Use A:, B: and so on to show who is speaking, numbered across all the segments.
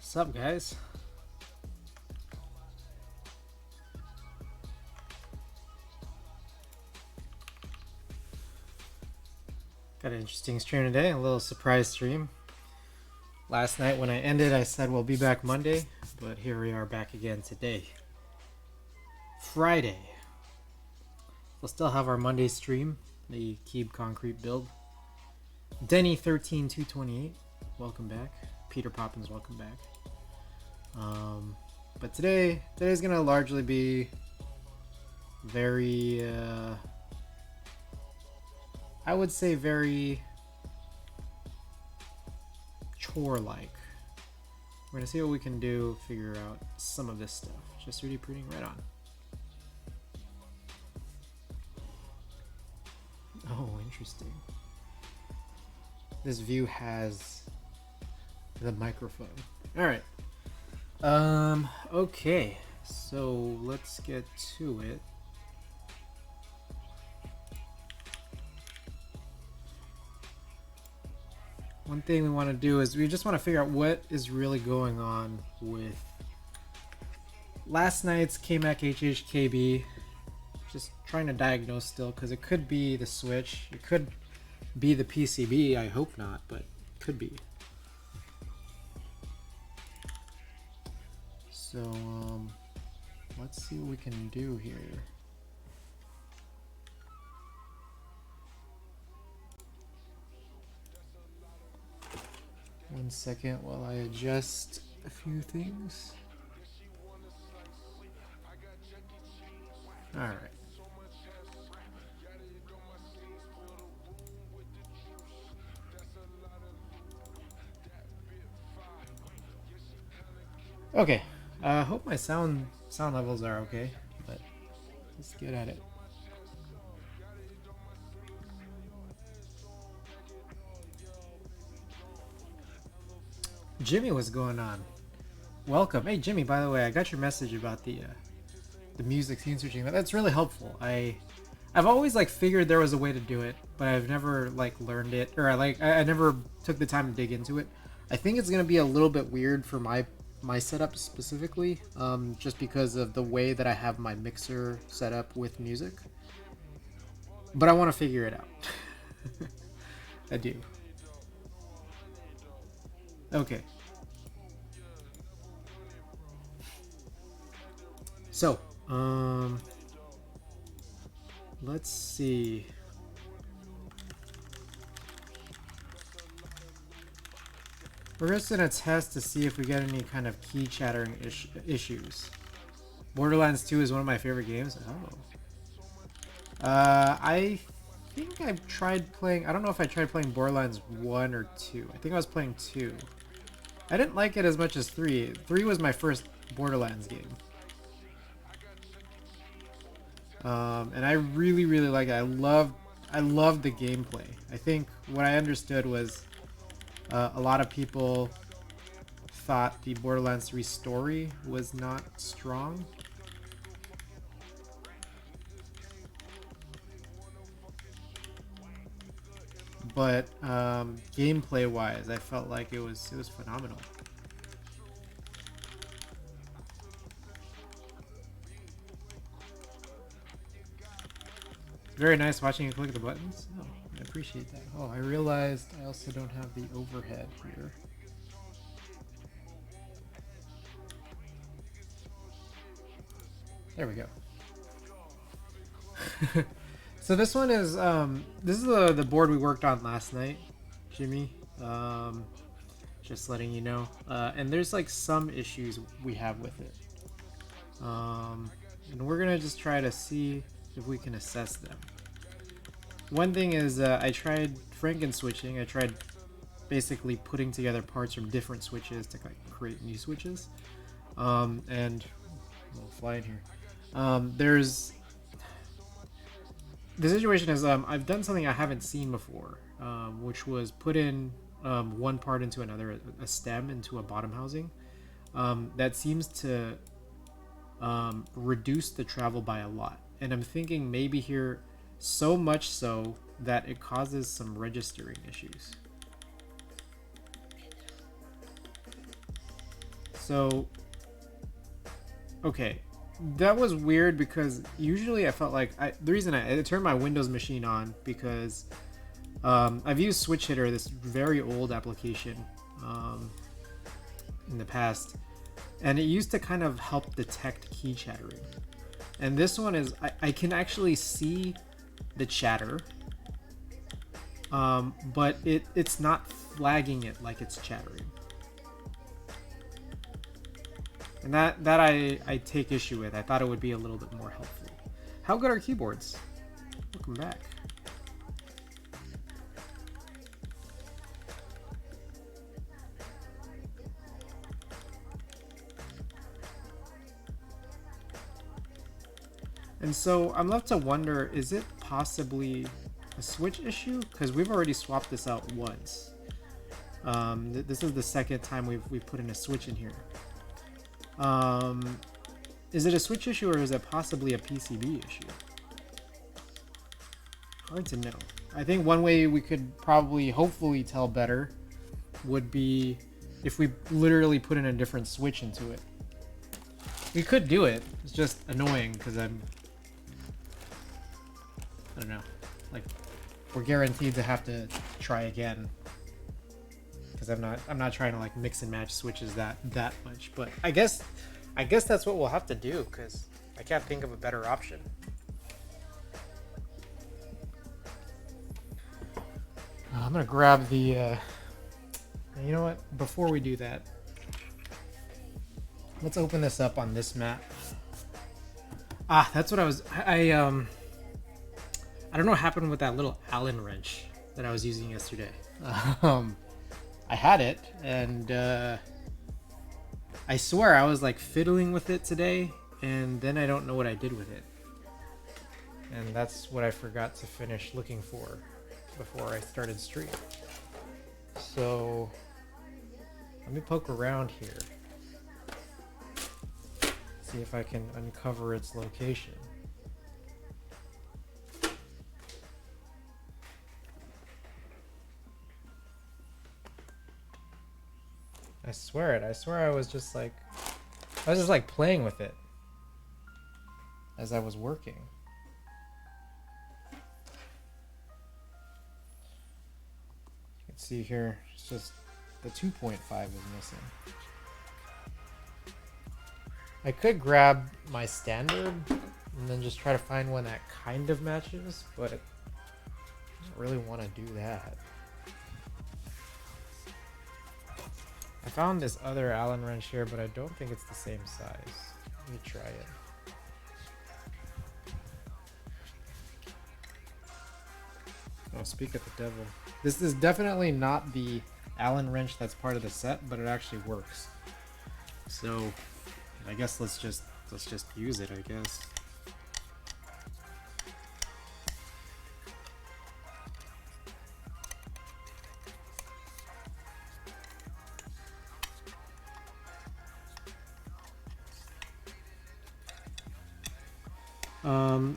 A: What's up, guys? Got an interesting stream today, a little surprise stream. Last night when I ended, I said we'll be back Monday, but here we are back again today. Friday. We'll still have our Monday stream, the Hhkb concrete build. Denny13228, welcome back. Peter Poppins, welcome back. But today's gonna largely be very I would say very chore-like. We're gonna see what we can do, figure out some of this stuff. Just 3D printing right on. Oh, interesting. This view has the microphone. All right. Okay. So let's get to it. One thing we want to do is we just want to figure out what is really going on with last night's KMAC Hhkb. Just trying to diagnose still, because it could be the switch, it could be the PCB. I hope not, but it could be. So let's see what we can do here. One second while I adjust a few things. All right. Okay. I hope my sound levels are okay, but let's get at it. Jimmy, what's going on? Welcome. Hey Jimmy, by the way, I got your message about the music scene switching. That's really helpful. I've always figured there was a way to do it, but I've never learned it, or I never took the time to dig into it. I think it's gonna be a little bit weird for my setup specifically, just because of the way that I have my mixer set up with music. But I want to figure it out. I do. Okay. So, let's see. We're just gonna test to see if we get any kind of key chattering issues. Borderlands 2 is one of my favorite games. Oh. I think I've tried playing. I don't know if I tried playing Borderlands 1 or 2. I think I was playing 2. I didn't like it as much as 3. 3 was my first Borderlands game. And I really like it. I loved the gameplay. I think what I understood was a lot of people thought the Borderlands 3 story was not strong. But gameplay wise, I felt like it was phenomenal. Very nice watching you click the buttons. Oh, I appreciate that. Oh, I realized I also don't have the overhead here. There we go. So this one is this is the board we worked on last night, Jimmy. Just letting you know. And there's some issues we have with it. And we're gonna just try to see if we can assess them. One thing is I tried Franken switching. I tried basically putting together parts from different switches to create new switches. And we'll fly in here. There's the situation is I've done something I haven't seen before, which was put in one part into another, a stem into a bottom housing. That seems to reduce the travel by a lot. And I'm thinking maybe here, so much so that it causes some registering issues. So, okay, that was weird because usually I felt like the reason I turned my Windows machine on because I've used Switch Hitter, this very old application, in the past, and it used to kind of help detect key chattering. And this one is I can actually see the chatter, but it's not flagging it like it's chattering. And that I take issue with. I thought it would be a little bit more helpful. How good are keyboards? Welcome back. And so I'm left to wonder, is it possibly a switch issue? Because we've already swapped this out once. This is the second time we've put in a switch in here. Is it a switch issue or is it possibly a PCB issue? Hard to know. I think one way we could probably hopefully tell better would be if we literally put in a different switch into it. We could do it. It's just annoying because I don't know. Like, we're guaranteed to have to try again. Because I'm not trying to like mix and match switches that much, but I guess that's what we'll have to do because I can't think of a better option. I'm gonna grab the. You know what? Before we do that, let's open this up on this mat. That's what I was. I don't know what happened with that little Allen wrench that I was using yesterday. I had it, and I swear I was like fiddling with it today, and then I don't know what I did with it. And that's what I forgot to finish looking for before I started stream. So let me poke around here, see if I can uncover its location. I swear I was just like playing with it as I was working. You can see here, it's just the 2.5 is missing. I could grab my standard and then just try to find one that kind of matches, but I don't really want to do that. I found this other Allen wrench here, but I don't think it's the same size. Let me try it. Oh, speak of the devil. This is definitely not the Allen wrench that's part of the set, but it actually works. So I guess let's just use it, I guess.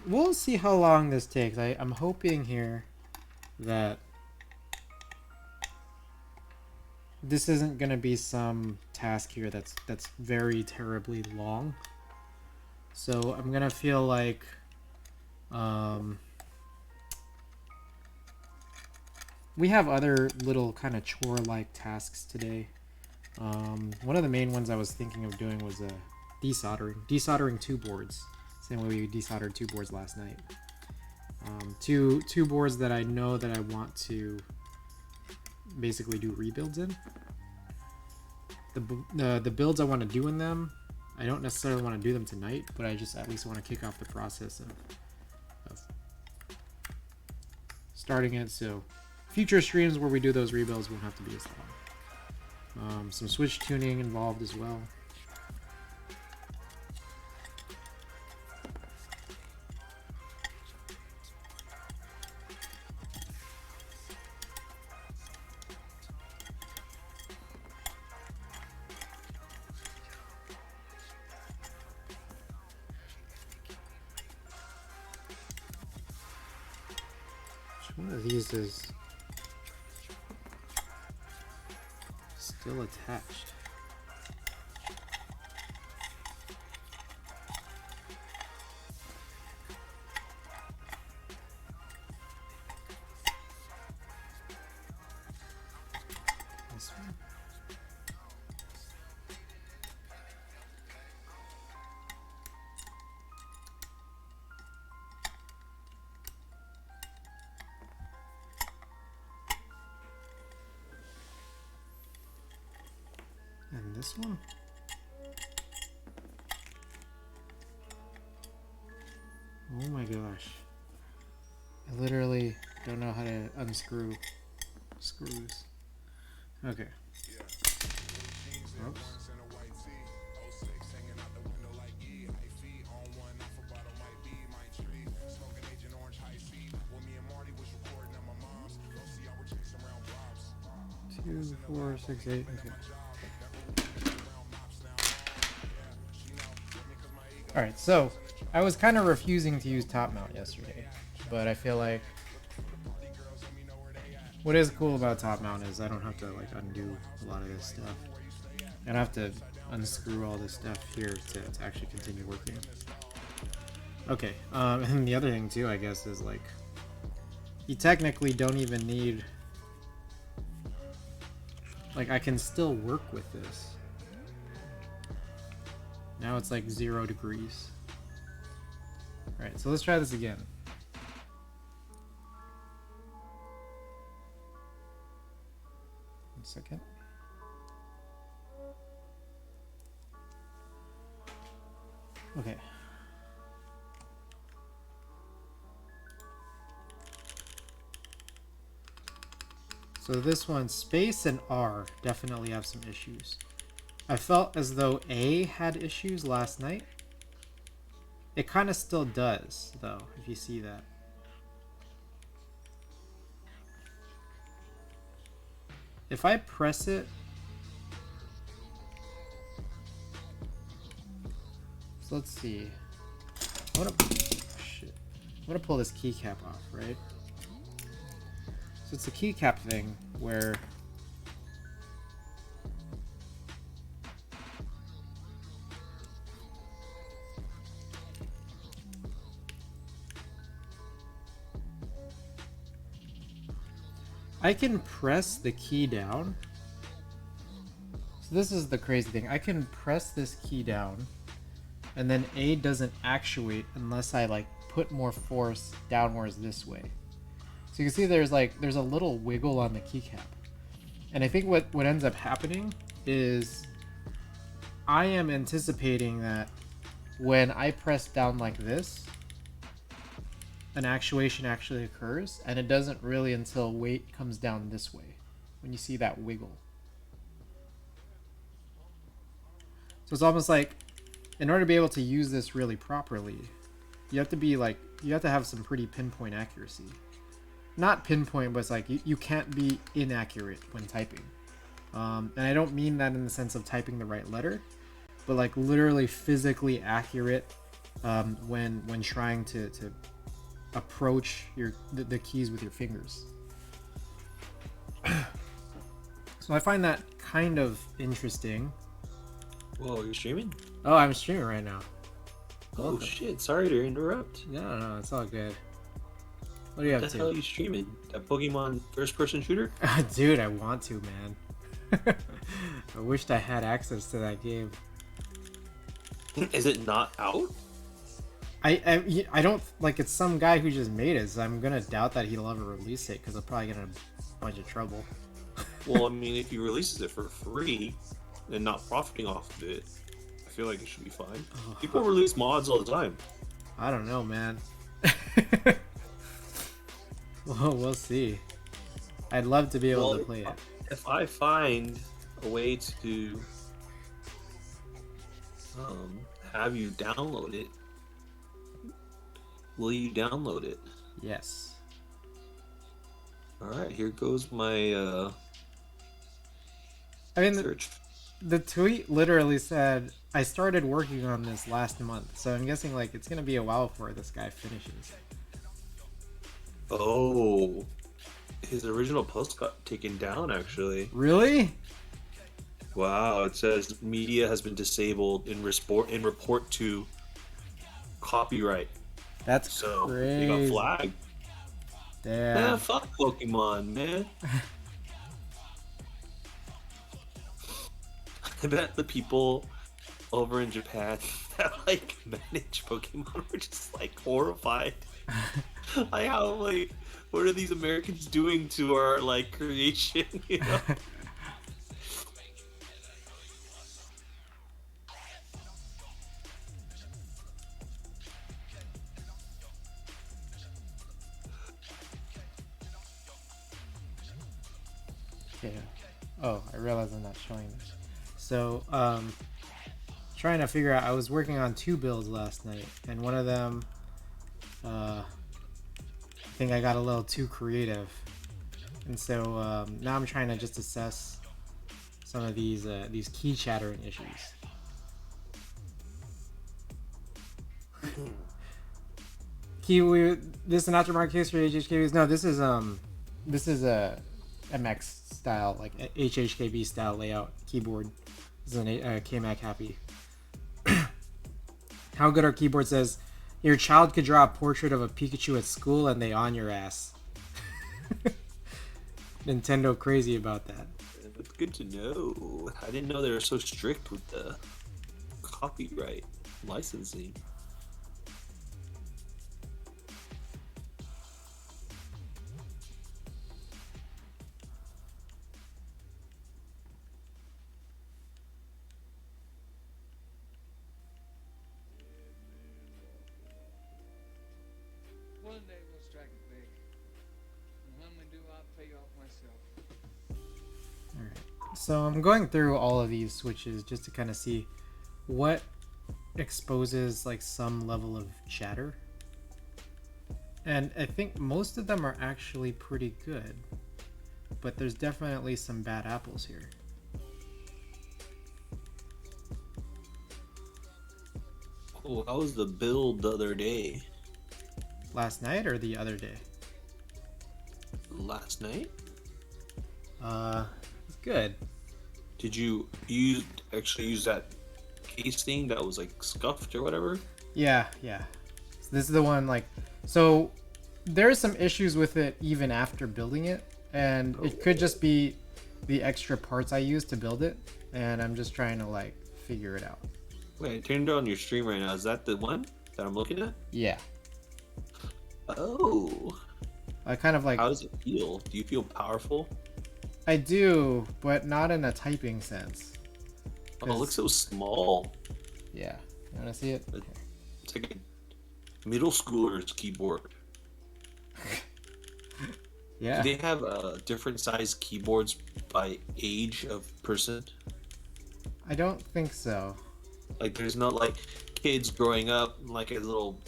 A: We'll see how long this takes. I'm hoping here that this isn't gonna be some task here that's very terribly long. So I'm gonna feel like we have other little kind of chore-like tasks today. One of the main ones I was thinking of doing was desoldering 2 boards. Same way we desoldered 2 boards last night. Two boards that I know that I want to basically do rebuilds in. The builds I want to do in them, I don't necessarily want to do them tonight, but I just at least want to kick off the process of starting it. So future streams where we do those rebuilds won't have to be as long. Some switch tuning involved as well. One of these is still attached. this one? Oh my gosh. I literally don't know how to unscrew screws. Okay. Oops. Two, 4, 6, 8. Okay. Alright, so I was kind of refusing to use top mount yesterday, but I feel like what is cool about top mount is I don't have to like undo a lot of this stuff. I don't have to unscrew all this stuff here to actually continue working. Okay, and the other thing too, I guess, is like you technically don't even need, like, I can still work with this. Now it's like 0 degrees. Alright, so let's try this again. One second. Okay. So this one, space and R definitely have some issues. I felt as though A had issues last night. It kind of still does, though, if you see that. If I press it... So let's see. I'm gonna pull this keycap off, right? So it's a keycap thing where I can press the key down. So this is the crazy thing. I can press this key down and then A doesn't actuate unless I like put more force downwards this way. So you can see there's a little wiggle on the keycap. And I think what ends up happening is I am anticipating that when I press down like this, an actuation actually occurs, and it doesn't really until weight comes down this way when you see that wiggle. So it's almost like in order to be able to use this really properly, you have to have some pretty pinpoint accuracy. Not pinpoint, but it's like you can't be inaccurate when typing. And I don't mean that in the sense of typing the right letter, but like literally physically accurate when trying to approach the keys with your fingers. So I find that kind of interesting.
B: Whoa, you're streaming?
A: Oh, I'm streaming right now.
B: Oh
A: Welcome.
B: shit, sorry to interrupt.
A: No, it's all good. What do you have to?
B: What the hell are you streaming? That Pokemon first-person shooter?
A: Dude, I want to, man. I wished I had access to that game.
B: Is it not out?
A: I don't, like, it's some guy who just made it, so I'm gonna doubt that he'll ever release it, because he'll probably get in a bunch of trouble.
B: Well, I mean, if he releases it for free and not profiting off of it, I feel like it should be fine. People release mods all the time.
A: I don't know, man. Well, we'll see. I'd love to be able to play it.
B: If I find a way to have you download it, will you download it?
A: Yes.
B: Alright, here goes my
A: I mean,
B: search.
A: The tweet literally said, I started working on this last month, so I'm guessing like it's gonna be a while before this guy finishes.
B: Oh, his original post got taken down, actually.
A: Really?
B: Wow, it says media has been disabled in report to copyright.
A: That's
B: so
A: crazy.
B: He got flagged.
A: Damn.
B: Man, fuck Pokemon, man. I bet the people over in Japan that like manage Pokemon were just like horrified. Like how, like, what are these Americans doing to our like creation, you know?
A: Okay. Oh, I realize I'm not showing this. So, trying to figure out. I was working on 2 builds last night, and one of them, I think I got a little too creative, and so now I'm trying to just assess some of these key chattering issues. This is an aftermarket case for HHKBs. No, this is a MX style, like HHKB style layout keyboard. This is an KMAC Happy. How Good Our Keyboard says, your child could draw a portrait of a Pikachu at school and they on your ass. Nintendo crazy about that.
B: That's good to know. I didn't know they were so strict with the copyright licensing.
C: One day we'll strike it big. And when we do, I'll pay you off myself.
A: Alright, so I'm going through all of these switches just to kind of see what exposes like some level of chatter. And I think most of them are actually pretty good, but there's definitely some bad apples here.
B: Oh, how was the build the other day?
A: Last night or the other day?
B: Last night?
A: It's good.
B: Did you actually use that casing that was like scuffed or whatever?
A: Yeah. So this is the one, like, so there's some issues with it even after building it, and it could just be the extra parts I used to build it, and I'm just trying to like figure it out.
B: Wait, I turned on your stream right now. Is that the one that I'm looking at?
A: Yeah.
B: Oh.
A: I kind of like.
B: How does it feel? Do you feel powerful?
A: I do, but not in a typing sense.
B: Oh, it looks so small.
A: Yeah. You want to see it?
B: It's like a middle schooler's keyboard.
A: Yeah.
B: Do they have different size keyboards by age of person?
A: I don't think so.
B: Like, there's not like kids growing up, like as little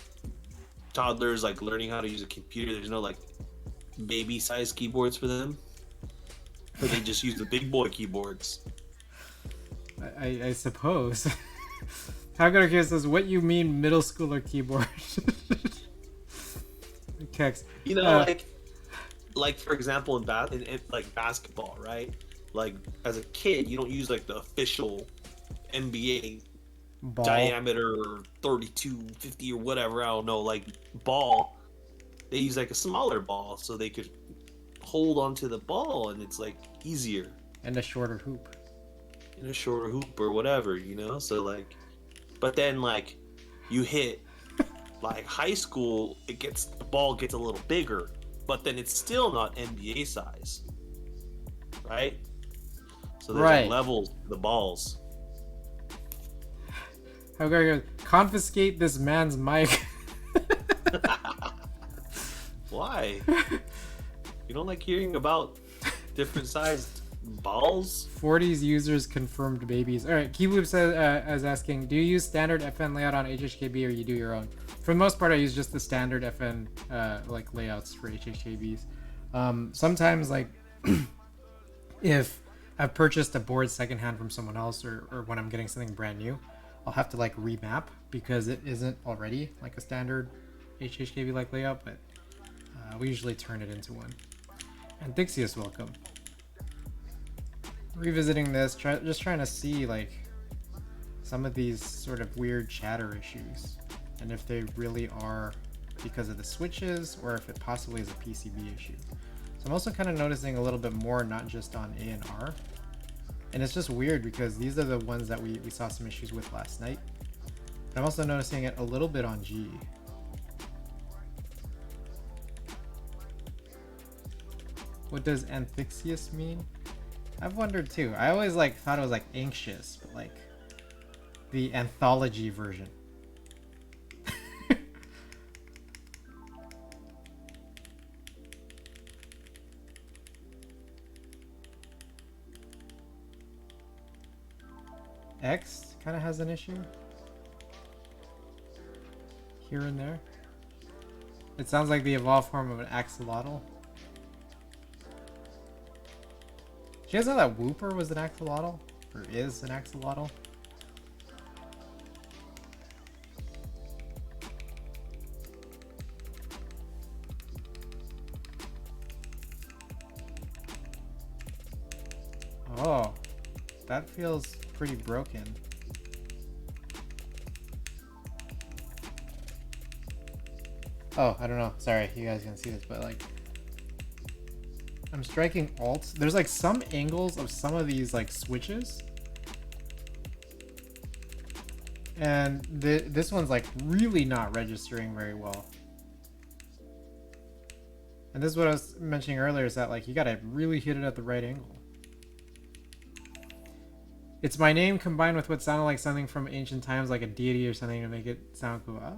B: toddlers, like learning how to use a computer. There's no like baby size keyboards for them. Or they just use the big boy keyboards.
A: I suppose. How Good Kid says, what you mean middle schooler keyboard? Kex.
B: You know, like for example, in like basketball, right? Like as a kid, you don't use like the official NBA
A: Ball.
B: diameter 32, 50 or whatever. I don't know. Like ball, they use like a smaller ball so they could hold onto the ball, and it's like easier.
A: And a shorter hoop.
B: In a shorter hoop or whatever, you know. So like, but then like, you hit like high school, the ball gets a little bigger, but then it's still not NBA size, right? So there's like levels to the balls.
A: How Good confiscate this man's mic.
B: Why? You don't like hearing about different sized balls?
A: 40s users confirmed babies. Alright, Keybloop says, is asking, do you use standard FN layout on HHKB or you do your own? For the most part, I use just the standard FN like layouts for HHKBs. Sometimes, like, if I've purchased a board secondhand from someone else, or when I'm getting something brand new, I'll have to like remap because it isn't already like a standard HHKB like layout, but we usually turn it into one. And Dixius, welcome. Revisiting this, just trying to see like some of these sort of weird chatter issues, and if they really are because of the switches or if it possibly is a PCB issue. So I'm also kind of noticing a little bit more, not just on A and R. And it's just weird because these are the ones that we saw some issues with last night. But I'm also noticing it a little bit on G. What does Anthixius mean? I've wondered too. I always like thought it was like anxious, but like the anthology version. X kind of has an issue here and there. It sounds like the evolved form of an axolotl. Did you guys know that Whooper was an axolotl? Or is an axolotl? Oh, that feels pretty broken. Oh, I don't know. Sorry, you guys can see this, but like, I'm striking alt. There's like some angles of some of these like switches, and this one's like really not registering very well. And this is what I was mentioning earlier, is that like you gotta really hit it at the right angle. It's my name combined with what sounded like something from ancient times, like a deity or something, to make it sound cool. Ah,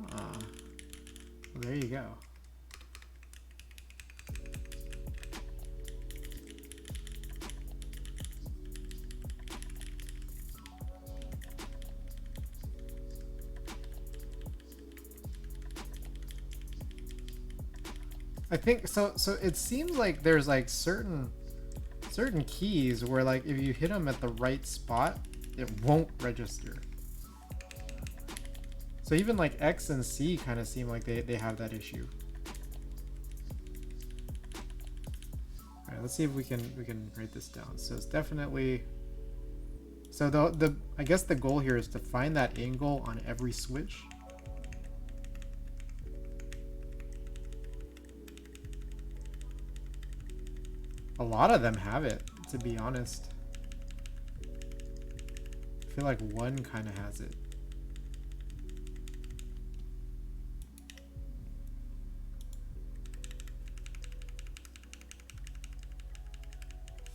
A: well, there you go. I think so. So it seems like there's like certain keys where like if you hit them at the right spot, it won't register. So even like X and C kind of seem like they have that issue. All right, let's see if we can write this down. So it's definitely, so the I guess the goal here is to find that angle on every switch. A lot of them have it, to be honest. I feel like one kind of has it.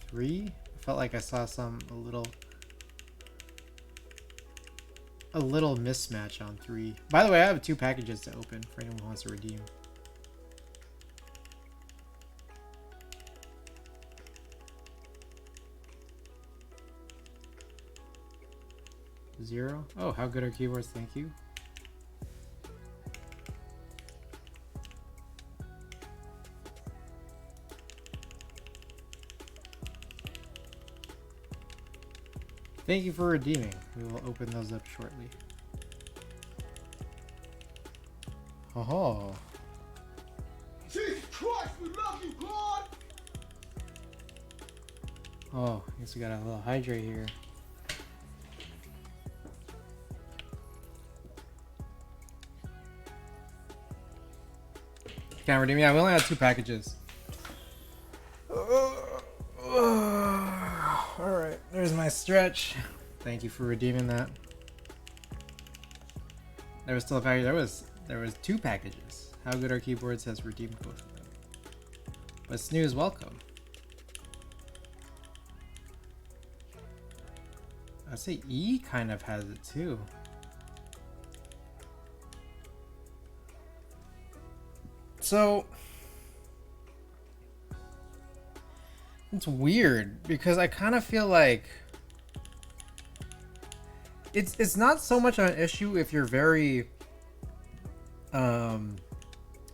A: Three? I felt like I saw a little mismatch on 3. By the way, I have 2 packages to open for anyone who wants to redeem. Zero. Oh, how good are keyboards? Thank you. Thank you for redeeming. We will open those up shortly. Oh.
D: Jesus Christ, we love you, God!
A: Oh, I guess we got a little hydrate here. Can't redeem. Yeah, we only had 2 packages. Alright, there's my stretch. Thank you for redeeming that. There was still a package. There was 2 packages. How good are keyboards has redeemed both of them. But snooze, welcome. I'd say E kind of has it too. So it's weird because I kind of feel like it's not so much an issue if you're very how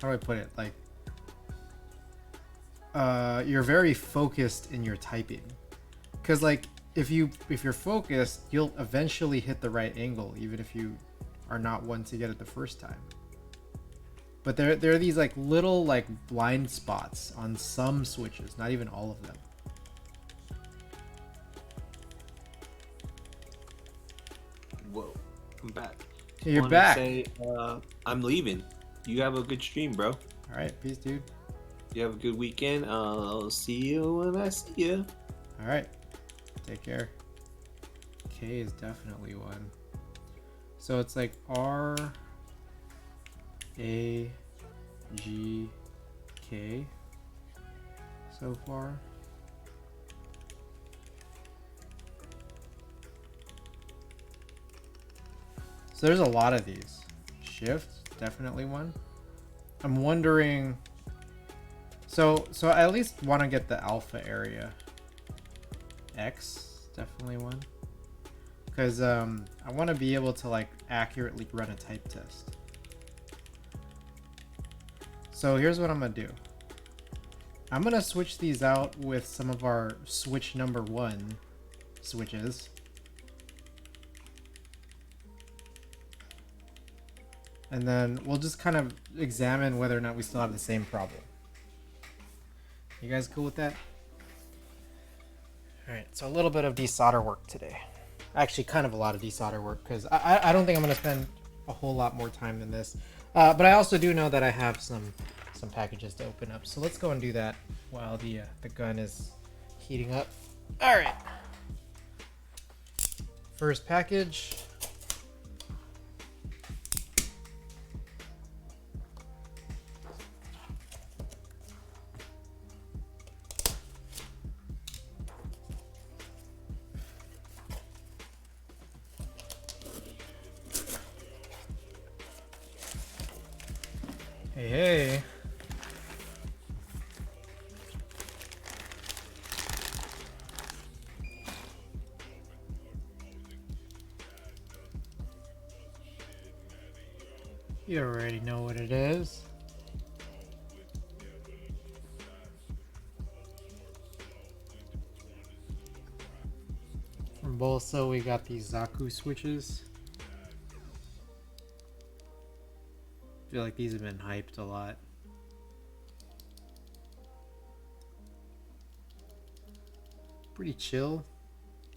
A: do I put it, like you're very focused in your typing, because like if you're focused, you'll eventually hit the right angle even if you are not one to get it the first time. But there are these like little like blind spots on some switches, not even all of them.
B: Whoa, I'm back.
A: You're
B: Wanted
A: back.
B: To say, I'm leaving. You have a good stream, bro.
A: All right, peace, dude.
B: You have a good weekend. I'll see you when I see you.
A: All right, take care. K is definitely one. So it's like R, A, G, K so far. So there's a lot of these. Shift, definitely one. I'm wondering, so I at least want to get the alpha area. X, definitely one. because I want to be able to like accurately run a type test. So here's what I'm gonna do. I'm gonna switch these out with some of our switch number 1 switches. And then we'll just kind of examine whether or not we still have the same problem. You guys cool with that? Alright, so a little bit of desolder work today. Actually, kind of a lot of desolder work, because I don't think I'm going to spend a whole lot more time than this. But I also do know that I have some packages to open up. So let's go and do that while the gun is heating up. Alright. First package. Hey, hey. You already know what it is. From Bolsa, we got these Zaku switches. I feel like these have been hyped a lot. Pretty chill.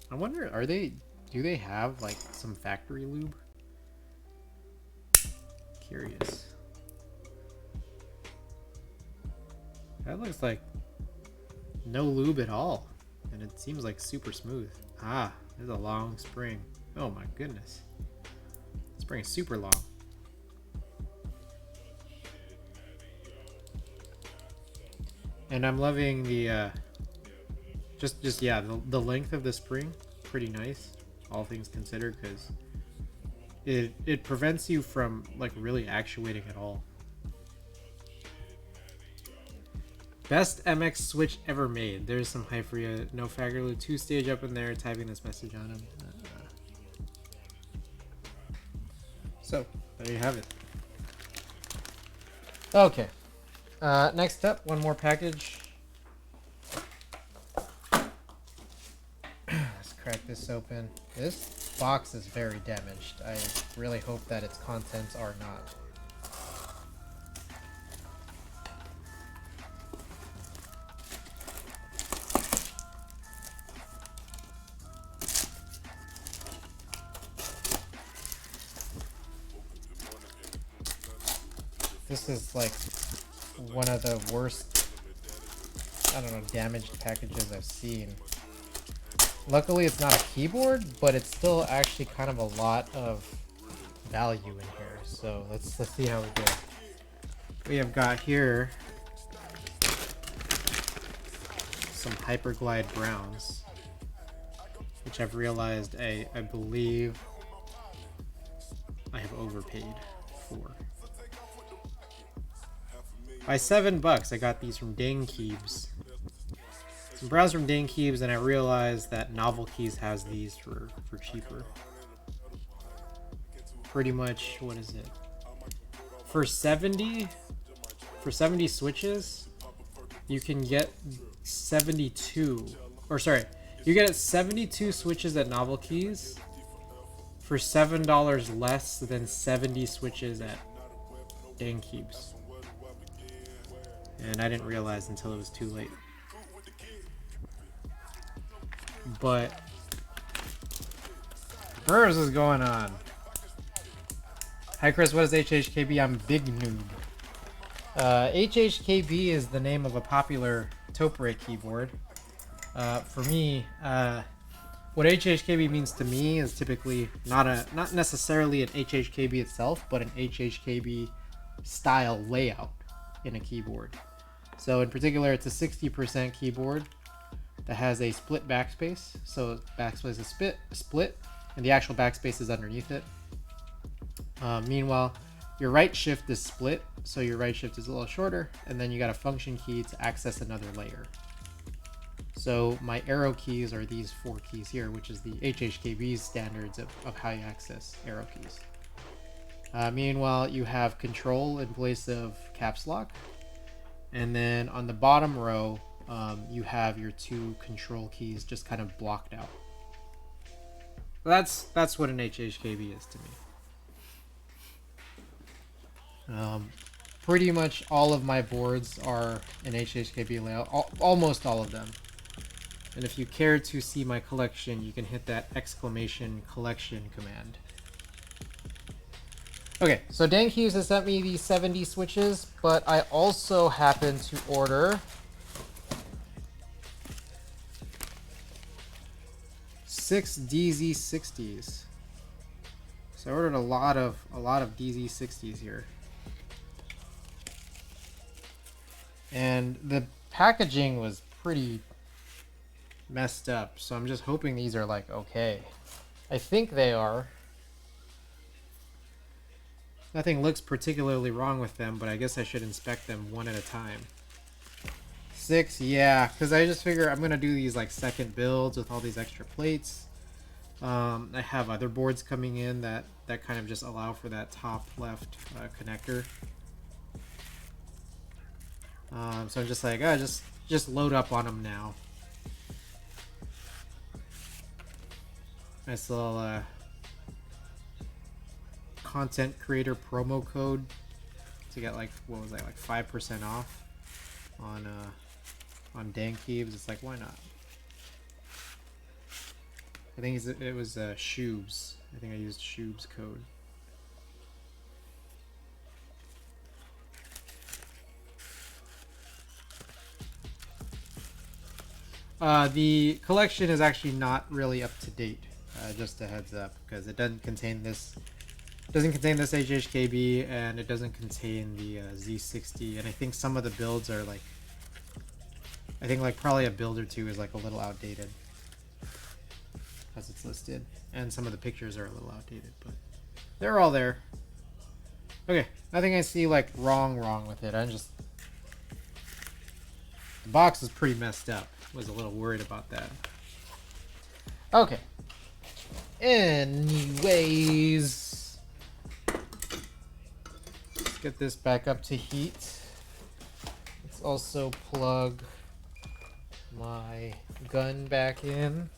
A: I wonder, do they have like some factory lube? Curious. That looks like no lube at all. And it seems like super smooth. Ah, there's a long spring. Oh my goodness. Spring is super long. And I'm loving the the length of the spring. Pretty nice, all things considered, because it prevents you from like really actuating at all. Best MX switch ever made. There's some hype for you. No factory lube, 2-stage up in there, typing this message on him. So there you have it. Okay. Next up, one more package. Let's crack this open. This box is very damaged. I really hope that its contents are not. This is like one of the worst, I don't know, damaged packages I've seen. Luckily it's not a keyboard, but it's still actually kind of a lot of value in here. So let's see how we do. We have got here some Hyperglide browns, which I've realized I believe I have overpaid for. By $7, I got these from Hkb. Some browns from Hkb, and I realized that Novel Keys has these for cheaper. Pretty much, what is it? For 70 switches, you can get 72, or sorry, you get 72 switches at Novel Keys for $7 less than 70 switches at Hkb. And I didn't realize until it was too late. But Burrs is going on. Hi Chris, what is Hhkb? I'm big noob. Hhkb is the name of a popular Topre keyboard. For me, what Hhkb means to me is typically not necessarily an Hhkb itself, but an Hhkb style layout in a keyboard. So in particular, it's a 60% keyboard that has a split backspace. So backspace is split, and the actual backspace is underneath it. Meanwhile, your right shift is split, so your right shift is a little shorter, and then you got a function key to access another layer. So my arrow keys are these 4 keys here, which is the Hhkb's standards of how you access arrow keys. Meanwhile, you have control in place of caps lock. And then on the bottom row, you have your 2 control keys just kind of blocked out. That's what an Hhkb is to me. Pretty much all of my boards are an Hhkb layout, almost all of them. And if you care to see my collection, you can hit that exclamation collection command. Okay, so Dan Hughes has sent me these 70 switches, but I also happen to order 6 DZ60s. So I ordered a lot of DZ60s here. And the packaging was pretty messed up, so I'm just hoping these are like okay. I think they are. Nothing looks particularly wrong with them, but I guess I should inspect them one at a time. 6, yeah, because I just figure I'm going to do these like second builds with all these extra plates. I have other boards coming in that kind of just allow for that top left connector. So I'm just like, just load up on them now. Nice little content creator promo code to get like, what was that, like 5% off on Dan Keeves. It's like, why not? I think it was Shoobs. I think I used Shoobs code. The collection is actually not really up to date. Just a heads up, because it doesn't contain this. Doesn't contain this Hhkb, and it doesn't contain the Z60. And I think some of the builds are like, I think like probably a build or two is like a little outdated, as it's listed, and some of the pictures are a little outdated, but they're all there. Okay, nothing I see like wrong with it. The box is pretty messed up. Was a little worried about that. Okay. Anyways, let's get this back up to heat. Let's also plug my gun back in.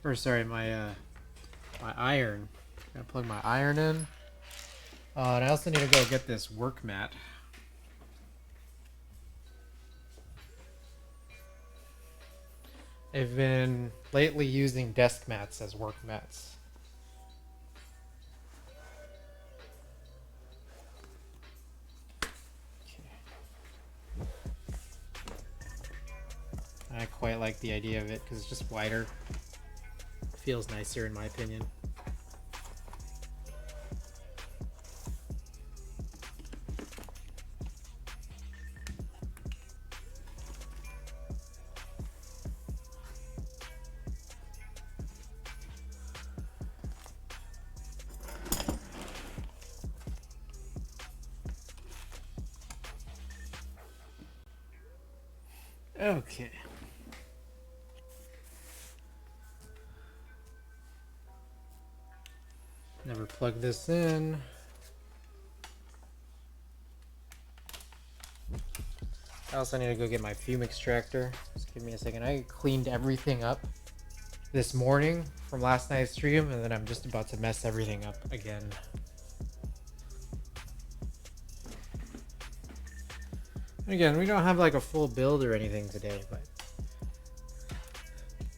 A: Or sorry, my iron. Gotta plug my iron in. And I also need to go get this work mat. I've been lately using desk mats as work mats. Okay. I quite like the idea of it because it's just wider. Feels nicer in my opinion. Okay. Never plug this in. I also need to go get my fume extractor. Just give me a second. I cleaned everything up this morning from last night's stream, and then I'm just about to mess everything up again. Again, we don't have like a full build or anything today, but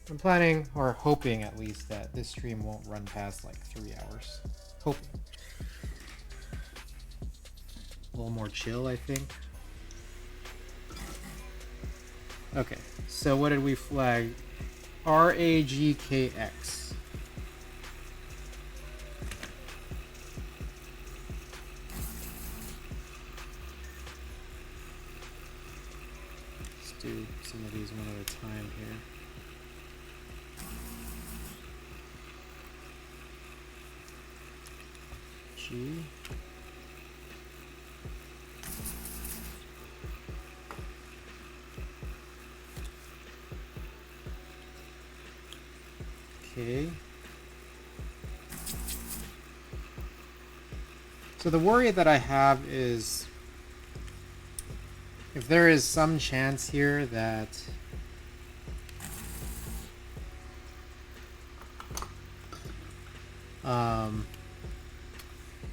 A: I'm planning, or hoping at least, that this stream won't run past like 3 hours. Hoping. A little more chill, I think. Okay, so what did we flag? RAGKX. Let's do some of these one at a time here. G. Okay. So the worry that I have is if there is some chance here that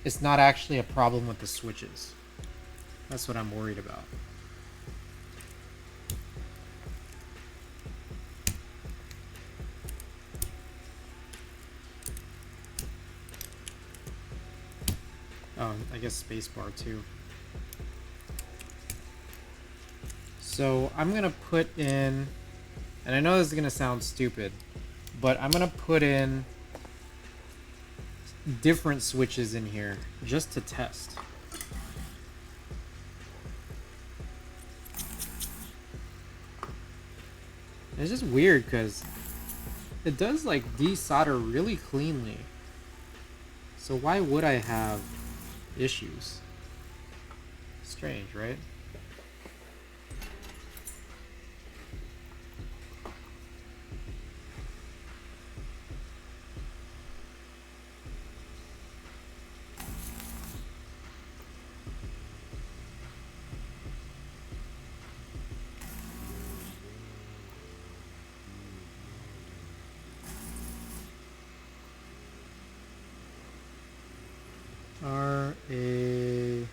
A: it's not actually a problem with the switches. That's what I'm worried about. Oh, I guess spacebar too. So I'm gonna put in, and I know this is gonna sound stupid, but I'm gonna put in different switches in here just to test. It's just weird because it does like desolder really cleanly. So why would I have issues? Strange, right? RAGK.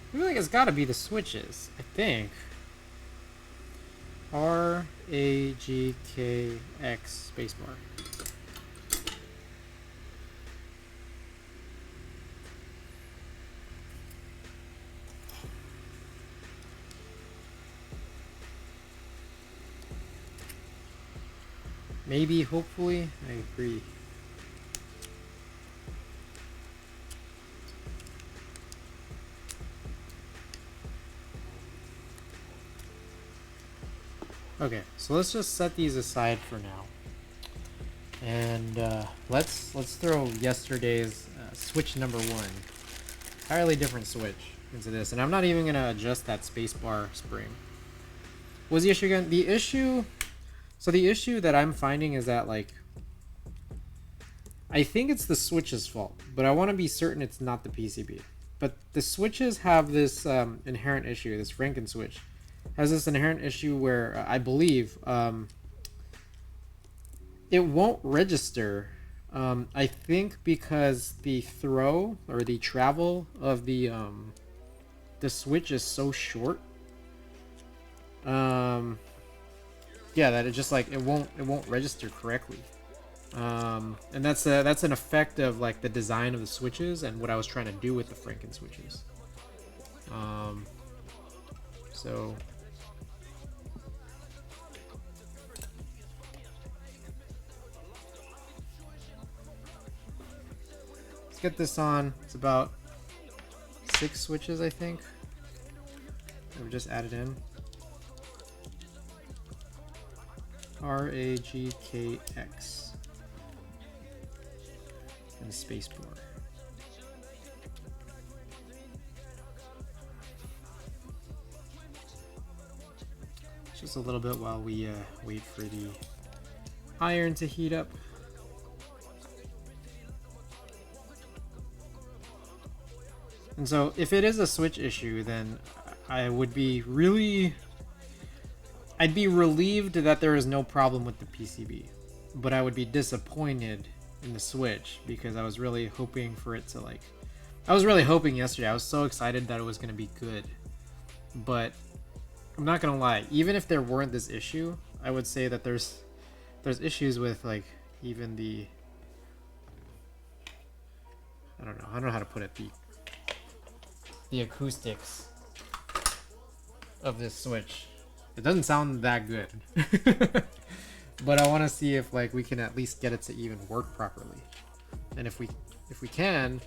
A: I feel like it's gotta be the switches, I think. RAGKX spacebar. Maybe, hopefully, I agree. Okay, so let's just set these aside for now, and let's throw yesterday's switch number 1, entirely different switch, into this, and I'm not even gonna adjust that spacebar spring. What was the issue again? The issue. So the issue that I'm finding is that, like, I think it's the switch's fault, but I want to be certain it's not the PCB. But the switches have this inherent issue. This Franken switch has this inherent issue where I believe it won't register. I think because the throw or the travel of the switch is so short. Yeah, that it just like it won't register correctly, and that's an effect of like the design of the switches and what I was trying to do with the Franken switches. So let's get this on. It's about 6 switches, I think. That we just added in. RAGKX and spacebar. Just a little bit while we wait for the iron to heat up. And so if it is a switch issue, then I would be really... I'd be relieved that there is no problem with the PCB, but I would be disappointed in the switch because I was really hoping for it to like... I was really hoping yesterday. I was so excited that it was going to be good, but I'm not going to lie. Even if there weren't this issue, I would say that there's issues with like even the... I don't know how to put it. The acoustics of this switch. It doesn't sound that good, but I want to see if like we can at least get it to even work properly. And if we can,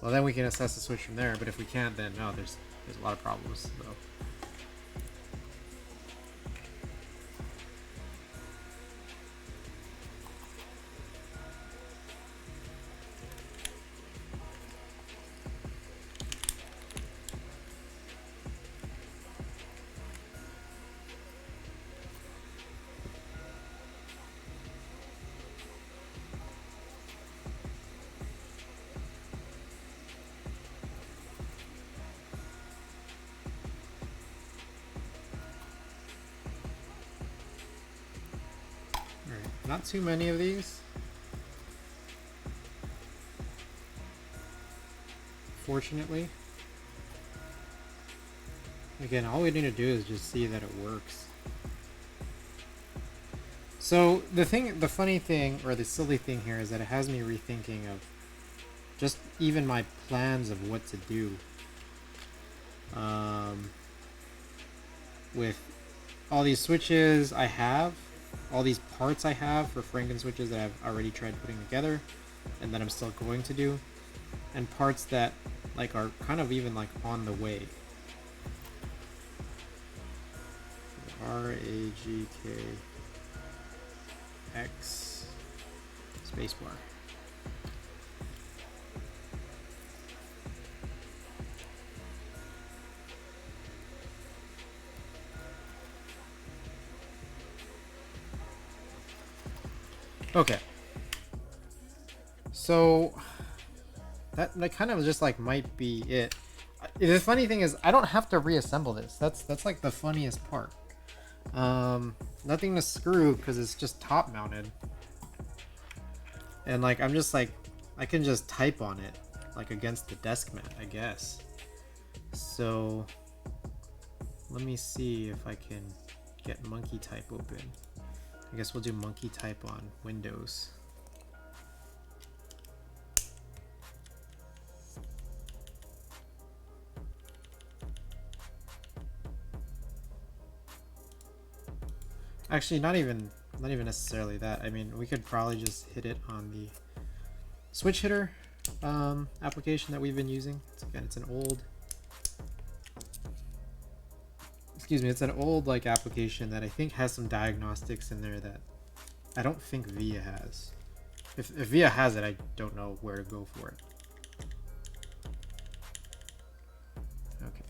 A: well then we can assess the switch from there. But if we can't, then no, there's a lot of problems. So. Not too many of these. Fortunately. Again, all we need to do is just see that it works. So the funny thing, or the silly thing here, is that it has me rethinking of just even my plans of what to do. With all these switches I have, all these parts I have for Franken switches that I've already tried putting together, and that I'm still going to do, and parts that like are kind of even like on the way. RAGKX spacebar. Okay. So that kind of just like might be it. The funny thing is I don't have to reassemble this. That's like the funniest part. Nothing to screw because it's just top mounted. And like I'm just like I can just type on it like against the desk mat, I guess. So let me see if I can get monkey type open. I guess we'll do monkey type on Windows. Actually, not even necessarily that. I mean, we could probably just hit it on the switch hitter application that we've been using. Again, it's an old. Excuse me, it's an old like application that I think has some diagnostics in there that I don't think VIA has. If VIA has it, I don't know where to go for it. Okay.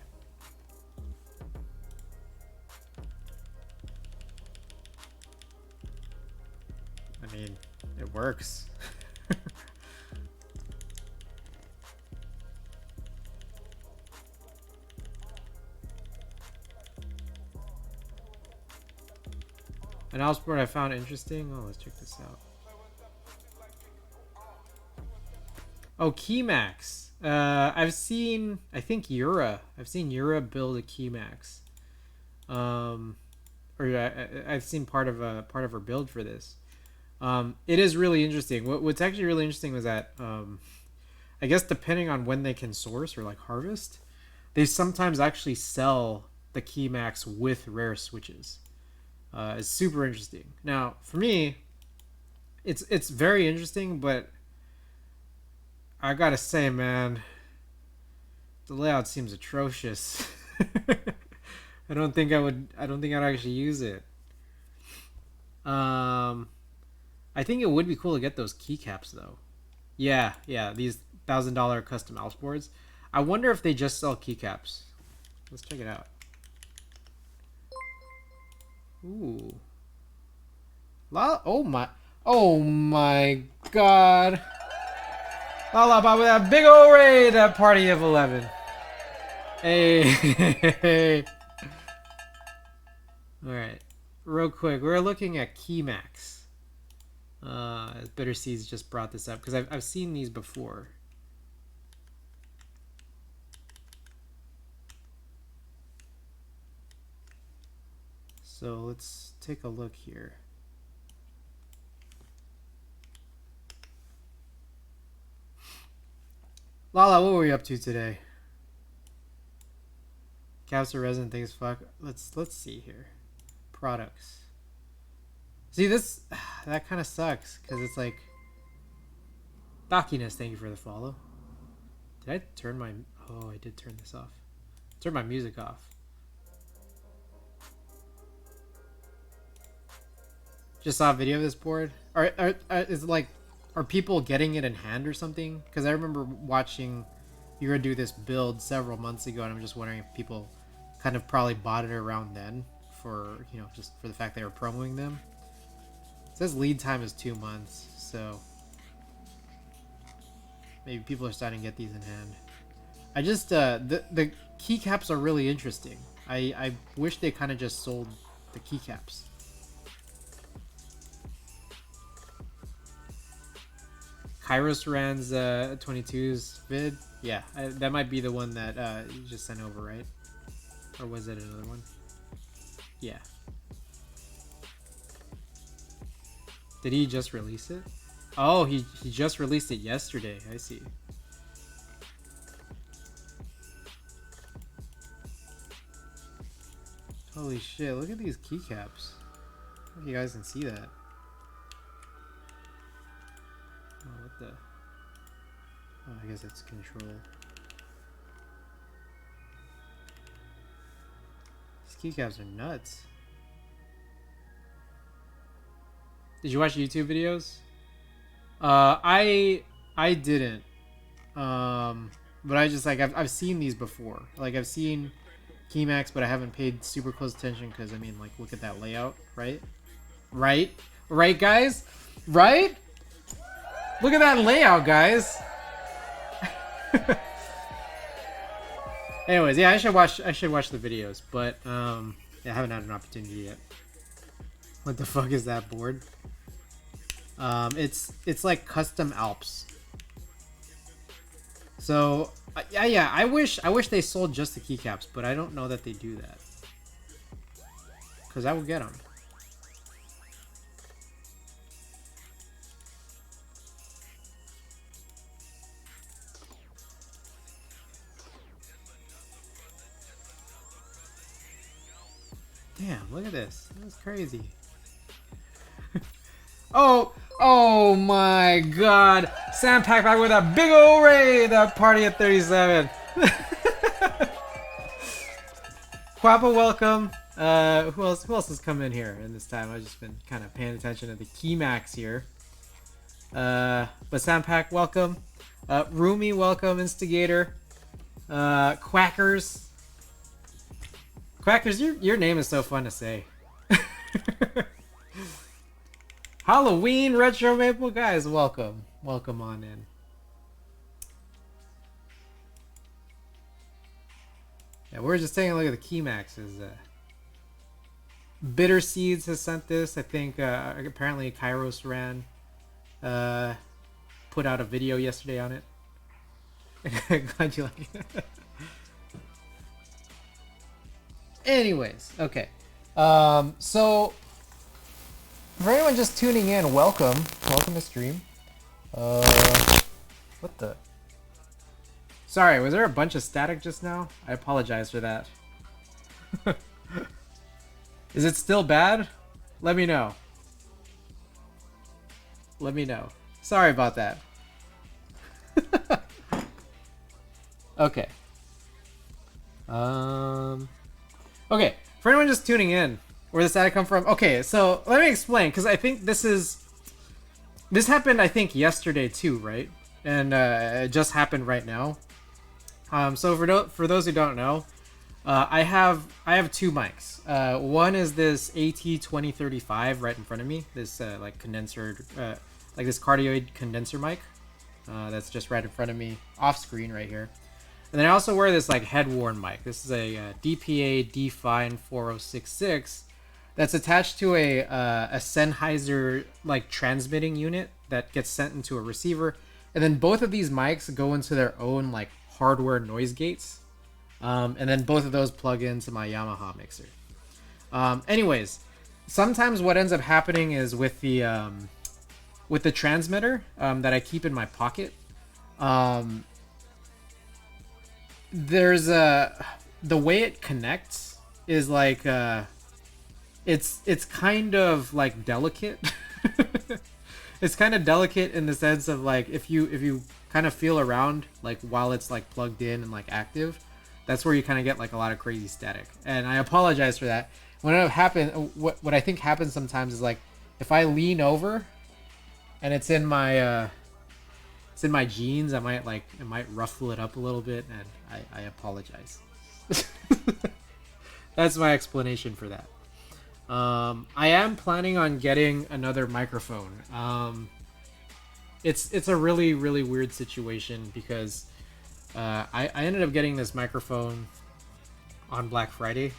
A: I mean, it works. An output I found interesting. Oh, let's check this out. Oh, KMAC. I've seen, I think Yura. I've seen Yura build a KMAC. I've seen part of her build for this. It is really interesting. What's actually really interesting was that I guess depending on when they can source or like harvest, they sometimes actually sell the KMAC with rare switches. It's super interesting. Now, for me, it's very interesting, but I gotta say, man, the layout seems atrocious. I don't think I'd actually use it. I think it would be cool to get those keycaps though. Yeah, these $1,000 custom mouse boards. I wonder if they just sell keycaps. Let's check it out. Ooh. Oh my god. Lollapop with that big old raid, that party of 11. Hey. Alright. Real quick, we're looking at KMAC. Bitter Seeds just brought this up because I've seen these before. So let's take a look here. Lala, what were we up to today? Caps are resin things fuck. Let's see here. Products. See this that kind of sucks because it's like Dockiness, thank you for the follow. Did I turn my I did turn this off. Turn my music off. Just saw a video of this board. Are people getting it in hand or something? Because I remember watching you were do this build several months ago, and I'm just wondering if people kind of probably bought it around then for, you know, just for the fact they were promoting them. It says lead time is 2 months, so maybe people are starting to get these in hand. I just the keycaps are really interesting. I wish they kind of just sold the keycaps. Kairos Ran's 22's vid. Yeah, that might be the one that you just sent over, right? Or was it another one? Yeah. Did he just release it? Oh, he just released it yesterday. I see. Holy shit, look at these keycaps. I don't know if you guys can see that. Oh, what the? Oh, I guess it's control. These keycaps are nuts. Did you watch YouTube videos? I didn't. But I just like I've seen these before. Like I've seen KMACs, but I haven't paid super close attention because I mean, like, look at that layout, right? Right, guys? Right? Look at that layout, guys. Anyways, yeah, I should watch the videos, but yeah, I haven't had an opportunity yet. What the fuck is that board? It's like custom Alps. So yeah, I wish they sold just the keycaps, but I don't know that they do that. Cause I will get them. Damn, look at this. That's crazy. Oh my god. Sam Pack back with a big ol' raid. That party at 37. Quappa, welcome. Who else has come in here in this time? I've just been kind of paying attention to the KeyMacs here. But Sam Pack, welcome. Rumi, welcome. Instigator. Quackers. Quackers, your name is so fun to say. Halloween Retro Maple, guys, welcome. Welcome on in. Yeah, we're just taking a look at the KeyMacs. Bitter Seeds has sent this. I think apparently Kairos ran put out a video yesterday on it. Glad you like it. Anyways, okay. So for anyone just tuning in, welcome to stream. What the? Sorry, was there a bunch of static just now? I apologize for that. Is it still bad? Let me know. Let me know. Sorry about that. Okay. Okay, for anyone just tuning in, where does static come from? Okay, so let me explain, because I think this happened, I think, yesterday too, right? And it just happened right now. So for those who don't know, I have two mics. One is this AT2035 right in front of me. This like condenser, like this cardioid condenser mic. That's just right in front of me, off screen right here. And then I also wear this like head-worn mic. This is a DPA Define 4066 that's attached to a Sennheiser like transmitting unit that gets sent into a receiver. And then both of these mics go into their own like hardware noise gates. And then both of those plug into my Yamaha mixer. Anyways, sometimes what ends up happening is with the transmitter that I keep in my pocket, there's the way it connects is like it's kind of like delicate. It's kind of delicate in the sense of like if you kind of feel around like while it's like plugged in and like active, that's where you kind of get like a lot of crazy static. And I apologize for that. When it happens, what I think happens sometimes is like if I lean over and it's in my jeans, it might ruffle it up a little bit, and I apologize. That's my explanation for that. I am planning on getting another microphone. It's a really weird situation because I ended up getting this microphone on Black Friday,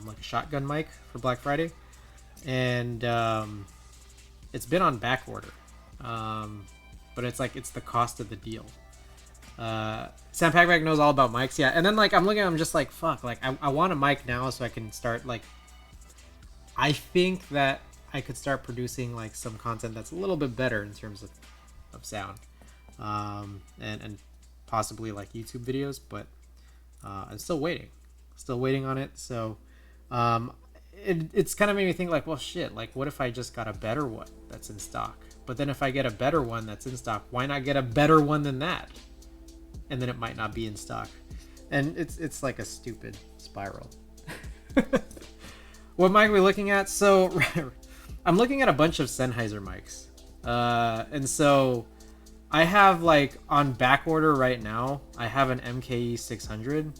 A: like a shotgun mic for Black Friday, and it's been on back order. but it's like it's the cost of the deal. Sam Packback knows all about mics, yeah. And then like I'm looking at him just like fuck, like I want a mic now so I can start like. I think that I could start producing like some content that's a little bit better in terms of sound, and possibly like YouTube videos, but I'm still waiting on it. So it's kind of made me think like, well shit, like what if I just got a better one that's in stock? But then if I get a better one that's in stock, why not get a better one than that? And then it might not be in stock, and it's like a stupid spiral. What mic are we looking at? So I'm looking at a bunch of Sennheiser mics, and so I have like on back order right now I have an MKE 600,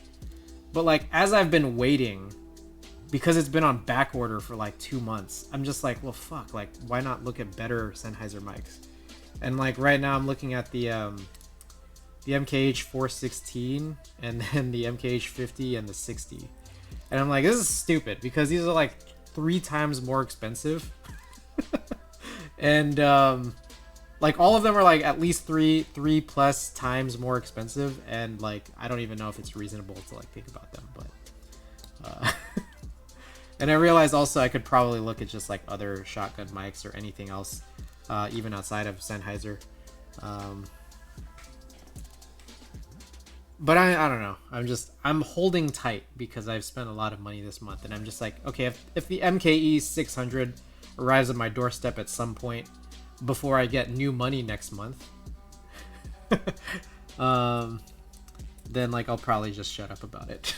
A: but like as I've been waiting, because it's been on back order for like 2 months, I'm just like, well fuck, like why not look at better Sennheiser mics? And like right now I'm looking at the MKH 416 and then the MKH 50 and the 60. And I'm like, this is stupid because these are like 3 times more expensive. And like all of them are like at least three plus times more expensive, and like I don't even know if it's reasonable to like think about them, but and I realized also I could probably look at just like other shotgun mics or anything else, even outside of Sennheiser. But I don't know. I'm holding tight because I've spent a lot of money this month, and I'm just like, okay, if the MKE 600 arrives at my doorstep at some point before I get new money next month, then like I'll probably just shut up about it.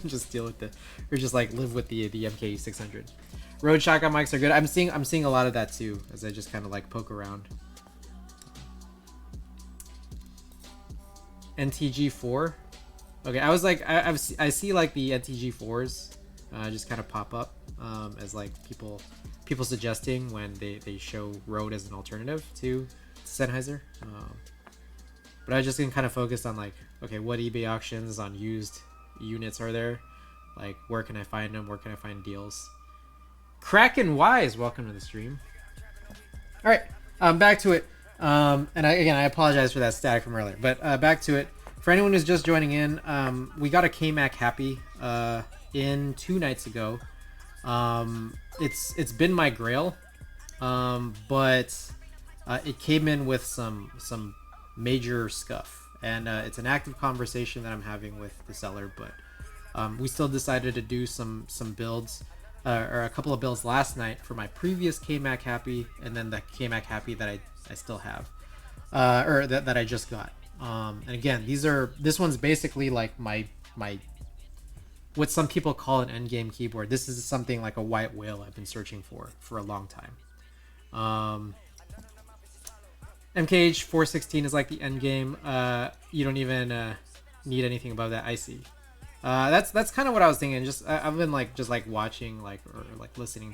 A: Just deal with or just like live with the MKE 600. Rode shotgun mics are good. I'm seeing a lot of that too as I just kind of like poke around. NTG4. Okay, I was like, I see like the NTG4s just kind of pop up as like people suggesting when they show Rode as an alternative to Sennheiser. But I was just kind of focused on like, okay, what eBay auctions on used units are there? Like, where can I find them? Where can I find deals? Kraken Wise, welcome to the stream. All right, back to it. And I apologize for that static from earlier, but back to it. For anyone who's just joining in, we got a KMAC Happy in 2 nights ago. It's been my grail, but it came in with some major scuff, and it's an active conversation that I'm having with the seller. But we still decided to do some builds, or a couple of builds last night for my previous KMAC Happy, and then the KMAC Happy that I still have, or that I just got. And again, this one's basically like my what some people call an endgame keyboard. This is something like a white whale I've been searching for a long time. MKH 416 is like the endgame. You don't even need anything above that. I see. That's kind of what I was thinking. I've been like just like watching or like listening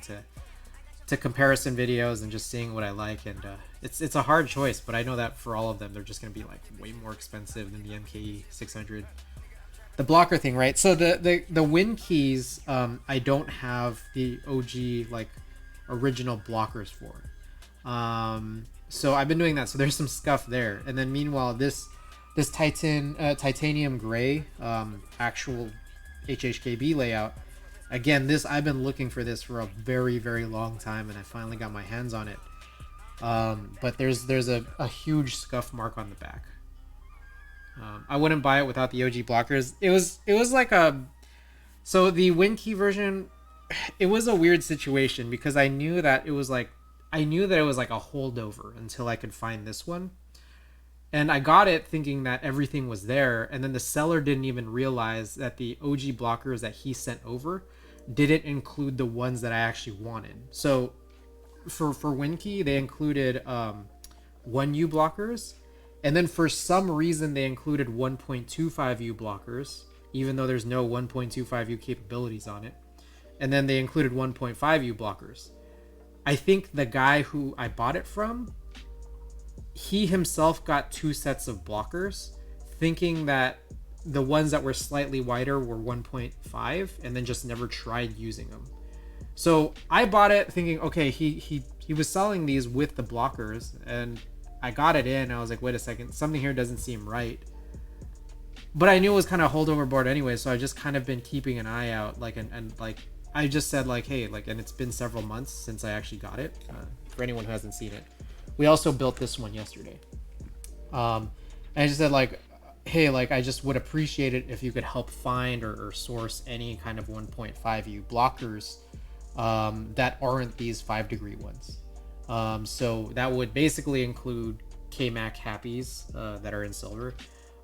A: to comparison videos and just seeing what I like, and it's a hard choice, but I know that for all of them they're just gonna be like way more expensive than the MKE 600. The blocker thing, right? So the Win keys, I don't have the OG like original blockers for. So I've been doing that. So there's some scuff there, and then meanwhile this titanium gray actual Hhkb layout. Again, I've been looking for this for a very, very long time, and I finally got my hands on it. But there's a huge scuff mark on the back. I wouldn't buy it without the OG blockers. It was like so the WinKey version, it was a weird situation because I knew that it was like a holdover until I could find this one. And I got it thinking that everything was there, and then the seller didn't even realize that the OG blockers that he sent over didn't include the ones that I actually wanted. So for WinKey, they included 1U blockers, and then for some reason they included 1.25U blockers, even though there's no 1.25U capabilities on it. And then they included 1.5U blockers. I think the guy who I bought it from, he himself got 2 sets of blockers, thinking that the ones that were slightly wider were 1.5, and then just never tried using them. So I bought it thinking, okay, he was selling these with the blockers, and I got it in. I was like, wait a second, something here doesn't seem right. But I knew it was kind of holdover board anyway, so I just kind of been keeping an eye out, like, and like, I just said like, hey, like, and it's been several months since I actually got it. For anyone who hasn't seen it, we also built this one yesterday. And I just said like, hey, like, I just would appreciate it if you could help find or source any kind of 1.5U blockers that aren't these 5-degree ones. So that would basically include KMAC Happies that are in silver.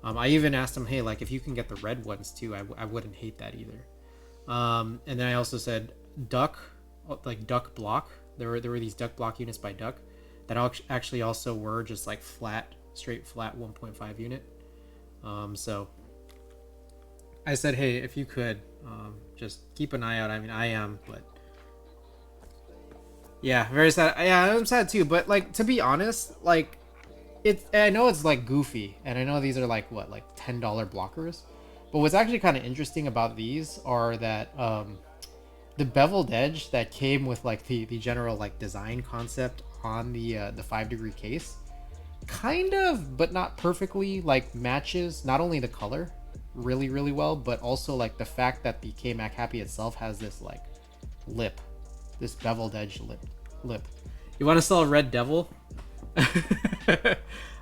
A: I even asked them, hey, like, if you can get the red ones too, I wouldn't hate that either. And then I also said Duck Block. There were these Duck Block units by Duck that actually also were just like straight flat 1.5 unit. So I said, hey, if you could just keep an eye out. I mean, I am, but yeah, very sad. Yeah, I'm sad too. But like, to be honest, like, I know it's like goofy, and I know these are like what, like $10 blockers. But what's actually kind of interesting about these are that the beveled edge that came with like the general like design concept on the 5-degree case, kind of, but not perfectly, like matches not only the color really, really well, but also like the fact that the KMAC Happy itself has this like lip, this beveled edge lip. You want to sell a Red Devil?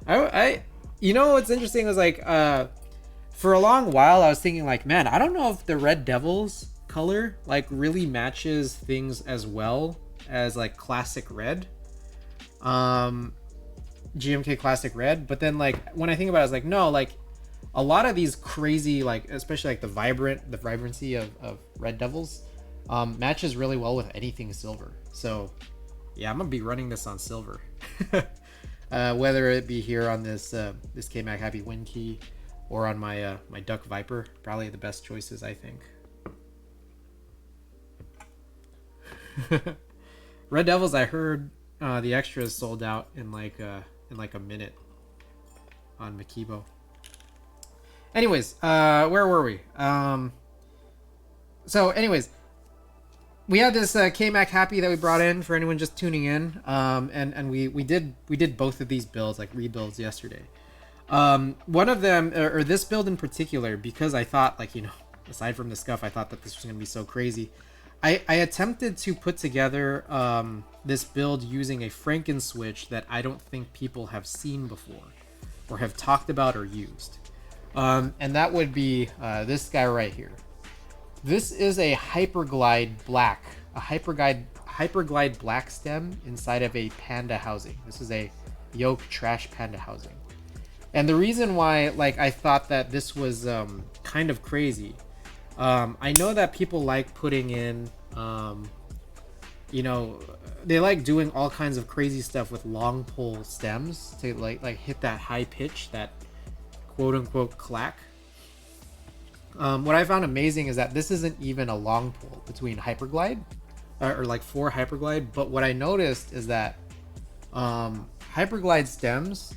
A: I you know what's interesting was like for a long while I was thinking like, man, I don't know if the Red Devil's color like really matches things as well as like classic red, GMK classic red. But then like when I think about it, I was like, no, like a lot of these crazy, like especially like the vibrancy of Red Devils matches really well with anything silver. So yeah, I'm gonna be running this on silver. Whether it be here on this KMAC Happy Wind Key or on my my Duck Viper, probably the best choices, I think. Red Devils, I heard the extras sold out in like a minute on Hhkb. Anyways, where were we? So anyways, we had this KMAC Happy that we brought in for anyone just tuning in, and we did both of these builds, like rebuilds, yesterday. One of them, or this build in particular, because I thought, like, you know, aside from the scuff, I thought that this was gonna be so crazy. I attempted to put together this build using a Franken switch that I don't think people have seen before, or have talked about or used, and that would be this guy right here. This is a Hyperglide Black, a Hyperglide Black stem inside of a Panda housing. This is a YOK Trash Pada housing. And the reason why, like, I thought that this was kind of crazy, I know that people like putting in, you know, they like doing all kinds of crazy stuff with long pole stems to like hit that high pitch, that quote unquote clack. What I found amazing is that this isn't even a long pull between Hyperglide, or like for Hyperglide, but what I noticed is that Hyperglide stems,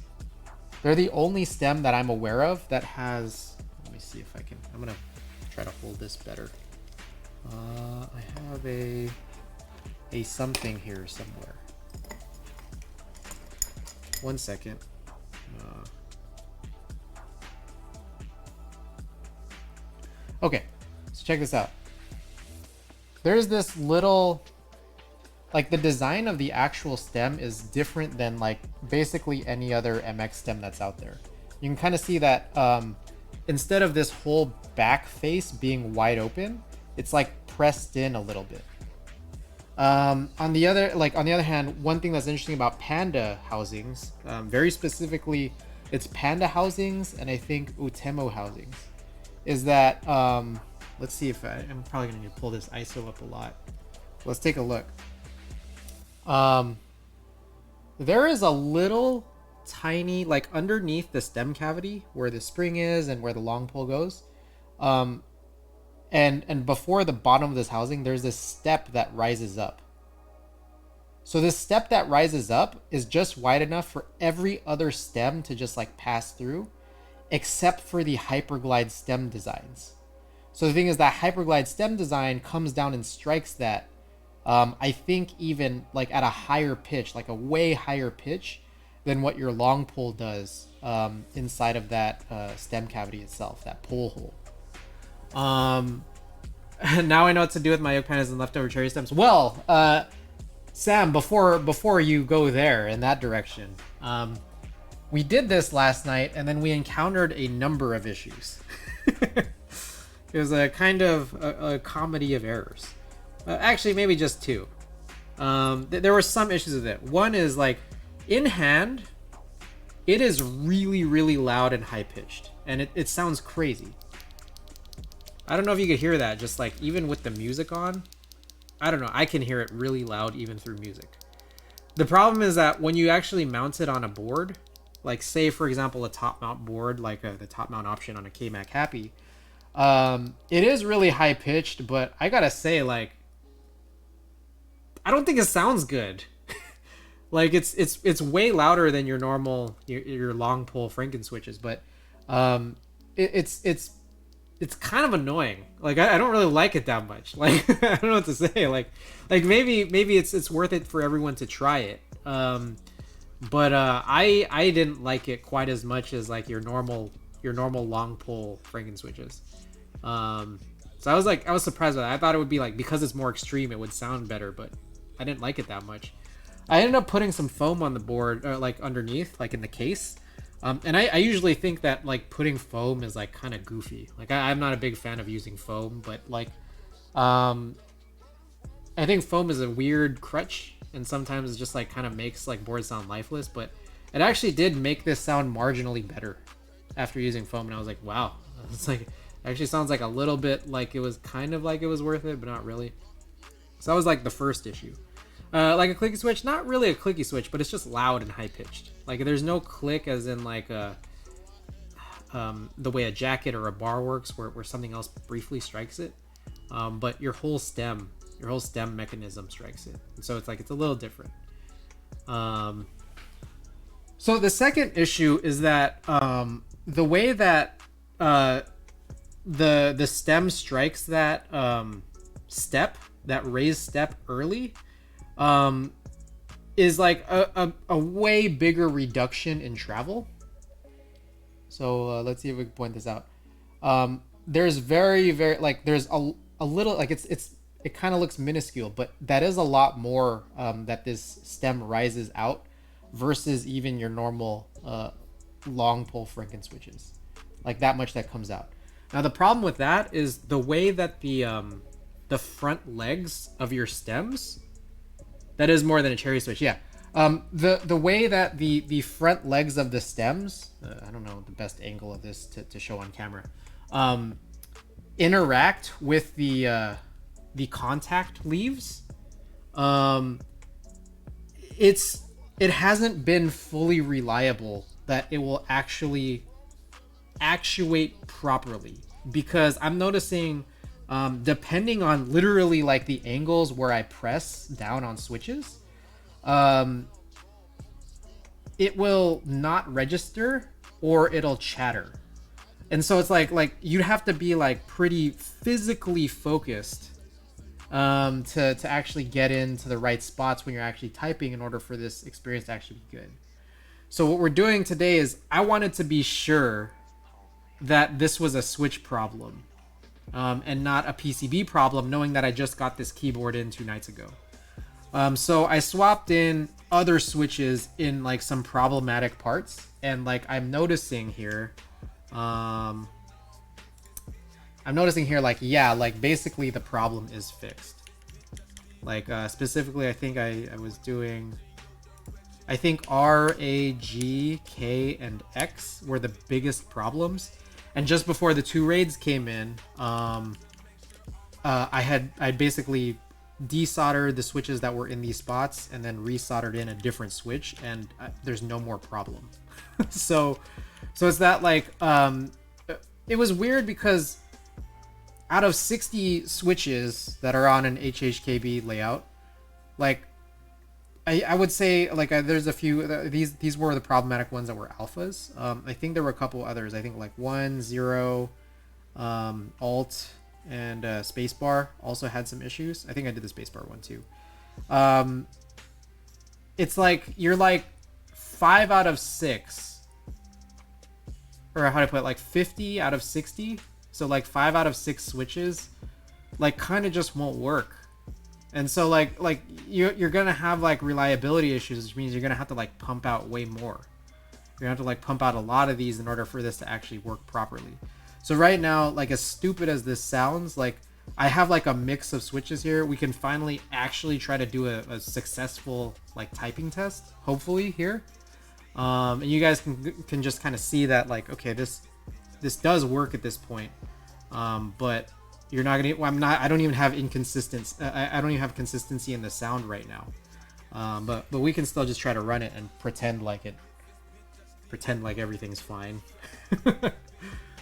A: they're the only stem that I'm aware of that has, let me see if I can, I'm gonna try to hold this better. I have a something here somewhere. One second. Okay, so check this out. There's this little, like, the design of the actual stem is different than like basically any other MX stem that's out there. You can kind of see that instead of this whole back face being wide open, it's like pressed in a little bit. On the other hand, one thing that's interesting about Panda housings, very specifically, it's Panda housings and I think Utemo housings, is that let's see if I'm probably gonna need to pull this ISO up a lot. Let's take a look. There is a little tiny, like underneath the stem cavity where the spring is and where the long pole goes, and before the bottom of this housing, there's this step that rises up. So this step that rises up is just wide enough for every other stem to just like pass through, except for the Hyperglide stem designs. So the thing is that Hyperglide stem design comes down and strikes that, I think even like at a higher pitch, like a way higher pitch than what your long pull does inside of that stem cavity itself, that pull hole. Now I know what to do with my yoke panels and leftover cherry stems. Well, Sam, before you go there in that direction, we did this last night, and then we encountered a number of issues. It was a kind of a comedy of errors. Actually, maybe just two. There were some issues with it. One is like, in hand, it is really, really loud and high pitched, and it sounds crazy. I don't know if you could hear that, just like even with the music on. I don't know, I can hear it really loud even through music. The problem is that when you actually mount it on a board, like say for example a top mount board, like the top mount option on a KMAC Happy, it is really high pitched, but I gotta say, like, I don't think it sounds good. Like it's way louder than your normal your long pull Franken switches, but it's kind of annoying. Like I don't really like it that much. Like I don't know what to say. Like maybe it's worth it for everyone to try it. But I didn't like it quite as much as like your normal long pull Franken switches. So I was surprised by that. I thought it would be like, because it's more extreme, it would sound better, but I didn't like it that much. I ended up putting some foam on the board, like underneath, like in the case. And I usually think that like putting foam is like kind of goofy. Like I'm not a big fan of using foam, but like, I think foam is a weird crutch, and sometimes it just like kind of makes like boards sound lifeless. But it actually did make this sound marginally better after using foam, and I was like, wow, it's like, it actually sounds like a little bit like it was kind of like it was worth it, but not really. So that was like the first issue. Like a clicky switch, not really a clicky switch, but it's just loud and high pitched. Like there's no click as in like the way a jacket or a bar works, where something else briefly strikes it. But your whole stem mechanism strikes it. And so it's like, it's a little different. So the second issue is that the way that the stem strikes that step, that raised step early, is like a way bigger reduction in travel. So let's see if we can point this out. There's very like there's a little, like it kind of looks minuscule, but that is a lot more that this stem rises out versus even your normal long pull Franken switches. Like that much that comes out. Now the problem with that is the way that the front legs of your stems, that is more than a cherry switch, yeah. The way that the front legs of the stems, I don't know the best angle of this to show on camera, interact with the contact leaves, it hasn't been fully reliable that it will actually actuate properly, because I'm noticing depending on literally like the angles where I press down on switches, it will not register or it'll chatter. And so it's like you'd have to be like pretty physically focused to actually get into the right spots when you're actually typing in order for this experience to actually be good. So what we're doing today is, I wanted to be sure that this was a switch problem and not a PCB problem, knowing that I just got this keyboard in 2 nights ago. So I swapped in other switches in like some problematic parts, and like I'm noticing here like, yeah, like basically the problem is fixed. Like specifically I think I was doing, I think R, A, G, K, and X were the biggest problems. And just before the 2 raids came in, I basically desoldered the switches that were in these spots and then resoldered in a different switch, and there's no more problem. so it's that like it was weird, because out of 60 switches that are on an Hhkb layout, like I would say like there's a few, these were the problematic ones that were alphas. I think there were a couple others. I think like 1, 0, alt, and spacebar also had some issues. I think I did the spacebar one too. It's like you're like 5 out of 6, or how do I put it, like 50 out of 60, so like 5 out of 6 switches, like kind of just won't work. And so like you're gonna have like reliability issues, which means you're gonna have to like pump out way more. You're gonna have to like pump out a lot of these in order for this to actually work properly. So right now, like as stupid as this sounds, like I have like a mix of switches here. We can finally actually try to do a successful like typing test, hopefully here. And you guys can just kind of see that like, okay, this does work at this point. But you're not gonna. Well, I don't even have inconsistency. I don't even have consistency in the sound right now. But we can still just try to run it and pretend like everything's fine.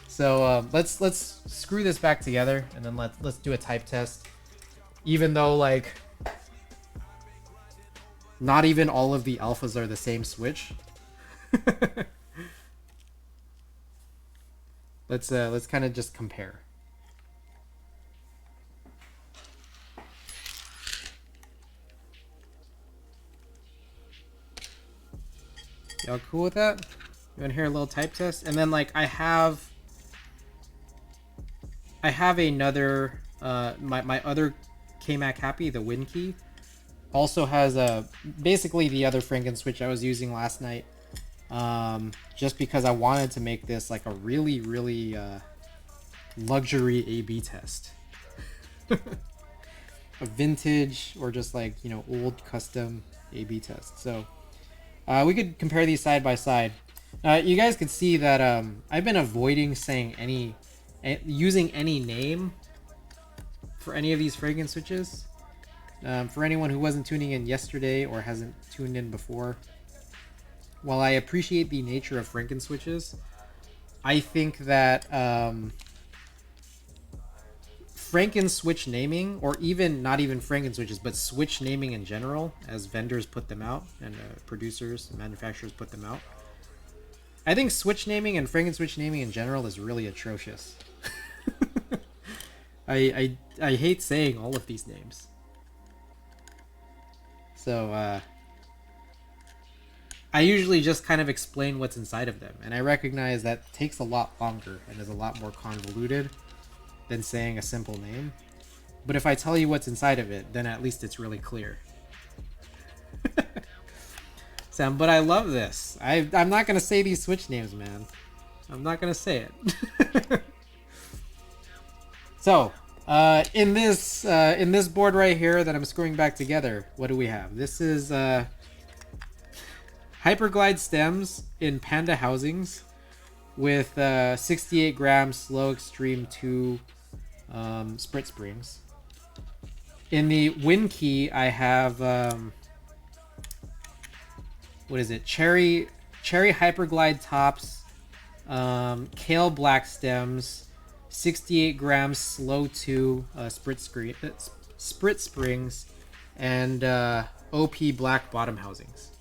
A: So let's screw this back together and then let's do a type test. Even though like not even all of the alphas are the same switch. Let's kind of just compare. Y'all cool with that? You want to hear a little type test? And then like I have another my other KMAC Happy, the Win Key, also has basically the other Franken switch I was using last night, just because I wanted to make this like a really luxury A/B test. A vintage or just like, you know, old custom A/B test. So we could compare these side by side. You guys could see that I've been avoiding saying using any name for any of these Franken switches. For anyone who wasn't tuning in yesterday or hasn't tuned in before, while I appreciate the nature of Franken switches, I think that Franken switch naming, or even not even Franken switches, but switch naming in general, as vendors put them out and producers and manufacturers put them out, I think switch naming and Franken switch naming in general is really atrocious. I hate saying all of these names. So I usually just kind of explain what's inside of them, and I recognize that takes a lot longer and is a lot more convoluted than saying a simple name. But if I tell you what's inside of it, then at least it's really clear. Sam, but I love this. I'm not gonna say these switch names, man. I'm not gonna say it. So, in this board right here that I'm screwing back together, what do we have? This is Hyperglide stems in Panda housings with 68 gram Slow Extreme II SPRiT springs. In the Win Key, I have what is it? Cherry Hyperglide tops, Kailh Black stems, 68 grams Slow 2 SPRiT springs, and OP Black bottom housings.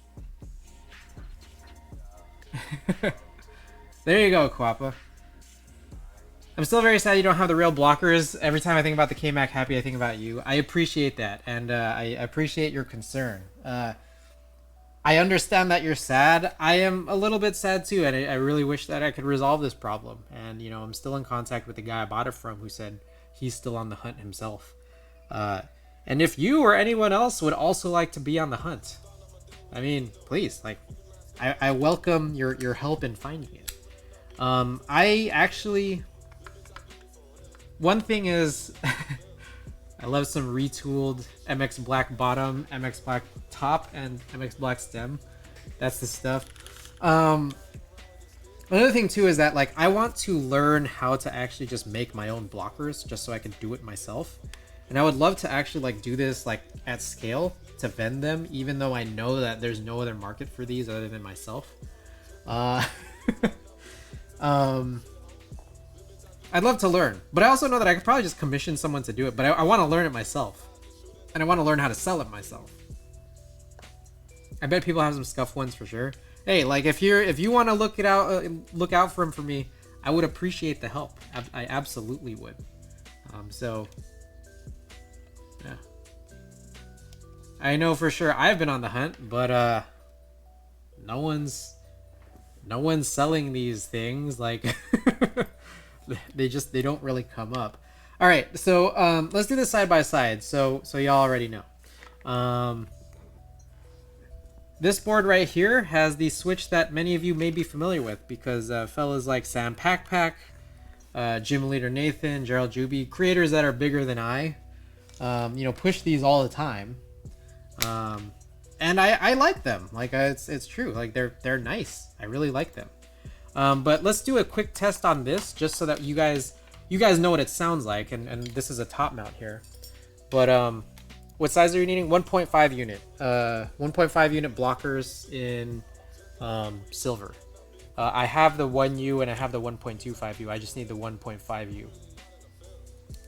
A: There you go, Quappa. I'm still very sad you don't have the real blockers. Every time I think about the KMAC Happy, I think about you. I appreciate that, and I appreciate your concern. I understand that you're sad. I am a little bit sad too, and I really wish that I could resolve this problem. And, you know, I'm still in contact with the guy I bought it from who said he's still on the hunt himself. And if you or anyone else would also like to be on the hunt, I mean, please, like, I welcome your help in finding it. I actually... One thing is, I love some retooled MX Black bottom, MX Black top, and MX Black stem. That's the stuff. Another thing too is that, like, I want to learn how to actually just make my own blockers just so I can do it myself. And I would love to actually like do this like at scale to vend them, even though I know that there's no other market for these other than myself. I'd love to learn, but I also know that I could probably just commission someone to do it, but I want to learn it myself, and I want to learn how to sell it myself. I bet people have some scuff ones for sure. Hey, like if you want to look out for them for me, I would appreciate the help. I absolutely would. So yeah, I know for sure I've been on the hunt, but no one's selling these things. Like they don't really come up. All right, so let's do this side by side. So y'all already know. This board right here has the switch that many of you may be familiar with because fellas like Sam Pack, Gym Leader Nathan, Gerald Juby, creators that are bigger than I, push these all the time. And I like them. Like it's true. Like they're nice. I really like them. But let's do a quick test on this just so that you guys know what it sounds like. And this is a top mount here. But what size are you needing? 1.5 unit. 1.5 unit blockers in silver. I have the 1U and I have the 1.25U. I just need the 1.5U.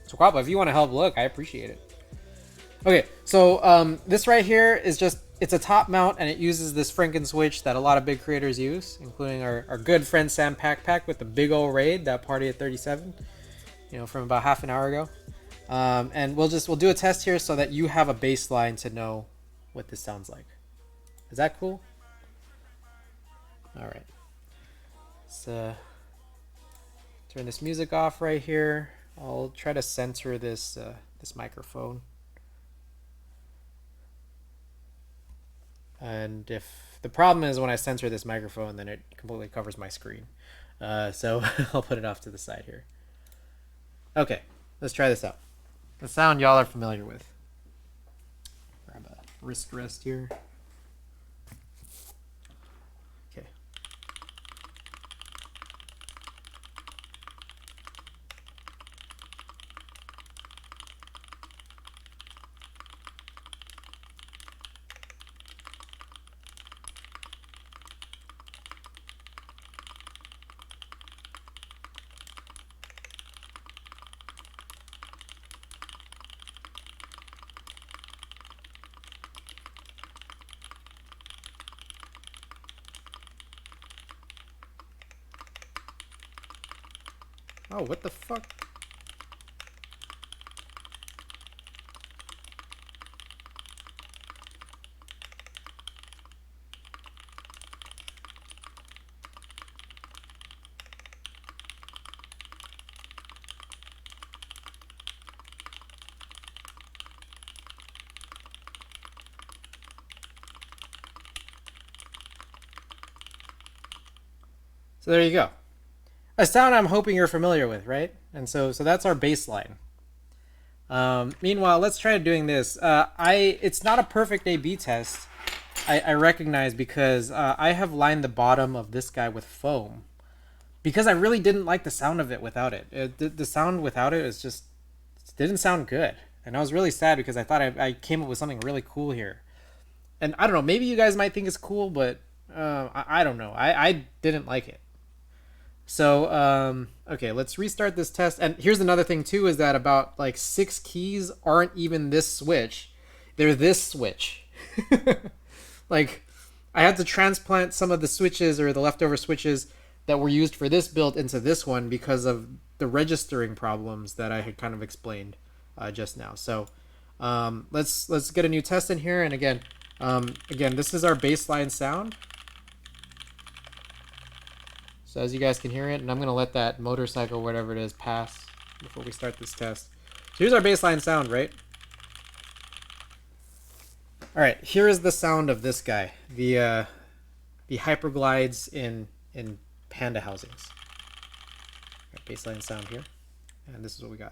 A: So Quabba, if you want to help look, I appreciate it. Okay, so this right here is just, it's a top mount and it uses this Franken switch that a lot of big creators use, including our good friend Sam Pack with the big old raid, that party at 37, from about half an hour ago. And we'll do a test here so that you have a baseline to know what this sounds like. Is that cool? All right. Let's turn this music off right here. I'll try to center this this microphone. And if the problem is when I censor this microphone, then it completely covers my screen. So I'll put it off to the side here. Okay, let's try this out. The sound y'all are familiar with. Grab a wrist rest here. Okay. Oh, what the fuck? So there you go. A sound I'm hoping you're familiar with, right? And so that's our baseline. Meanwhile, let's try doing this. It's not a perfect A/B test. I recognize because I have lined the bottom of this guy with foam because I really didn't like the sound of it without it. The sound without it is just didn't sound good, and I was really sad because I thought I came up with something really cool here. And I don't know, maybe you guys might think it's cool, but I don't know. I didn't like it. So, okay, let's restart this test. And here's another thing too, is that about like 6 keys aren't even this switch. They're this switch. Like, I had to transplant some of the switches or the leftover switches that were used for this build into this one because of the registering problems that I had kind of explained just now. So, let's get a new test in here. And again, this is our baseline sound. So as you guys can hear it, and I'm going to let that motorcycle, whatever it is, pass before we start this test. So here's our baseline sound, right? All right, here is the sound of this guy, the Hyperglides in Panda housings. Baseline sound here, and this is what we got.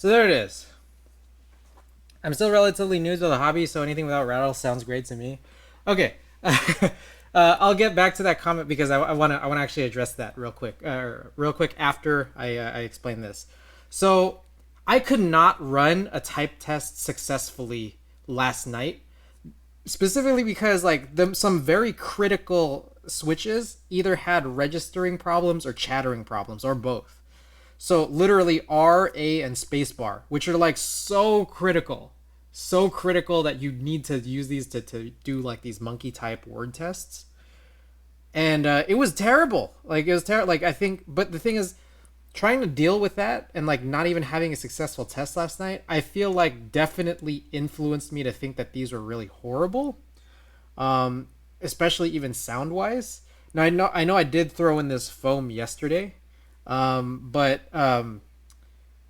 A: So there it is. I'm still relatively new to the hobby, so anything without rattle sounds great to me. Okay. I'll get back to that comment because I want to actually address that real quick after I explain this. So I could not run a type test successfully last night, specifically because like some very critical switches either had registering problems or chattering problems or both. So literally R, A, and spacebar, which are like so critical that you need to use these to do like these monkey type word tests. And it was terrible. Like it was terrible. Like I think, but the thing is, trying to deal with that and like not even having a successful test last night, I feel like definitely influenced me to think that these were really horrible, especially even sound wise. Now I know I did throw in this foam yesterday, but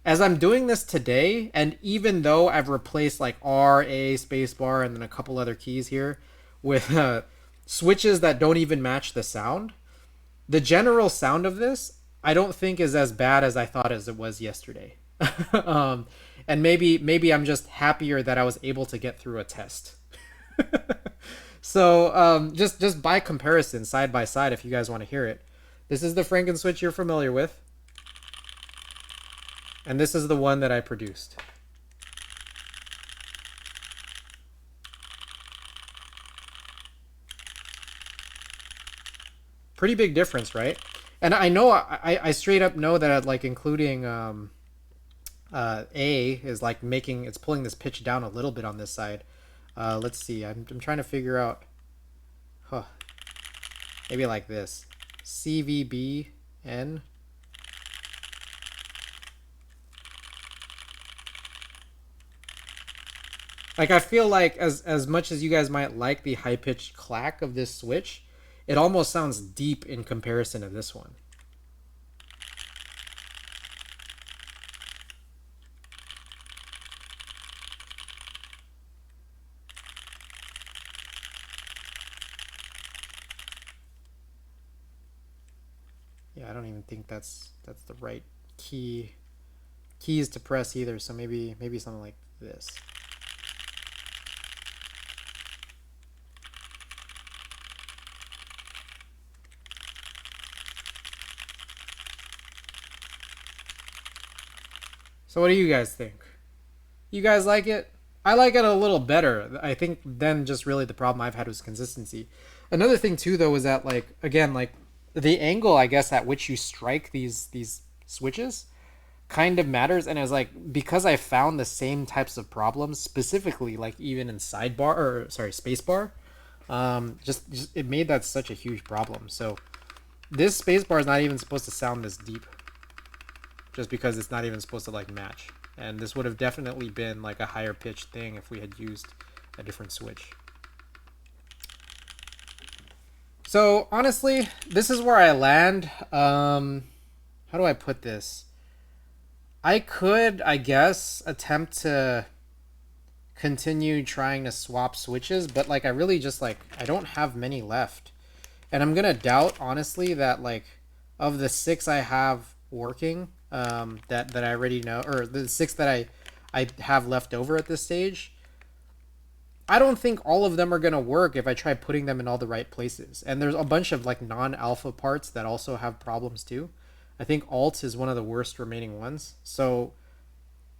A: as I'm doing this today, and even though I've replaced like R, A, spacebar, and then a couple other keys here with switches that don't even match the sound, the general sound of this I don't think is as bad as I thought as it was yesterday. And maybe I'm just happier that I was able to get through a test. So just by comparison, side by side, if you guys want to hear it, this is the Franken switch you're familiar with, and this is the one that I produced. Pretty big difference, right? And I know I straight up know that like including A is like it's pulling this pitch down a little bit on this side. Let's see. I'm trying to figure out. Maybe like this. CVBN. Like I feel like as much as you guys might like the high pitched clack of this switch, it almost sounds deep in comparison to this one. Yeah, I don't even think that's the right keys to press either, so maybe something like this. So what do you guys think? You guys like it? I like it a little better. I think then just really the problem I've had was consistency. Another thing too though is that like again like the angle I guess at which you strike these switches kind of matters, and it's like because I found the same types of problems specifically like even in spacebar, just it made that such a huge problem. So this spacebar is not even supposed to sound this deep, just because it's not even supposed to like match. And this would have definitely been like a higher pitched thing if we had used a different switch. So honestly, this is where I land. How do I put this? I could, I guess, attempt to continue trying to swap switches, but like I really just like I don't have many left. And I'm gonna doubt honestly that like of the 6 I have working, that I already know, or the 6 that I have left over at this stage, I don't think all of them are gonna work if I try putting them in all the right places. And there's a bunch of like non-alpha parts that also have problems too. I think alt is one of the worst remaining ones. So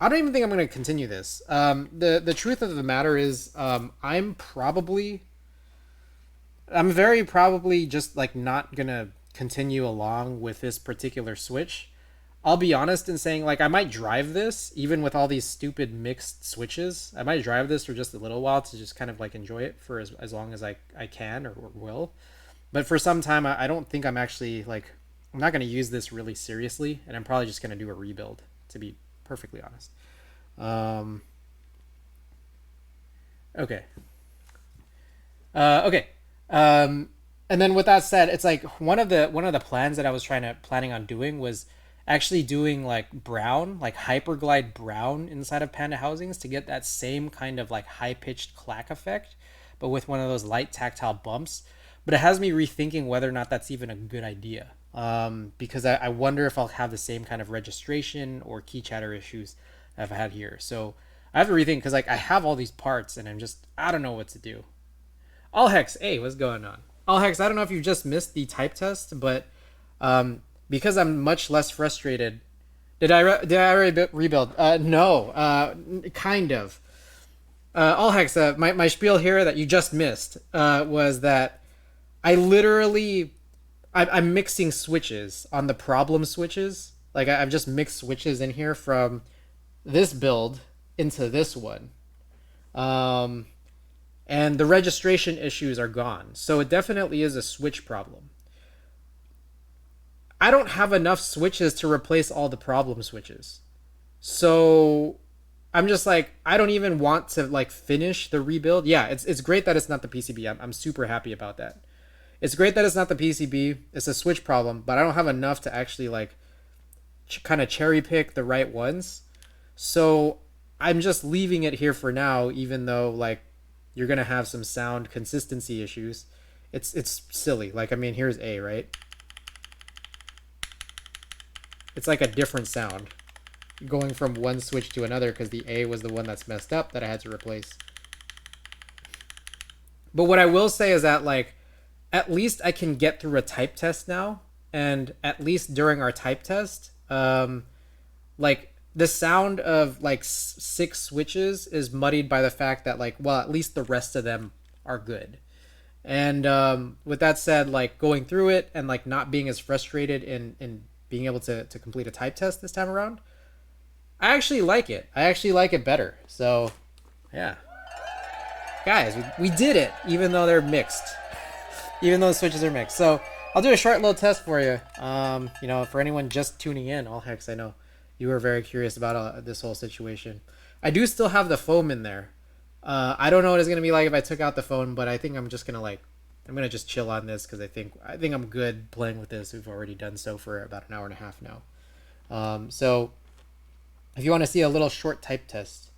A: I don't even think I'm going to continue this. The truth of the matter is I'm very probably just like not going to continue along with this particular switch. I'll be honest in saying like I might drive this even with all these stupid mixed switches. I might drive this for just a little while to just kind of like enjoy it for as long as I can or will. But for some time I don't think I'm actually like I'm not going to use this really seriously, and I'm probably just going to do a rebuild, to be perfectly honest. Okay. And then with that said, it's like one of the plans that I was planning on doing was actually doing like brown, like Hyperglide brown inside of Panda housings to get that same kind of like high pitched clack effect, but with one of those light tactile bumps. But it has me rethinking whether or not that's even a good idea. Because I wonder if I'll have the same kind of registration or key chatter issues I've had here. So I have to rethink because like I have all these parts and I don't know what to do. Allhex, hey, what's going on? Allhex, I don't know if you just missed the type test, but because I'm much less frustrated. Did I already rebuild? No, kind of. Allhex, my spiel here that you just missed was that I'm mixing switches on the problem switches. Like I've just mixed switches in here from this build into this one. And the registration issues are gone. So it definitely is a switch problem. I don't have enough switches to replace all the problem switches. So I'm just like, I don't even want to like finish the rebuild. Yeah, it's great that it's not the PCB. I'm super happy about that. It's great that it's not the PCB. It's a switch problem, but I don't have enough to actually like kind of cherry pick the right ones. So I'm just leaving it here for now, even though like you're gonna have some sound consistency issues. It's silly. Like, I mean, here's A, right? It's like a different sound going from one switch to another because the A was the one that's messed up that I had to replace. But what I will say is that like at least I can get through a type test now, and at least during our type test, like the sound of like 6 switches is muddied by the fact that like, well, at least the rest of them are good. And with that said, like going through it and like not being as frustrated in being able to complete a type test this time around, I actually like it. I actually like it better. So yeah, guys, we did it, even though they're mixed, even though the switches are mixed. So I'll do a short little test for you. You know, for anyone just tuning in, Allhex, I know you were very curious about this whole situation. I do still have the foam in there. I don't know what it's gonna be like if I took out the foam, but I think I'm just gonna I'm gonna just chill on this because I think I'm good playing with this. We've already done so for about an hour and a half now. So if you want to see a little short type test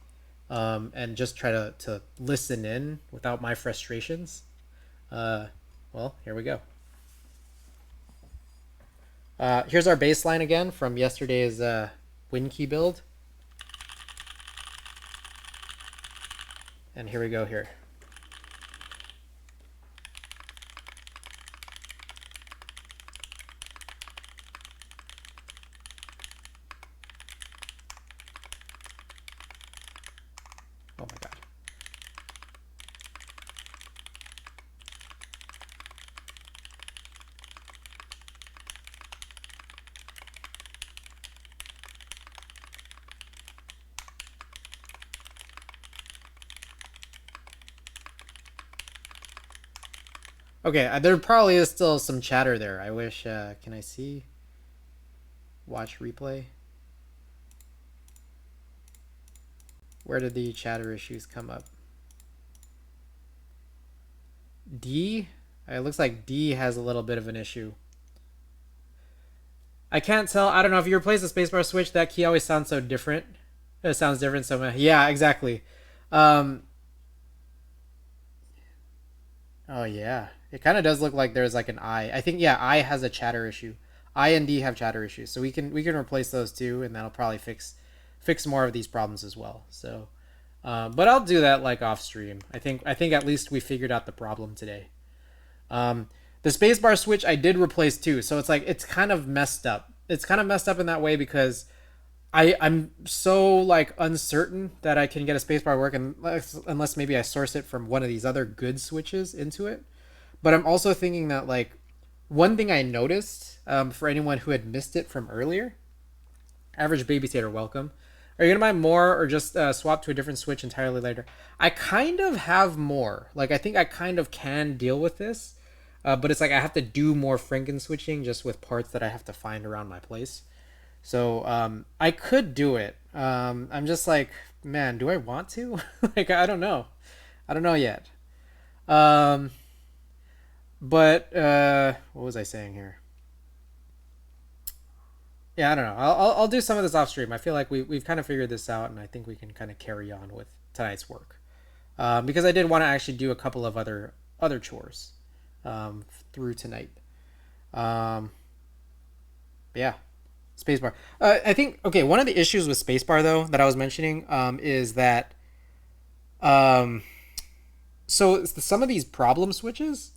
A: and just try to listen in without my frustrations, well, here we go. Here's our baseline again from yesterday's WinKey build. And here we go here. Oh my God. Okay, there probably is still some chatter there. I wish, can I see? Watch replay. Where did the chatter issues come up? D? It looks like D has a little bit of an issue. I can't tell. I don't know if you replace the spacebar switch, that key always sounds so different. It sounds different so much. Yeah, exactly. Oh yeah. It kind of does look like there's like an I. I think, yeah, I has a chatter issue. I and D have chatter issues. So we can replace those too, and that'll probably fix more of these problems as well. So but I'll do that like off stream. I think at least we figured out the problem today. The spacebar switch I did replace too. So it's like it's kind of messed up. It's kind of messed up in that way because I'm so like uncertain that I can get a spacebar work unless maybe I source it from one of these other good switches into it. But I'm also thinking that like one thing I noticed for anyone who had missed it from earlier, average babysitter, welcome. Are you gonna buy more or just swap to a different switch entirely later? I kind of have more. Like I think I kind of can deal with this, but it's like I have to do more Franken switching just with parts that I have to find around my place. So I could do it. I'm just like, man, do I want to? Like I don't know. I don't know yet. But what was I saying here? Yeah, I don't know. I'll do some of this off stream. I feel like we've kind of figured this out, and I think we can kind of carry on with tonight's work. Because I did want to actually do a couple of other chores through tonight. Yeah. Spacebar. I think okay. One of the issues with spacebar though that I was mentioning is that so some of these problem switches,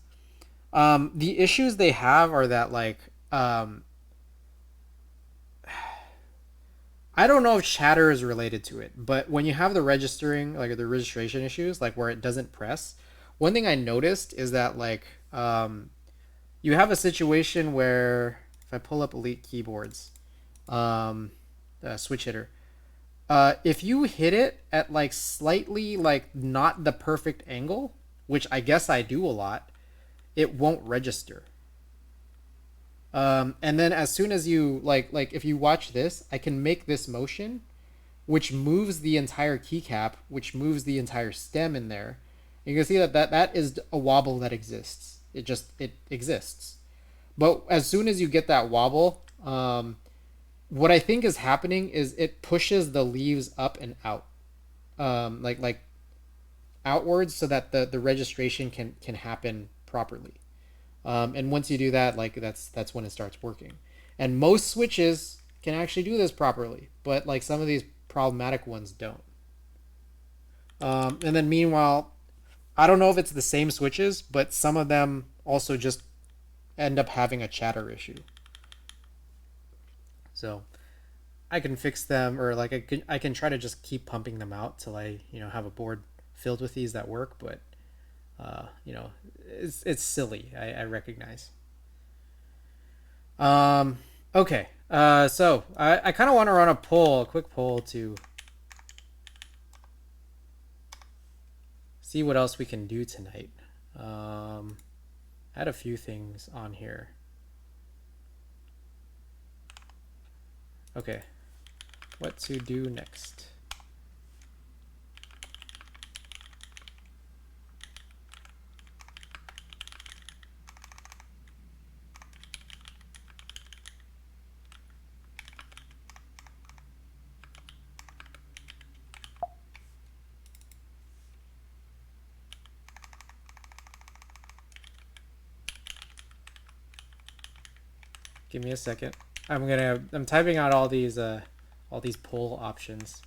A: the issues they have are that like I don't know if chatter is related to it, but when you have the registering, like the registration issues, like where it doesn't press, one thing I noticed is that like you have a situation where if I pull up Elite keyboards, switch hitter, if you hit it at like slightly like not the perfect angle, which I guess I do a lot, it won't register. And then as soon as you like if you watch this, I can make this motion, which moves the entire keycap, which moves the entire stem in there. You can see that is a wobble that exists. It exists. But as soon as you get that wobble, what I think is happening is it pushes the leaves up and out, like outwards, so that the registration can happen properly. And once you do that, like that's when it starts working. And most switches can actually do this properly, but like some of these problematic ones don't. And then meanwhile, I don't know if it's the same switches, but some of them also just end up having a chatter issue. So I can fix them, or like I can try to just keep pumping them out till I have a board filled with these that work, but it's silly. I recognize. Okay. So I kind of want to run a quick poll to see what else we can do tonight. I had a few things on here. Okay. What to do next? Give me a second. I'm typing out all these poll options.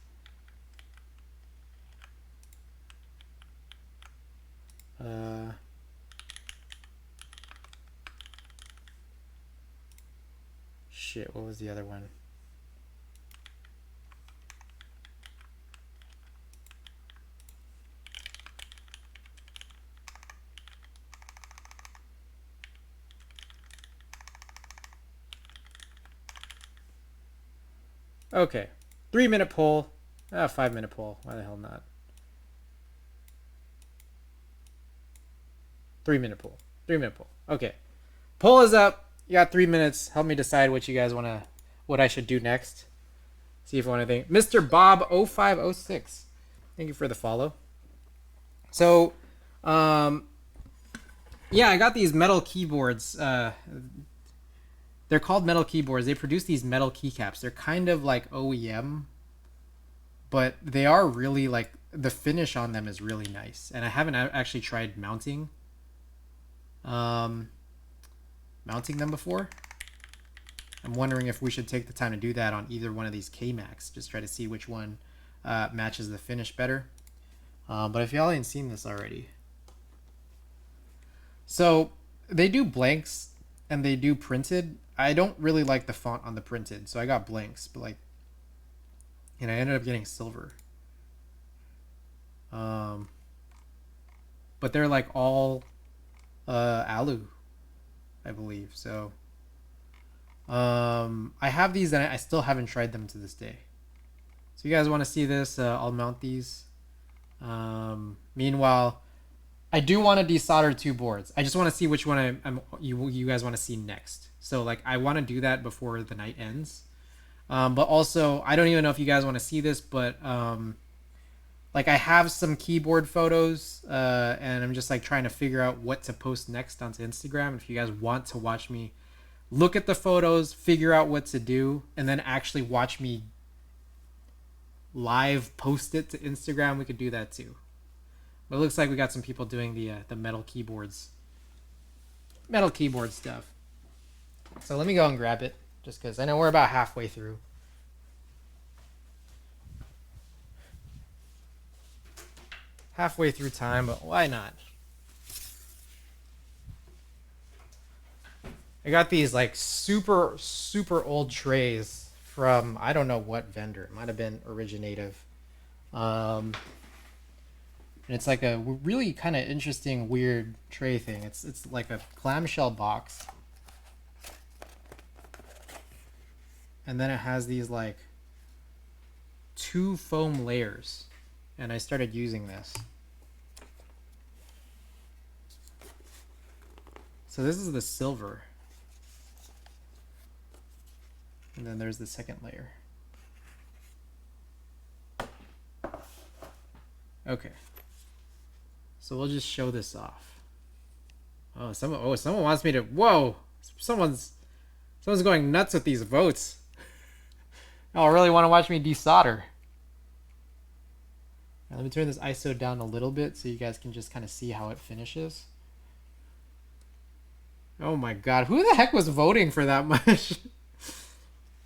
A: Shit, what was the other one? Okay, 3-minute poll. 5-minute poll. Why the hell not? 3-minute poll. 3-minute poll. Okay, poll is up. You got 3 minutes. Help me decide what you guys what I should do next. See if I want to think. Mr. Bob 0506. Thank you for the follow. So, yeah, I got these metal keyboards. They're called metal keyboards. They produce these metal keycaps. They're kind of like OEM, but they are really like the finish on them is really nice. And I haven't actually tried mounting them before. I'm wondering if we should take the time to do that on either one of these KMACs. Just try to see which one matches the finish better. But if y'all ain't seen this already. So they do blanks and they do printed. I don't really like the font on the printed, so I got blanks, but like, and I ended up getting silver. But they're like all alu, I believe. So I have these and I still haven't tried them to this day. So you guys want to see this? I'll mount these. Meanwhile, I do want to desolder 2 boards. I just want to see which one you guys want to see next. So like I want to do that before the night ends. But also I don't even know if you guys want to see this, but like I have some keyboard photos and I'm just like trying to figure out what to post next onto Instagram. If you guys want to watch me look at the photos, figure out what to do, and then actually watch me live post it to Instagram, we could do that too. But it looks like we got some people doing the metal keyboard stuff. So let me go and grab it. just because I know we're about halfway through. Halfway through time, but why not? I got these like super old trays from I don't know what vendor. It might have been Originative. And it's like a really kind of interesting, weird tray thing. It's like a clamshell box. And then it has these like 2 foam layers. And I started using this. So this is the silver. And then there's the second layer. Okay. So we'll just show this off. Oh, someone wants me to. Whoa! Someone's going nuts with these votes. Oh, really want to watch me desolder. Now, let me turn this ISO down a little bit so you guys can just kind of see how it finishes. Oh my god, who the heck was voting for that much?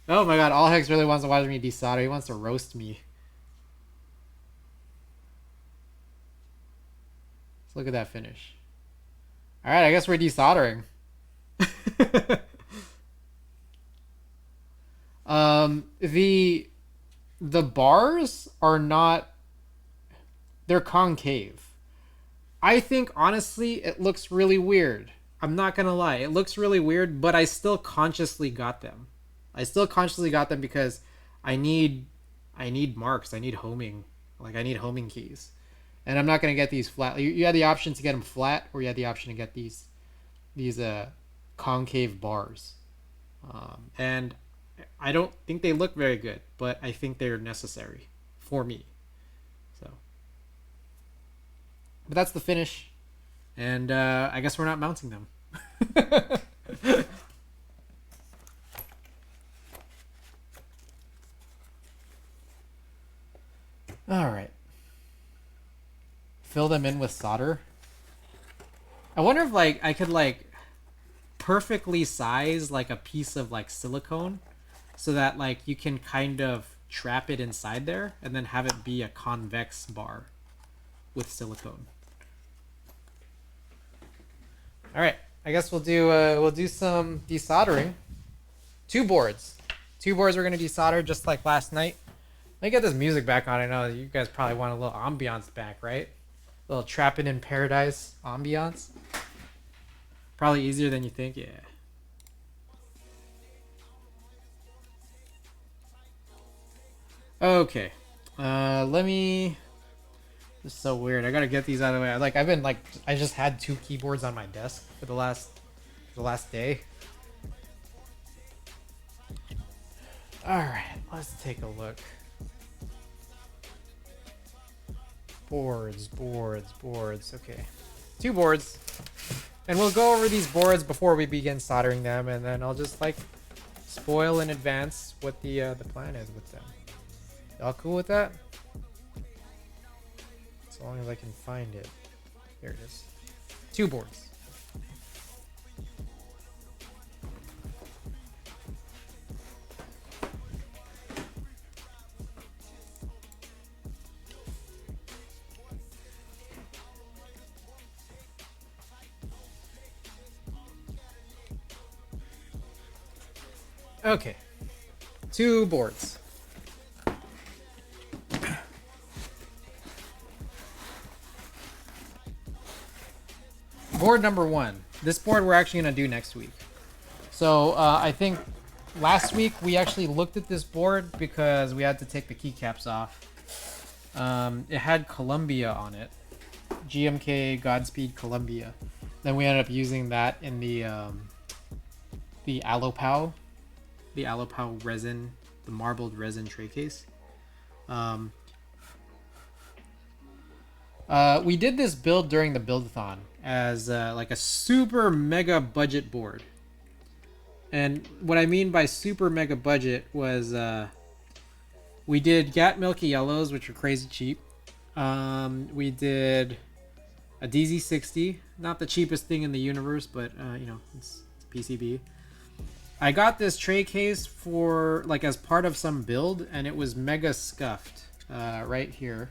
A: Oh my god, All Hex really wants to watch me desolder. He wants to roast me. Let's look at that finish. Alright, I guess we're desoldering. The bars are not... They're concave. I think, honestly, it looks really weird. I'm not gonna lie. It looks really weird, but I still consciously got them. I still consciously got them because I need marks. I need homing. Like, I need homing keys. And I'm not going to get these flat. You had the option to get them flat, or you had the option to get these concave bars. And I don't think they look very good, but I think they're necessary for me. So, but that's the finish. And I guess we're not mounting them. All right. Fill them in with solder. I wonder if like I could like perfectly size like a piece of like silicone so that like you can kind of trap it inside there and then have it be a convex bar with silicone. All right. I guess we'll do some desoldering. 2 boards. 2 boards we're going to desolder just like last night. Let me get this music back on. I know you guys probably want a little ambiance back, right? A little trapping in paradise ambiance. Probably easier than you think, yeah. Okay. Let me... This is so weird. I gotta get these out of the way. I just had 2 keyboards on my desk for the last day. Alright, let's take a look. Boards. Okay. 2 boards. And we'll go over these boards before we begin soldering them, and then I'll just like spoil in advance what the plan is with them. Y'all cool with that? As long as I can find it. Here it is. 2 boards. Okay, 2 boards. Board number 1. This board we're actually going to do next week. So I think last week we actually looked at this board because we had to take the keycaps off. It had Columbia on it. GMK Godspeed Columbia. Then we ended up using that in the Alopao. The Alopao resin, the marbled resin tray case. We did this build during the build-a-thon as like a super mega budget board. And what I mean by super mega budget was we did Gateron Milky Yellows, which are crazy cheap. We did a DZ60, not the cheapest thing in the universe, but you know, it's PCB. I got this tray case for like as part of some build, and it was mega scuffed right here,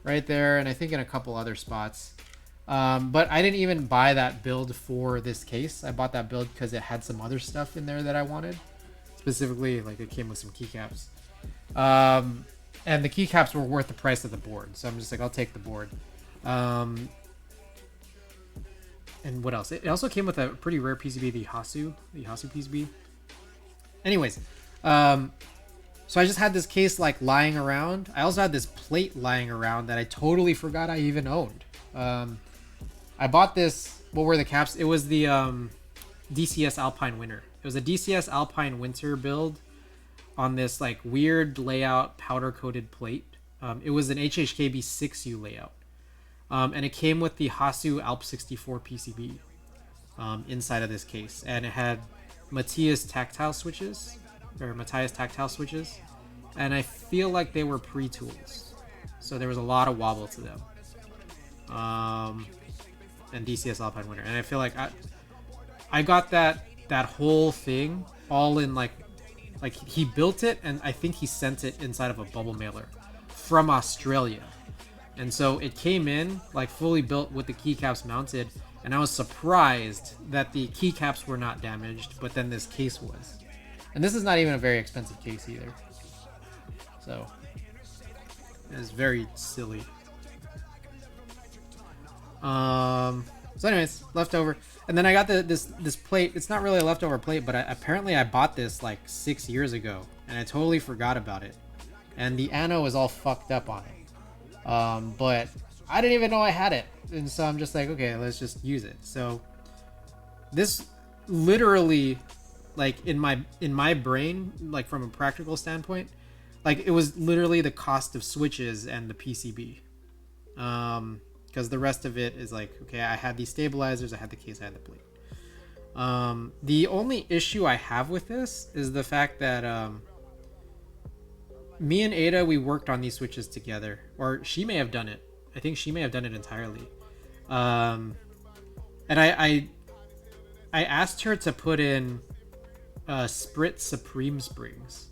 A: right there, and I think in a couple other spots. But I didn't even buy that build for this case. I bought that build because it had some other stuff in there that I wanted. Specifically, like it came with some keycaps. And the keycaps were worth the price of the board. So I'm just like, I'll take the board. And what else? It also came with a pretty rare PCB, the Hasu PCB. Anyways, so I just had this case like lying around. I also had this plate lying around that I totally forgot I even owned. I bought this. What were the caps? It was the DCS Alpine Winter. It was a DCS Alpine Winter build on this like weird layout powder coated plate. It was an Hhkb 6U layout. And it came with the Hasu Alp 64 PCB inside of this case. And it had Matthias tactile switches. And I feel like they were pre-tools. So there was a lot of wobble to them. And DCS Alpine Winter. And I feel like I got that whole thing all in like he built it, and I think he sent it inside of a bubble mailer from Australia. And so it came in like fully built with the keycaps mounted, and I was surprised that the keycaps were not damaged, but then this case was. And this is not even a very expensive case either. So it's very silly. So anyways, leftover. And then I got this plate. It's not really a leftover plate, but apparently I bought this like 6 years ago, and I totally forgot about it. And the ano is all fucked up on it. But I didn't even know I had it. And so I'm just like, okay, let's just use it. So this literally, like in my brain, like from a practical standpoint, like it was literally the cost of switches and the PCB. Because the rest of it is like, okay, I had these stabilizers, I had the case, I had the plate. The only issue I have with this is the fact that me and Ada, we worked on these switches together. Or she may have done it. I think she may have done it entirely. And I asked her to put in SPRiT Supreme springs.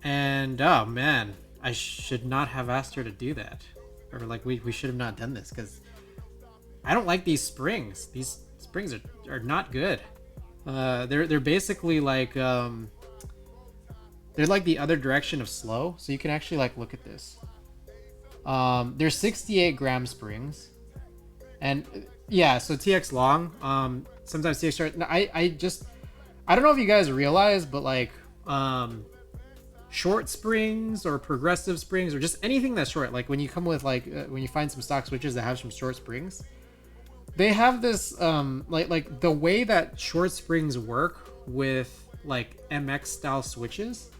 A: And, oh man, I should not have asked her to do that. Or like we should have not done this, because I don't like these springs. These springs are not good. They're basically like they're like the other direction of slow. So you can actually like look at this. They're 68 gram springs, and yeah, so TX long. Sometimes TX short. I don't know if you guys realize, but like short springs or progressive springs or just anything that's short, like when you come with like when you find some stock switches that have some short springs, they have this like the way that short springs work with like MX style switches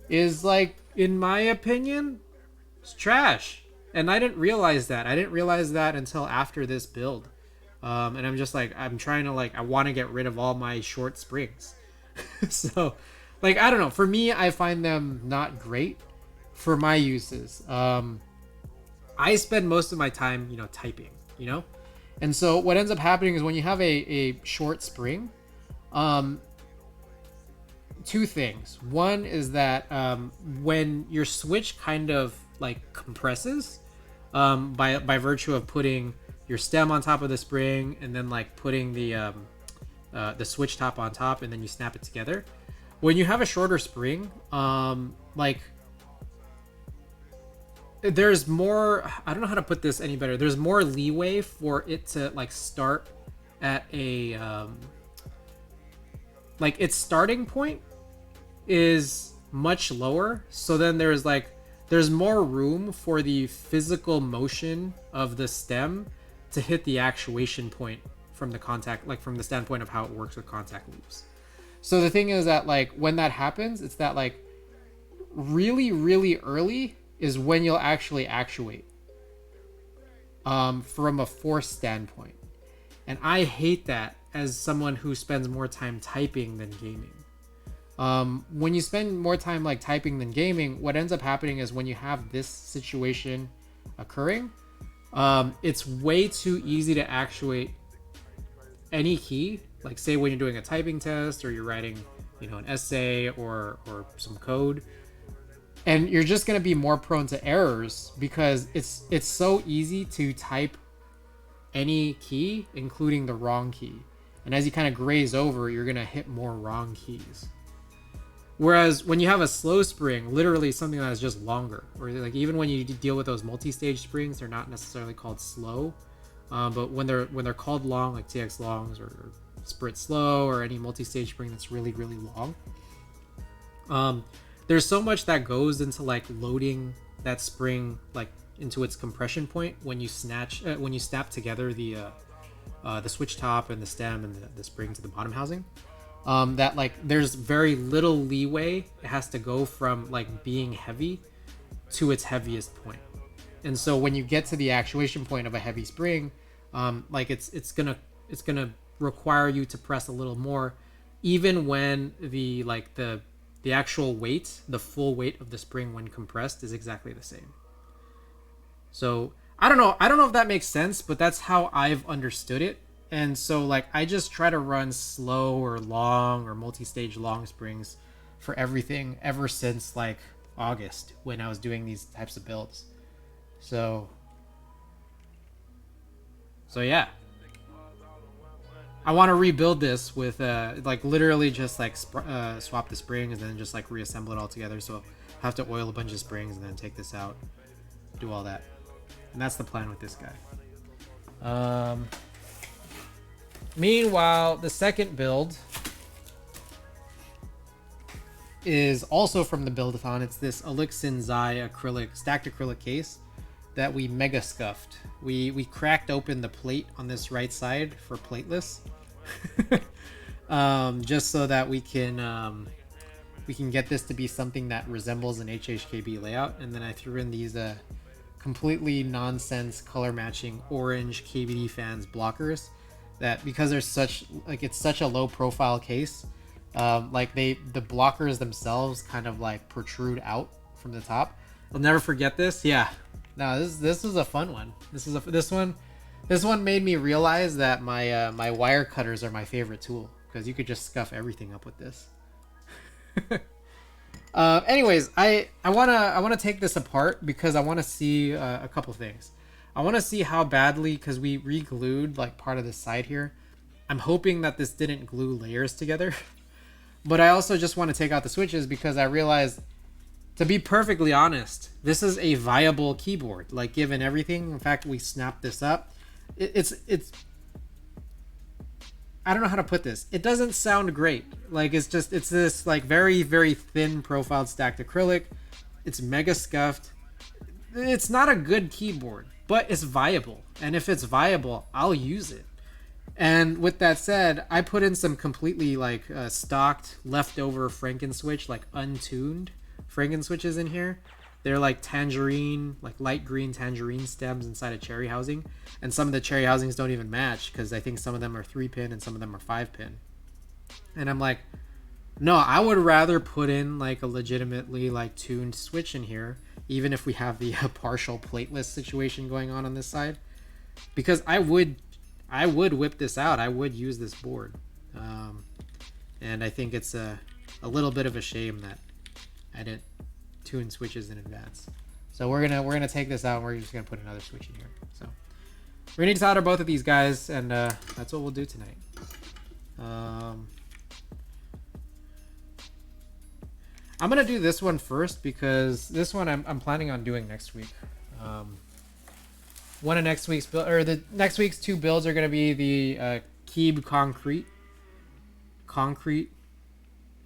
A: is like, in my opinion, it's trash. And I didn't realize that until after this build. And I'm just like, I'm trying to like, I want to get rid of all my short springs. So like, I don't know. For me, I find them not great for my uses. I spend most of my time, typing, And so what ends up happening is when you have a short spring, two things. One is that when your switch kind of like compresses by virtue of putting your stem on top of the spring and then like putting the switch top on top and then you snap it together. When you have a shorter spring, like there's more, I don't know how to put this any better. There's more leeway for it to like start at a, like its starting point is much lower. So then there's more room for the physical motion of the stem to hit the actuation point from the contact, like from the standpoint of how it works with contact loops. So the thing is that like when that happens, it's that like really, really early is when you'll actually actuate from a force standpoint. And I hate that as someone who spends more time typing than gaming. When you spend more time like typing than gaming, what ends up happening is when you have this situation occurring, it's way too easy to actuate any key, like say when you're doing a typing test or you're writing, you know, an essay or some code, and you're just going to be more prone to errors because it's so easy to type any key, including the wrong key. And as you kind of graze over, you're going to hit more wrong keys. Whereas when you have a slow spring, literally something that is just longer, or like even when you deal with those multi-stage springs, they're not necessarily called slow, but when they're called long, like TX longs or SPRiT Slow or any multi-stage spring that's really long, there's so much that goes into like loading that spring like into its compression point when you snap together the switch top and the stem and the spring to the bottom housing. That like there's very little leeway. It has to go from like being heavy to its heaviest point. And so when you get to the actuation point of a heavy spring, like it's gonna require you to press a little more, even when the actual weight, the full weight of the spring when compressed is exactly the same. So I don't know if that makes sense, but that's how I've understood it. And so like I just try to run slow or long or multi-stage long springs for everything ever since like August when I was doing these types of builds. So yeah. I want to rebuild this with like literally just like swap the springs and then just like reassemble it all together. So I have to oil a bunch of springs and then take this out, do all that. And that's the plan with this guy. Meanwhile, the second build is also from the build-a-thon. It's this alixinzhai stacked acrylic case that we mega scuffed. We cracked open the plate on this right side for plateless, just so that we can get this to be something that resembles an Hhkb layout. And then I threw in these completely nonsense color matching orange KBDFans blockers. That because there's it's such a low profile case, like the blockers themselves kind of like protrude out from the top. I'll never forget this. Yeah, no, this was a fun one. This one made me realize that my wire cutters are my favorite tool because you could just scuff everything up with this. Anyways, I wanna take this apart because I want to see a couple things. I want to see how badly, because we re-glued like part of the side here. I'm hoping that this didn't glue layers together. But I also just want to take out the switches because I realized, to be perfectly honest, this is a viable keyboard. Like given everything, in fact, we snapped this up. It's I don't know how to put this. It doesn't sound great. Like it's this like very, very thin profiled stacked acrylic. It's mega scuffed. It's not a good keyboard. But it's viable, and if it's viable, I'll use it. And with that said, I put in some completely like stocked leftover Frankenswitch, like untuned Frankenswitches in here. They're like tangerine, like light green tangerine stems inside a cherry housing, and some of the cherry housings don't even match because I think some of them are 3-pin and some of them are 5-pin. And I'm like, no, I would rather put in like a legitimately like tuned switch in here, even if we have the partial plateless situation going on this side, because I would whip this out. I would use this board, and I think it's a little bit of a shame that I didn't tune switches in advance. So we're gonna take this out and we're just gonna put another switch in here. So we're gonna need to solder both of these guys, and that's what we'll do tonight. I'm gonna do this one first because this one I'm planning on doing next week. One of next week's the next week's two builds are gonna be the Hhkb concrete.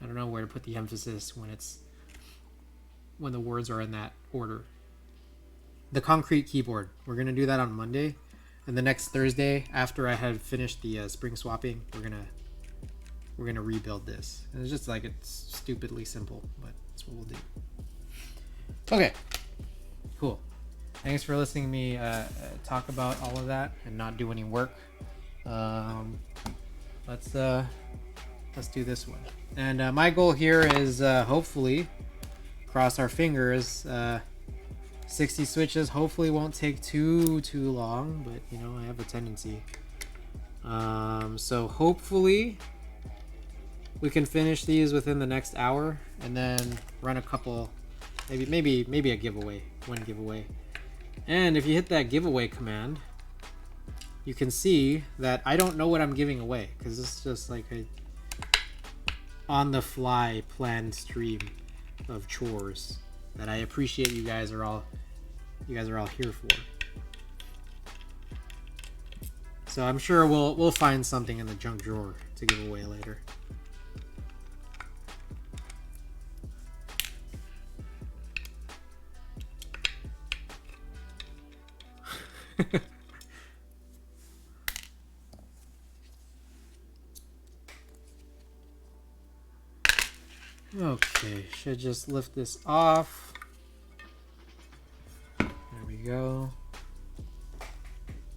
A: I don't know where to put the emphasis when the words are in that order. The concrete keyboard. We're gonna do that on Monday, and the next Thursday after I had finished the spring swapping, we're gonna rebuild this. And it's just like, it's stupidly simple, but that's what we'll do. Okay, cool. Thanks for listening to me talk about all of that and not do any work. Let's do this one. And my goal here is hopefully, cross our fingers, 60 switches hopefully won't take too long, but you know, I have a tendency So hopefully we can finish these within the next hour and then run a couple, maybe a giveaway, one giveaway. And if you hit that giveaway command, you can see that I don't know what I'm giving away because it's just like a on the fly planned stream of chores that I appreciate you guys are all here for. So I'm sure we'll find something in the junk drawer to give away later. Okay, should just lift this off. There we go.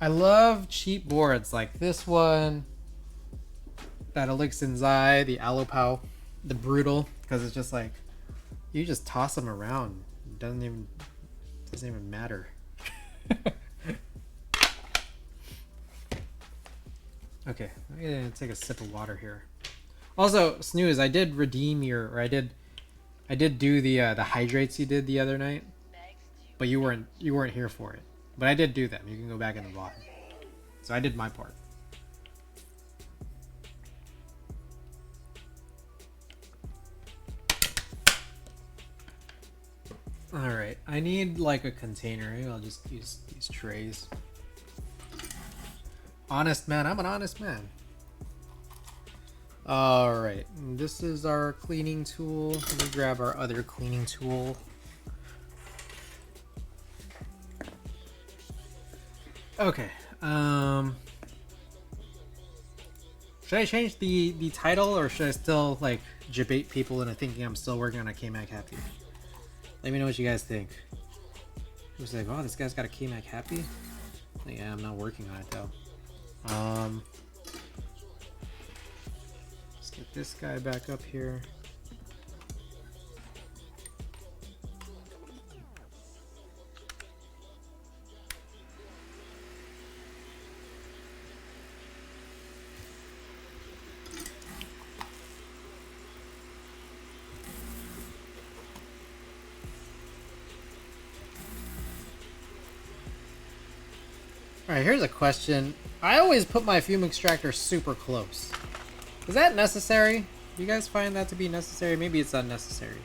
A: I love cheap boards like this one, that alixinzhai, the Alopao, the Brutal, because it's just like you just toss them around. It doesn't even matter. Okay, I'm gonna take a sip of water here. Also, Snooze, I did redeem your, or I did do the hydrates you did the other night, but you weren't here for it. But I did do them. You can go back in the VOD. So I did my part. All right, I need like a container. Maybe I'll just use these trays. Honest man, I'm an honest man. All right, this is our cleaning tool. Let me grab our other cleaning tool. Okay, should I change the title, or should I still like debate people into thinking I'm still working on a KMAC Happy? Let me know what you guys think. Who's like, oh, this guy's got a KMAC Happy? Like, yeah, I'm not working on it though. Let's get this guy back up here. Alright, here's a question. I always put my fume extractor super close. Is that necessary? Do you guys find that to be necessary? Maybe it's unnecessary.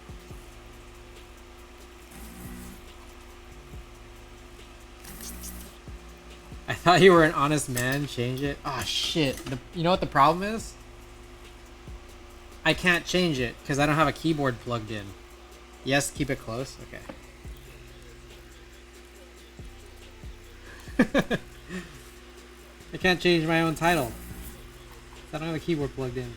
A: I thought you were an honest man. Change it. Ah, shit. You know what the problem is? I can't change it because I don't have a keyboard plugged in. Yes, keep it close? Okay. I can't change my own title. I don't have a keyboard plugged in.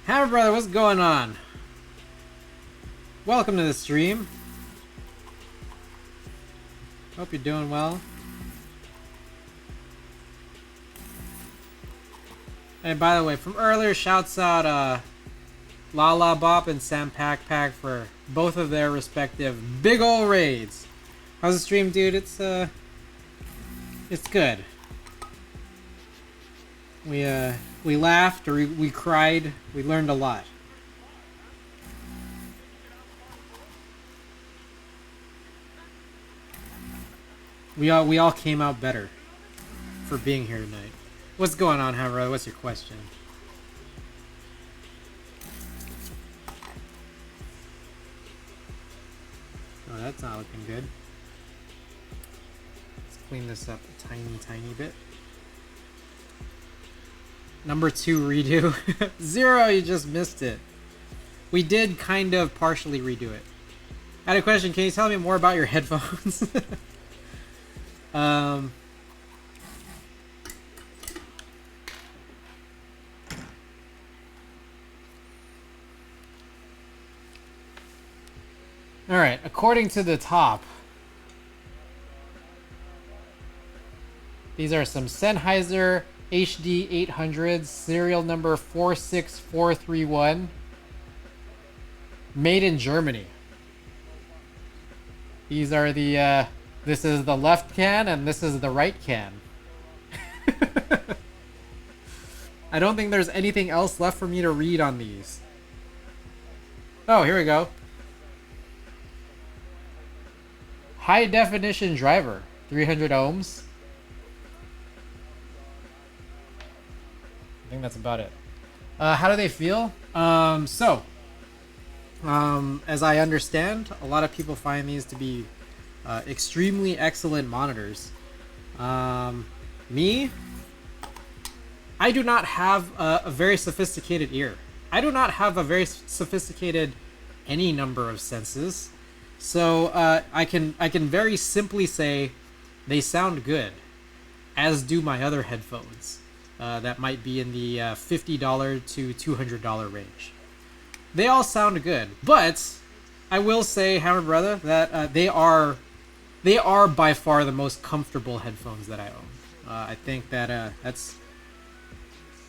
A: Hammer Brother, what's going on? Welcome to the stream. Hope you're doing well. And by the way, from earlier, shouts out Lala Bop and Sam Pack for both of their respective big ol' raids. How's the stream, dude? It's good. We laughed, or we cried. We learned a lot. We all came out better for being here tonight. What's going on, Hammer? What's your question? Oh, that's not looking good. Let's clean this up a tiny bit. Number 2 redo. 0, you just missed it. We did kind of partially redo it. I had a question. Can you tell me more about your headphones? Alright, according to the top, these are some Sennheiser HD 800, serial number 46431. Made in Germany. These are the, this is the left can and this is the right can. I don't think there's anything else left for me to read on these. Oh, here we go. High definition driver, 300 ohms. I think that's about it. How do they feel? As I understand, a lot of people find these to be extremely excellent monitors. Me, I do not have a very sophisticated ear. I do not have a very sophisticated any number of senses. So I can very simply say they sound good, as do my other headphones that might be in the $50 to $200 range. They all sound good, but I will say, Hammer Brother, that they are by far the most comfortable headphones that I own. I think that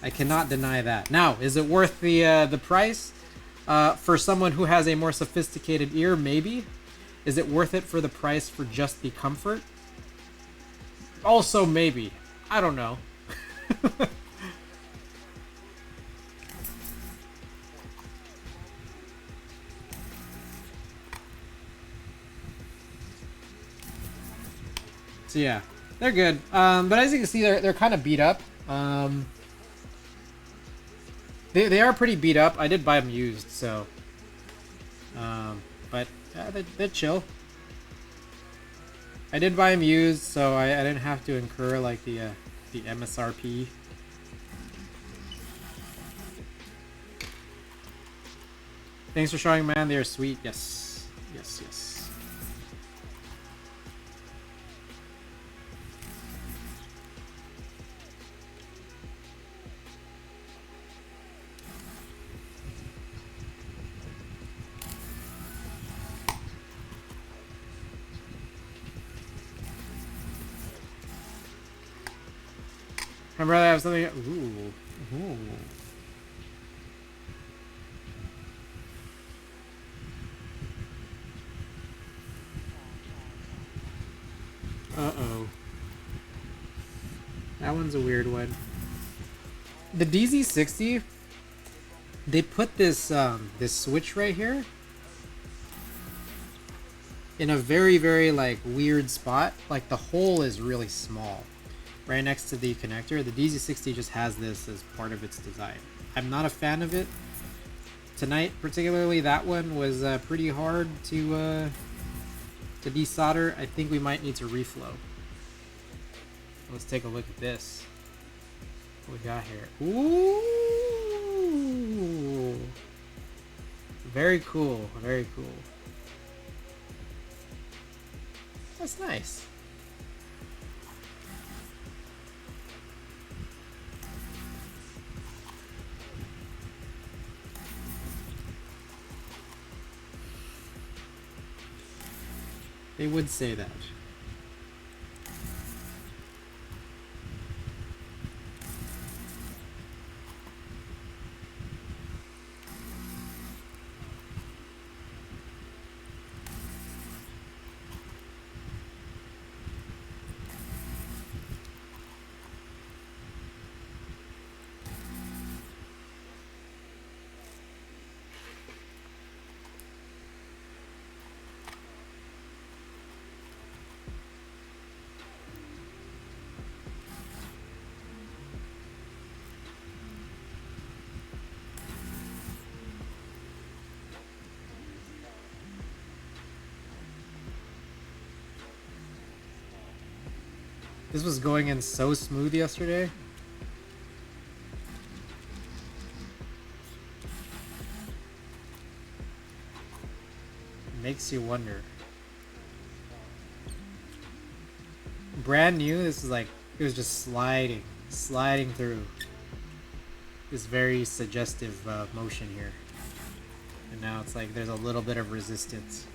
A: I cannot deny that. Now, is it worth the price? For someone who has a more sophisticated ear, maybe. Is it worth it for the price for just the comfort? Also, maybe. I don't know. So yeah, they're good. But as you can see, they're kind of beat up. They are pretty beat up. I did buy them used, so. But yeah, they're chill. I did buy them used, so I didn't have to incur like the MSRP. Thanks for showing, man. They are sweet. Yes, yes, yes. My brother have something. Ooh. Ooh. Uh-oh. That one's a weird one. The DZ60, they put this this switch right here in a very, very like weird spot. Like the hole is really small. Right next to the connector. The DZ60 just has this as part of its design. I'm not a fan of it. Tonight, particularly, that one was pretty hard to desolder. I think we might need to reflow. Let's take a look at this. What we got here? Ooh! Very cool. Very cool. That's nice. They would say that. This was going in so smooth yesterday. Makes you wonder. Brand new, this is like, it was just sliding through this very suggestive motion here. And now it's like there's a little bit of resistance.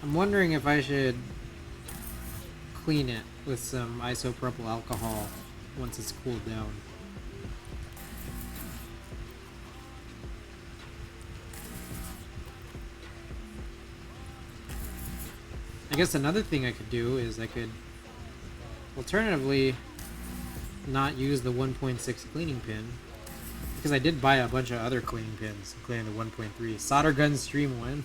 A: I'm wondering if I should clean it with some isopropyl alcohol once it's cooled down. I guess another thing I could do is I could alternatively not use the 1.6 cleaning pin, because I did buy a bunch of other cleaning pins, including the 1.3. Solder Gun Stream 1.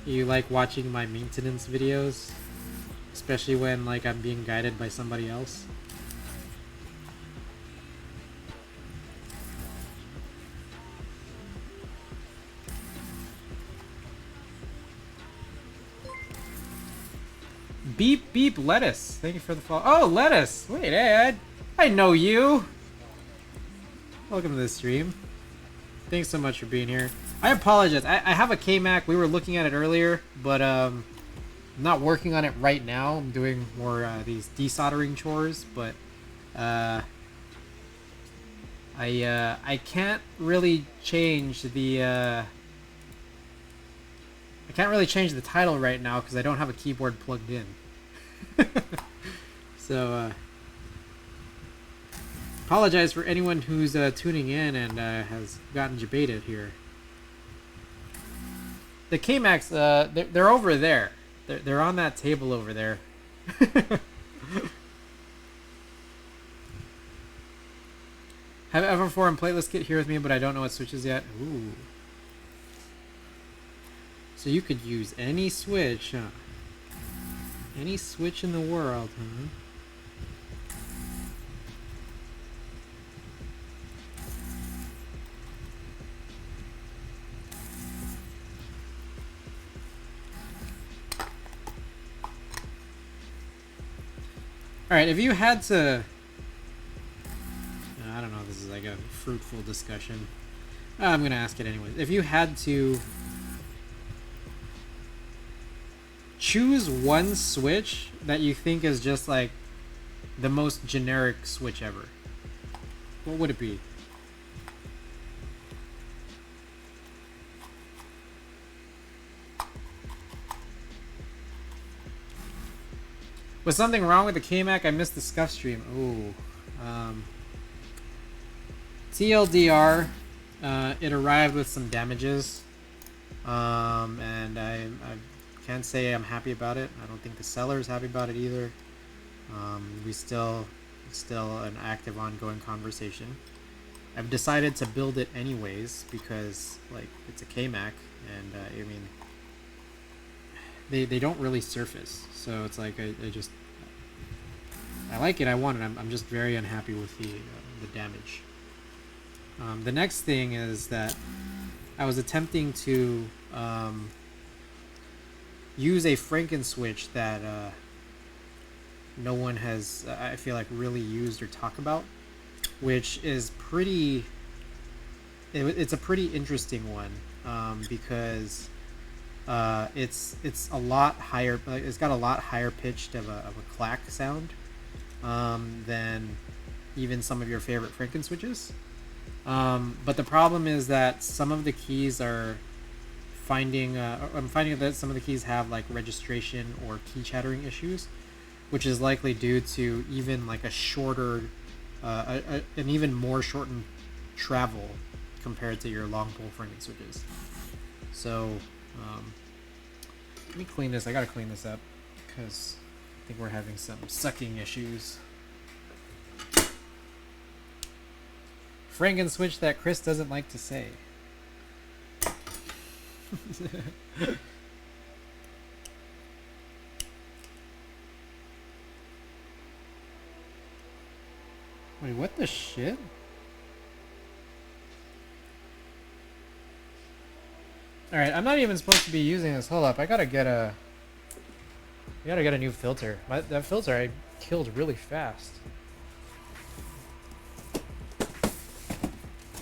A: You like watching my maintenance videos? Especially when like I'm being guided by somebody else? Beep Beep Lettuce. Thank you for the follow. Oh, Lettuce! Wait, hey, I know you! Welcome to the stream. Thanks so much for being here. I apologize. I have a KMAC. We were looking at it earlier, but I'm not working on it right now. I'm doing more these desoldering chores, but I can't really change the I can't really change the title right now because I don't have a keyboard plugged in. So apologize for anyone who's tuning in and has gotten debated here. The KMACs, they're over there. They're on that table over there. Have ever formed plateless kit here with me, but I don't know what switches yet. Ooh. So you could use any switch, huh? Any switch in the world, huh? Alright, if you had to... I don't know if this is like a fruitful discussion. I'm gonna ask it anyways. If you had to choose one switch that you think is just like the most generic switch ever, what would it be? Was something wrong with the KMAC? I missed the scuff stream. Ooh. TLDR, it arrived with some damages. And I can't say I'm happy about it. I don't think the seller is happy about it either. It's still an active, ongoing conversation. I've decided to build it anyways because, like, it's a KMAC, and I mean, they don't really surface, so it's like I like it, I want it. I'm just very unhappy with the damage. The next thing is that I was attempting to use a Franken switch that no one has, I feel like, really used or talked about, which is pretty. It's a pretty interesting one because it's a lot higher. It's got a lot higher pitched of a clack sound than even some of your favorite Franken switches. But the problem is that some of the keys are I'm finding that some of the keys have like registration or key chattering issues, which is likely due to even like a shorter, an even more shortened travel compared to your long pole Franken switches. So let me clean this. I gotta clean this up because I think we're having some sucking issues. Franken switch that Chris doesn't like to say. Wait, what the shit? Alright, I'm not even supposed to be using this. Hold up, I gotta get a new filter. That filter I killed really fast.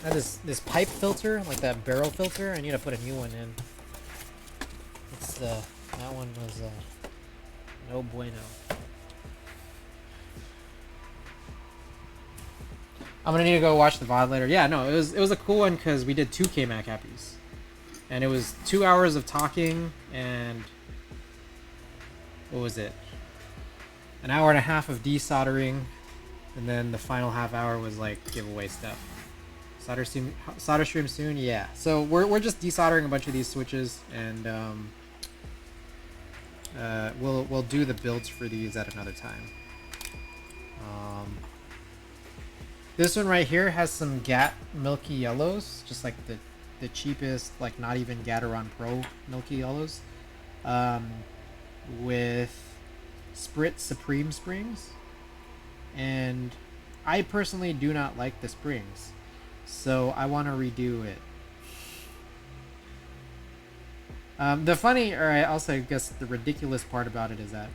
A: I had this pipe filter, like that barrel filter. I need to put a new one in. That one was no bueno. I'm gonna need to go watch the VOD later. Yeah, no, it was a cool one because we did 2 KMAC happies, and it was 2 hours of talking and what was it? An hour and a half of desoldering, and then the final half hour was like giveaway stuff. Solder stream soon, yeah. So we're just desoldering a bunch of these switches, and we'll do the builds for these at another time. This one right here has some GAT Milky Yellows, just like the cheapest, like not even Gateron Pro Milky Yellows, with SPRiT Supreme springs, and I personally do not like the springs, so I want to redo it. The funny, or I also guess the ridiculous part about it is that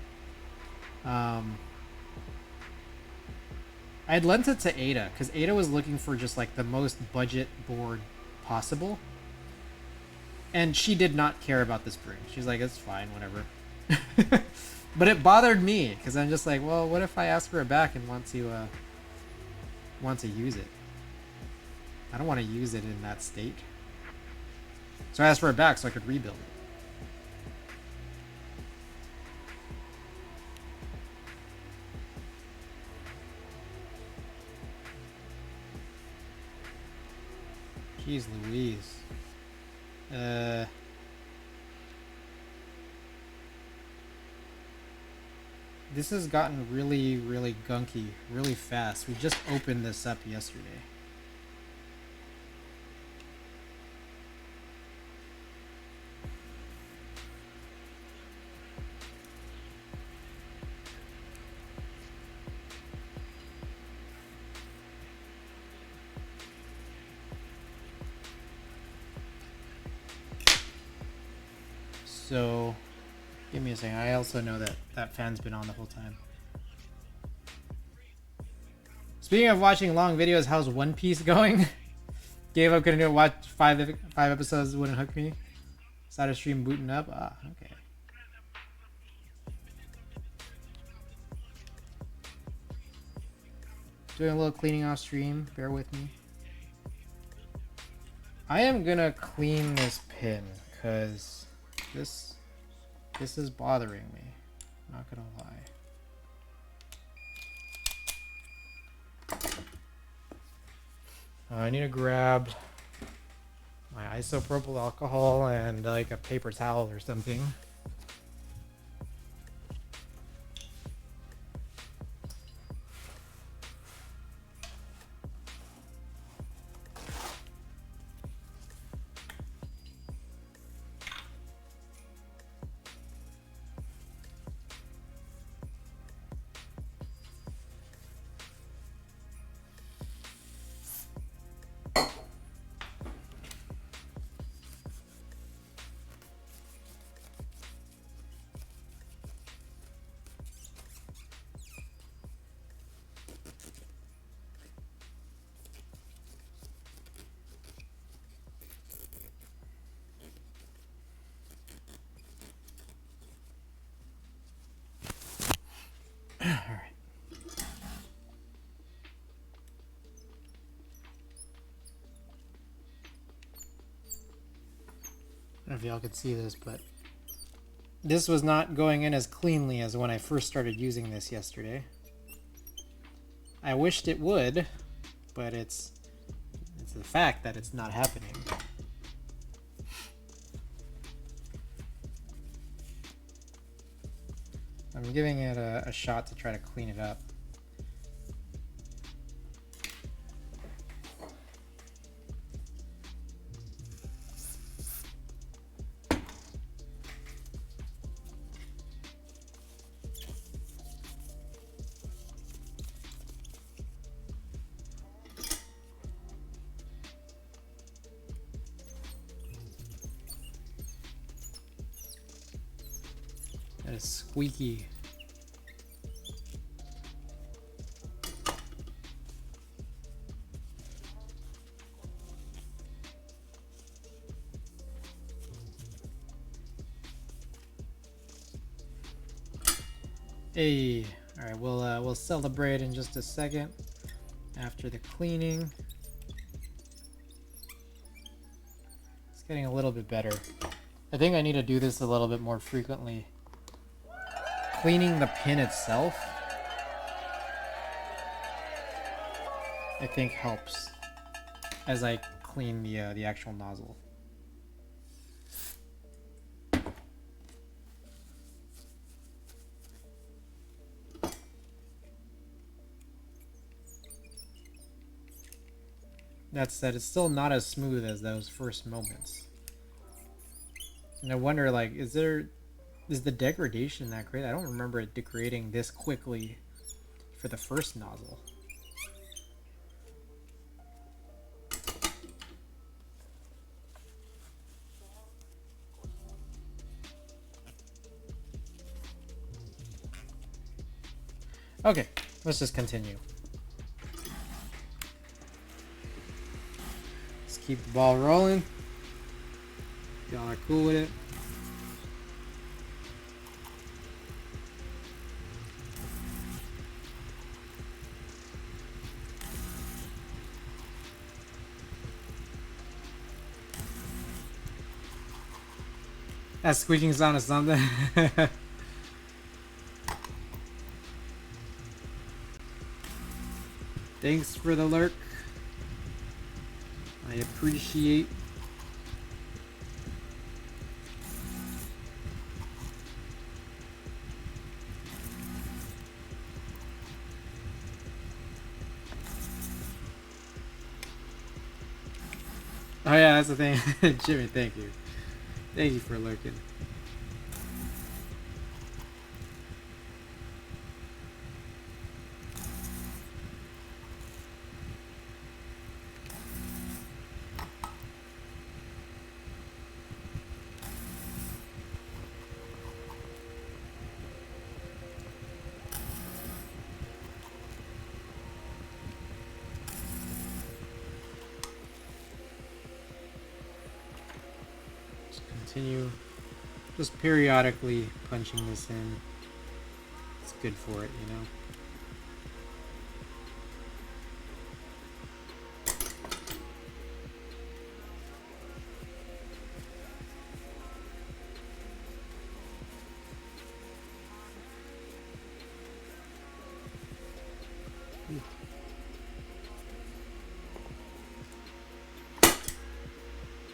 A: I had lent it to Ada because Ada was looking for just like the most budget board possible, and she did not care about the spring. She's like, it's fine, whatever. But it bothered me because I'm just like, well, what if I ask for it back and want to use it? I don't want to use it in that state. So I asked for it back so I could rebuild it. Jeez Louise. This has gotten really, really gunky really fast. We just opened this up yesterday. So, give me a second. I also know that that fan's been on the whole time. Speaking of watching long videos, how's One Piece going? Gave up, couldn't do it. Watch five episodes, wouldn't hook me. Started stream booting up. Ah, okay. Doing a little cleaning off stream. Bear with me. I am gonna clean this pin because this is bothering me. Not gonna lie. I need to grab my isopropyl alcohol and like a paper towel or something. I don't know if y'all could see this, but this was not going in as cleanly as when I first started using this yesterday. I wished it would, but it's the fact that it's not happening. I'm giving it a shot to try to clean it up. That is squeaky. Hey, all right, we'll celebrate in just a second after the cleaning. It's getting a little bit better. I think I need to do this a little bit more frequently. cleaning the pin itself, I think helps as I clean the actual nozzle. That said, it's still not as smooth as those first moments. And I wonder, like, is the degradation that great? I don't remember it degrading this quickly for the first nozzle. Okay, let's just continue. Let's keep the ball rolling. Y'all are cool with it. That squeaking sound is something. Thanks for the lurk. I appreciate. Oh yeah, that's the thing. Jimmy, thank you. Thank you for lurking. Continue just periodically punching this in. It's good for it, you know.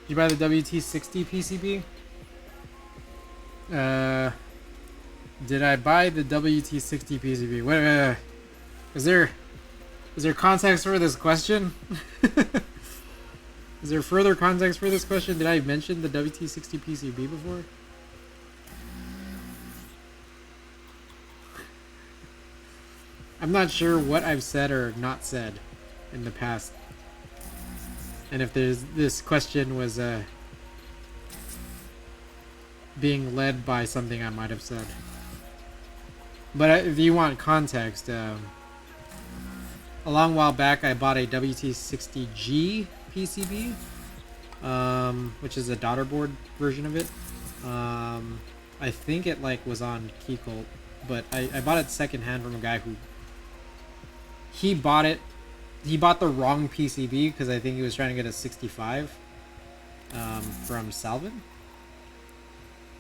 A: Did you buy the WT60 PCB? Did I buy the WT60 PCB? Wait, is there context for this question? Is there further context for this question? Did I mention the WT60 PCB before? I'm not sure what I've said or not said in the past. And if this question was being led by something I might have said. But if you want context, a long while back I bought a WT60G PCB, which is a daughter board version of it. I think it was on Keikolt, but I bought it secondhand from a guy who he bought the wrong PCB because I think he was trying to get a 65 from Salvin.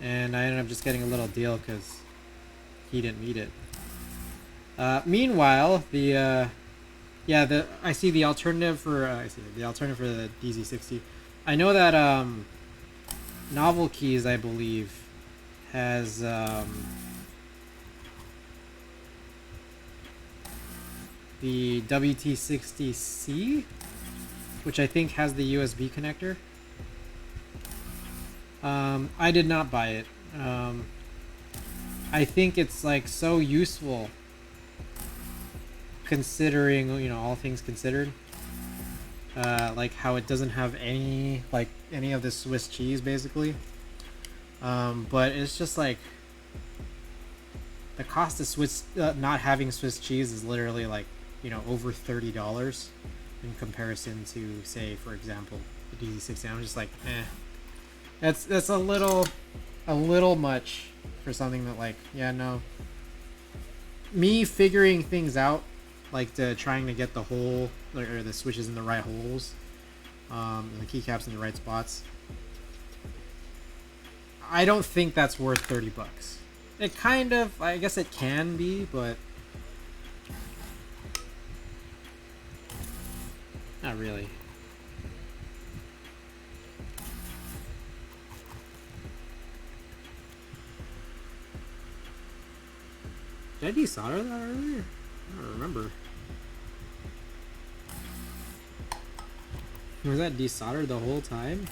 A: And I ended up just getting a little deal because he didn't need it. Meanwhile, I see the alternative for the DZ60. I know that Novel Keys, I believe, has the WT60C, which I think has the USB connector. I did not buy it. I think it's so useful, considering all things considered. How it doesn't have any of the Swiss cheese basically. But it's just the cost of Swiss not having Swiss cheese is literally over $30 in comparison to, say, for example, the DZ60. I'm just that's a little much for something that no. Me figuring things out, trying to get the hole or the switches in the right holes, and the keycaps in the right spots. I don't think that's worth $30. It kind of, I guess it can be, but not really. Did I desolder that earlier? I don't remember. Was that desoldered the whole time?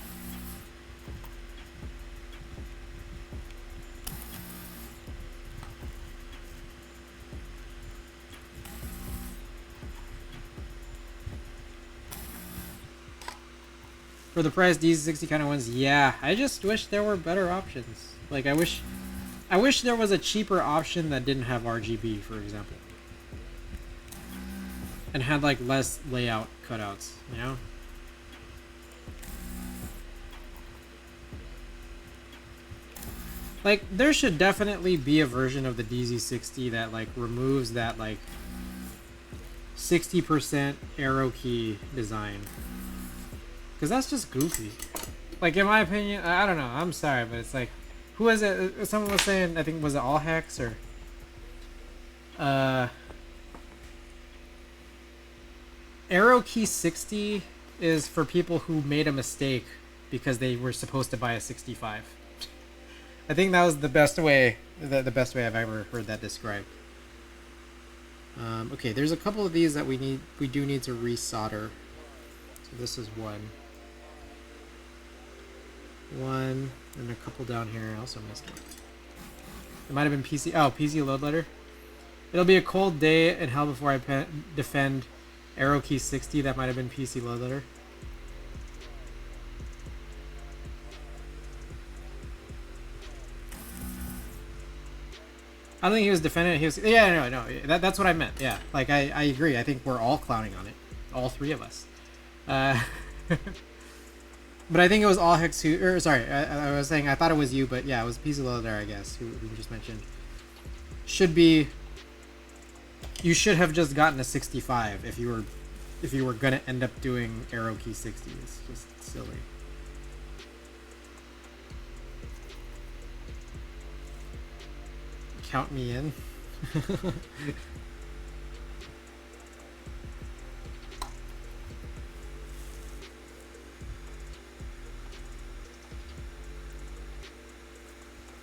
A: For the price, DZ60 kind of wins. Yeah, I just wish there were better options. Like, I wish there was a cheaper option that didn't have RGB, for example. And had, like, less layout cutouts, you know? Like, there should definitely be a version of the DZ60 that, like, removes that, like, 60% arrow key design. Because that's just goofy. Like, in my opinion, I don't know. I'm sorry, but it's like, who was it? Someone was saying, I think, was it All Hex or arrow key 60 is for people who made a mistake because they were supposed to buy a 65. I think that was the best way, the best way I've ever heard that described. Okay, there's a couple of these that we do need to resolder. So this is one, and a couple down here. I also missed one. It might have been PC. Oh, PC load letter. It'll be a cold day in hell before I defend arrow key 60. That might have been PC load letter. I don't think he was defending it. He was, yeah, no. That's what I meant. Yeah, like I agree. I think we're all clowning on it, all three of us. But I think it was All Hex who, or sorry, I was saying I thought it was you, but yeah, it was PC Loader, I guess, who just mentioned. You should have just gotten a 65 if you were gonna end up doing arrow key 60. It's just silly. Count me in.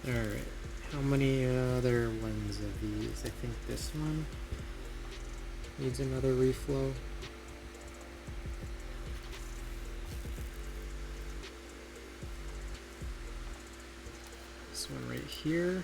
A: Alright, how many other ones of these? I think this one needs another reflow. This one right here.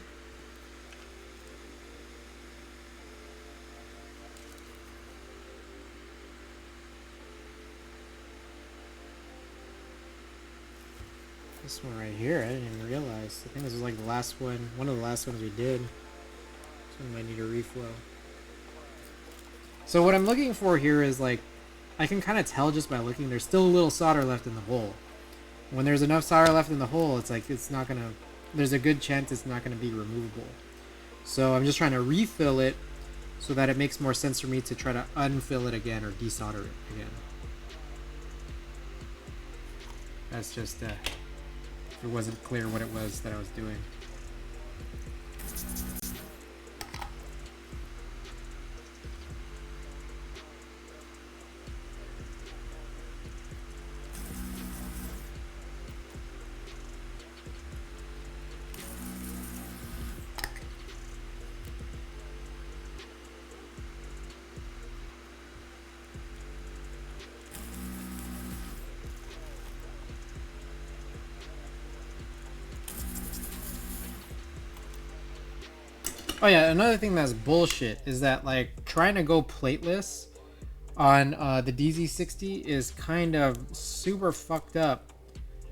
A: This one right here, I didn't even realize. I think this was like the last one, one of the last ones we did. This one might need a reflow. So what I'm looking for here is like, I can kind of tell just by looking, there's still a little solder left in the hole. When there's enough solder left in the hole, it's like, it's not gonna, there's a good chance it's not gonna be removable. So I'm just trying to refill it so that it makes more sense for me to try to unfill it again or desolder it again. That's just, it wasn't clear what it was that I was doing. Oh yeah, another thing that's bullshit is that like trying to go plateless on the DZ60 is kind of super fucked up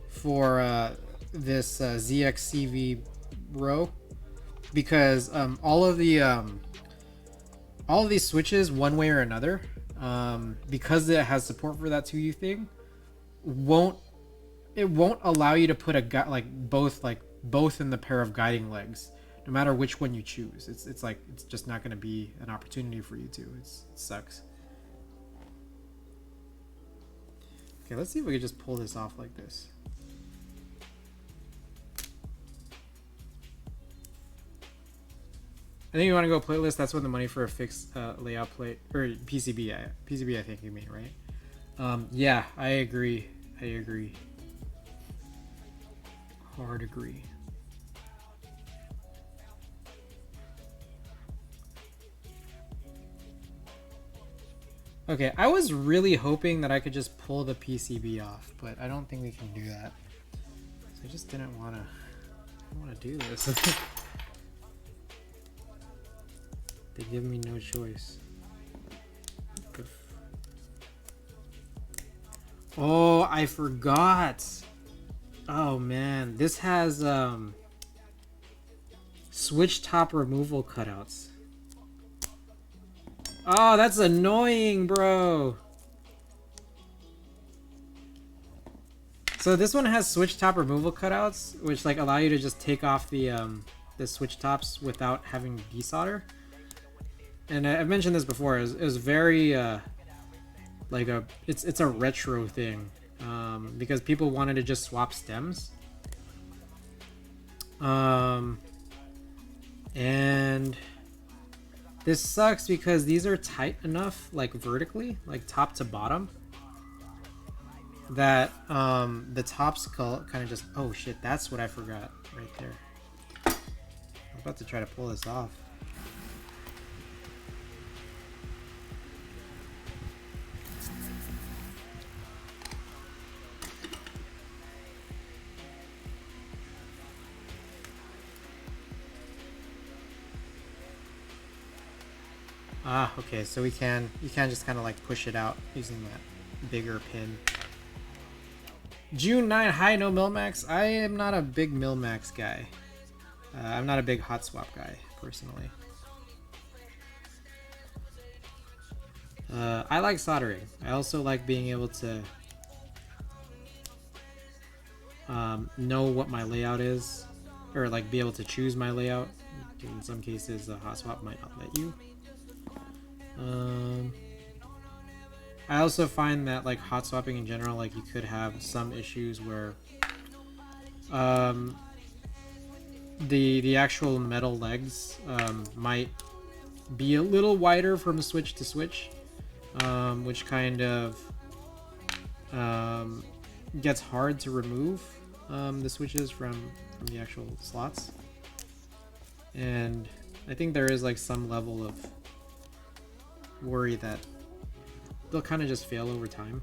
A: for this ZXCV row, because all of these switches, one way or another, because it has support for that 2U thing, won't allow you to put a both in the pair of guiding legs. No matter which one you choose, it's like it's just not going to be an opportunity for you to. It sucks. Okay, let's see if we can just pull this off like this. think you want to go plateless. That's when the money for a fixed layout plate or PCB. PCB, I think you mean, right? Yeah, I agree. I agree. Hard agree. Okay, I was really hoping that I could just pull the PCB off, but I don't think we can do that. So I just didn't want to do this. They give me no choice. Oh, I forgot. Oh man, this has switch top removal cutouts. Oh, that's annoying, bro. So this one has switch top removal cutouts, which like allow you to just take off the switch tops without having to desolder. And I've mentioned this before. It was very like it's a retro thing because people wanted to just swap stems. And this sucks because these are tight enough, like vertically, like top to bottom, that the tops kind of just, oh shit, that's what I forgot right there. I'm about to try to pull this off. Ah, okay, so you can just kind of like push it out using that bigger pin. June 9, hi, no Milmax. I am not a big Milmax guy. I'm not a big hot swap guy, personally. I like soldering. I also like being able to know what my layout is, or like be able to choose my layout. In some cases, a hot swap might not let you. I also find that like hot swapping in general, like you could have some issues where the actual metal legs might be a little wider from switch to switch, which kind of gets hard to remove the switches from the actual slots. And I think there is like some level of worry that they'll kind of just fail over time.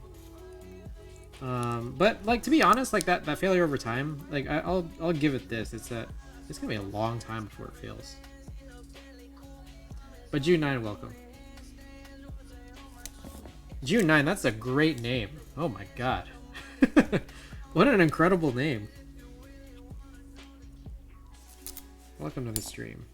A: But like, to be honest, like that failure over time, like I'll give it this. It's gonna be a long time before it fails. But June 9, welcome. June 9, that's a great name. Oh my god. What an incredible name. Welcome to the stream.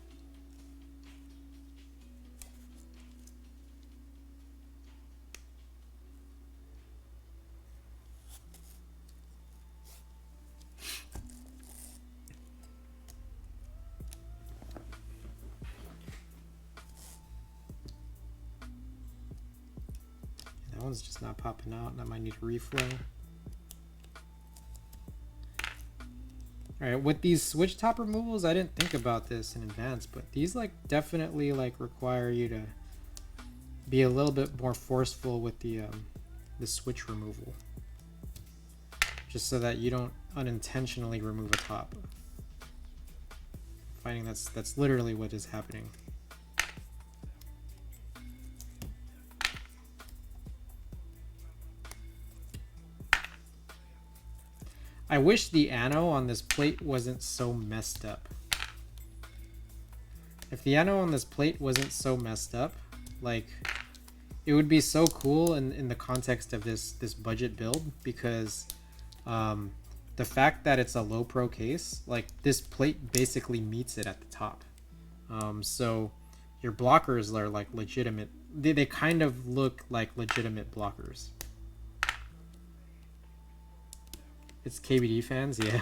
A: That one's just not popping out, and I might need a reflow. Alright, with these switch top removals, I didn't think about this in advance, but these like definitely like require you to be a little bit more forceful with the switch removal. Just so that you don't unintentionally remove a top. I'm finding that's literally what is happening. I wish the ano on this plate wasn't so messed up. If the ano on this plate wasn't so messed up, like, it would be so cool in the context of this budget build, because the fact that it's a low pro case, like this plate basically meets it at the top. So your blockers are like legitimate. They kind of look like legitimate blockers. It's KBDFans, yeah.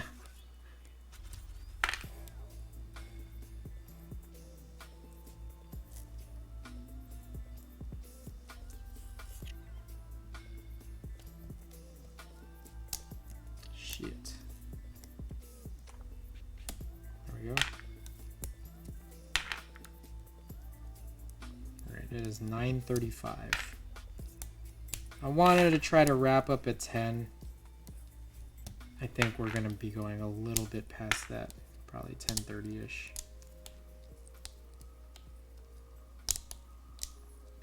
A: Shit. There we go. It is 9:35. I wanted to try to wrap up at 10. I think we're gonna be going a little bit past that, probably 10:30-ish.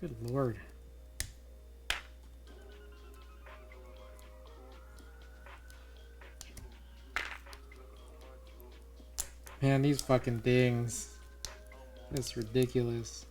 A: Good lord. Man, these fucking things. It's ridiculous.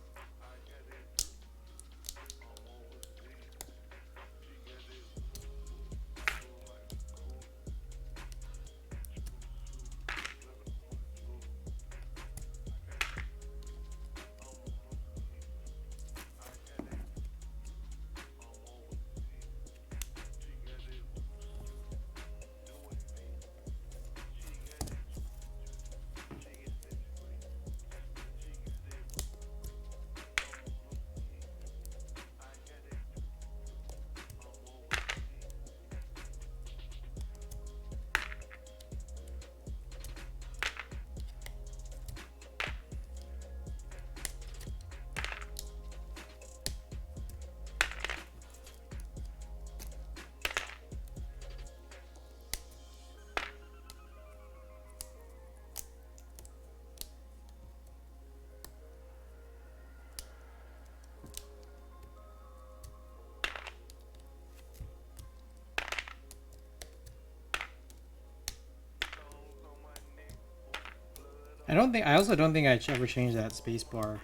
A: I also don't think I ever changed that spacebar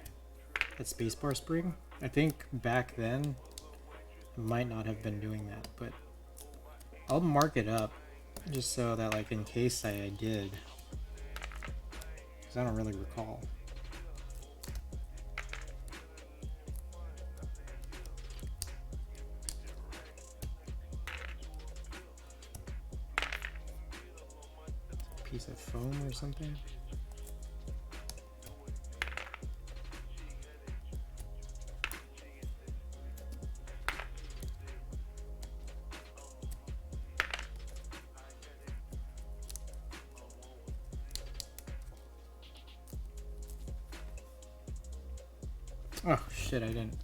A: spring. I think back then I might not have been doing that, but I'll mark it up just so that, like, in case I did, because I don't really recall. Piece of foam or something. Oh shit, I didn't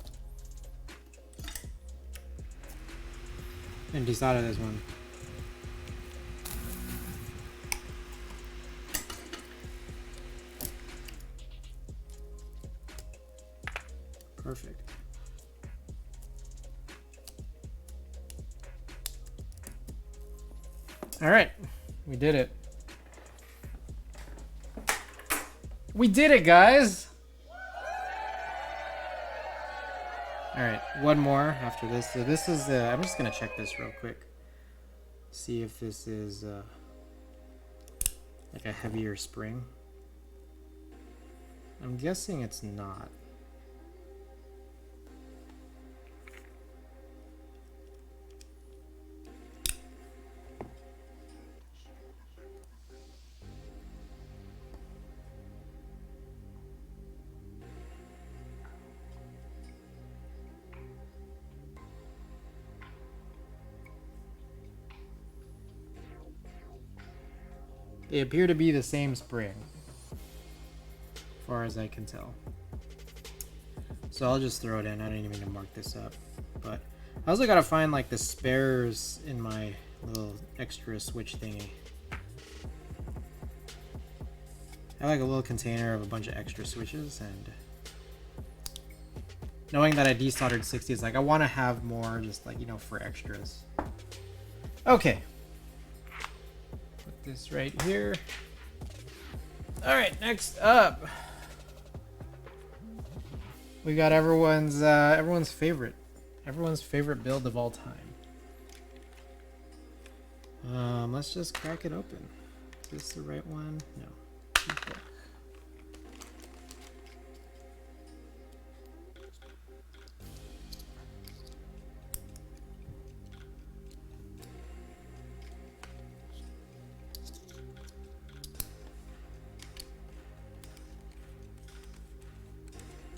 A: desolder this one. Perfect. All right, we did it. We did it, guys. All right, one more after this. So this is, I'm just gonna check this real quick. See if this is like a heavier spring. I'm guessing it's not. They appear to be the same spring, as far as I can tell. So I'll just throw it in. I didn't even mean to mark this up. But I also gotta find, like, the spares in my little extra switch thingy. I have, like, a little container of a bunch of extra switches, and knowing that I desoldered 60 is like, I want to have more just, like, you know, for extras. Okay. This right here. All right, next up, we got everyone's favorite build of all time. Let's just crack it open. Is this the right one? No. Okay.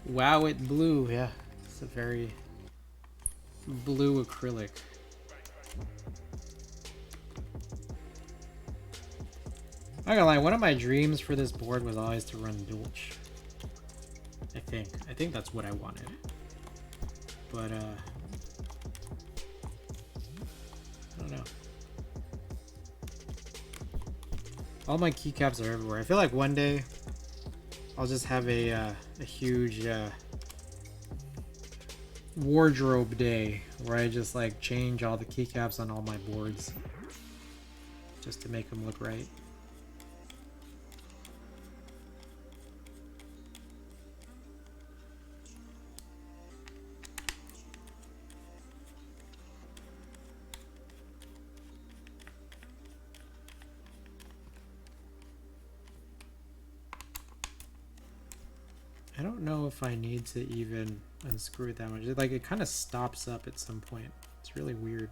A: Wow, it blue. Yeah, it's a very blue acrylic. I'm not gonna lie, one of my dreams for this board was always to run Dulce. I think that's what I wanted. but I don't know. All my keycaps are everywhere. I feel like one day I'll just have a huge wardrobe day where I just like change all the keycaps on all my boards just to make them look right. I don't know if I need to even unscrew it that much. It kind of stops up at some point. It's really weird.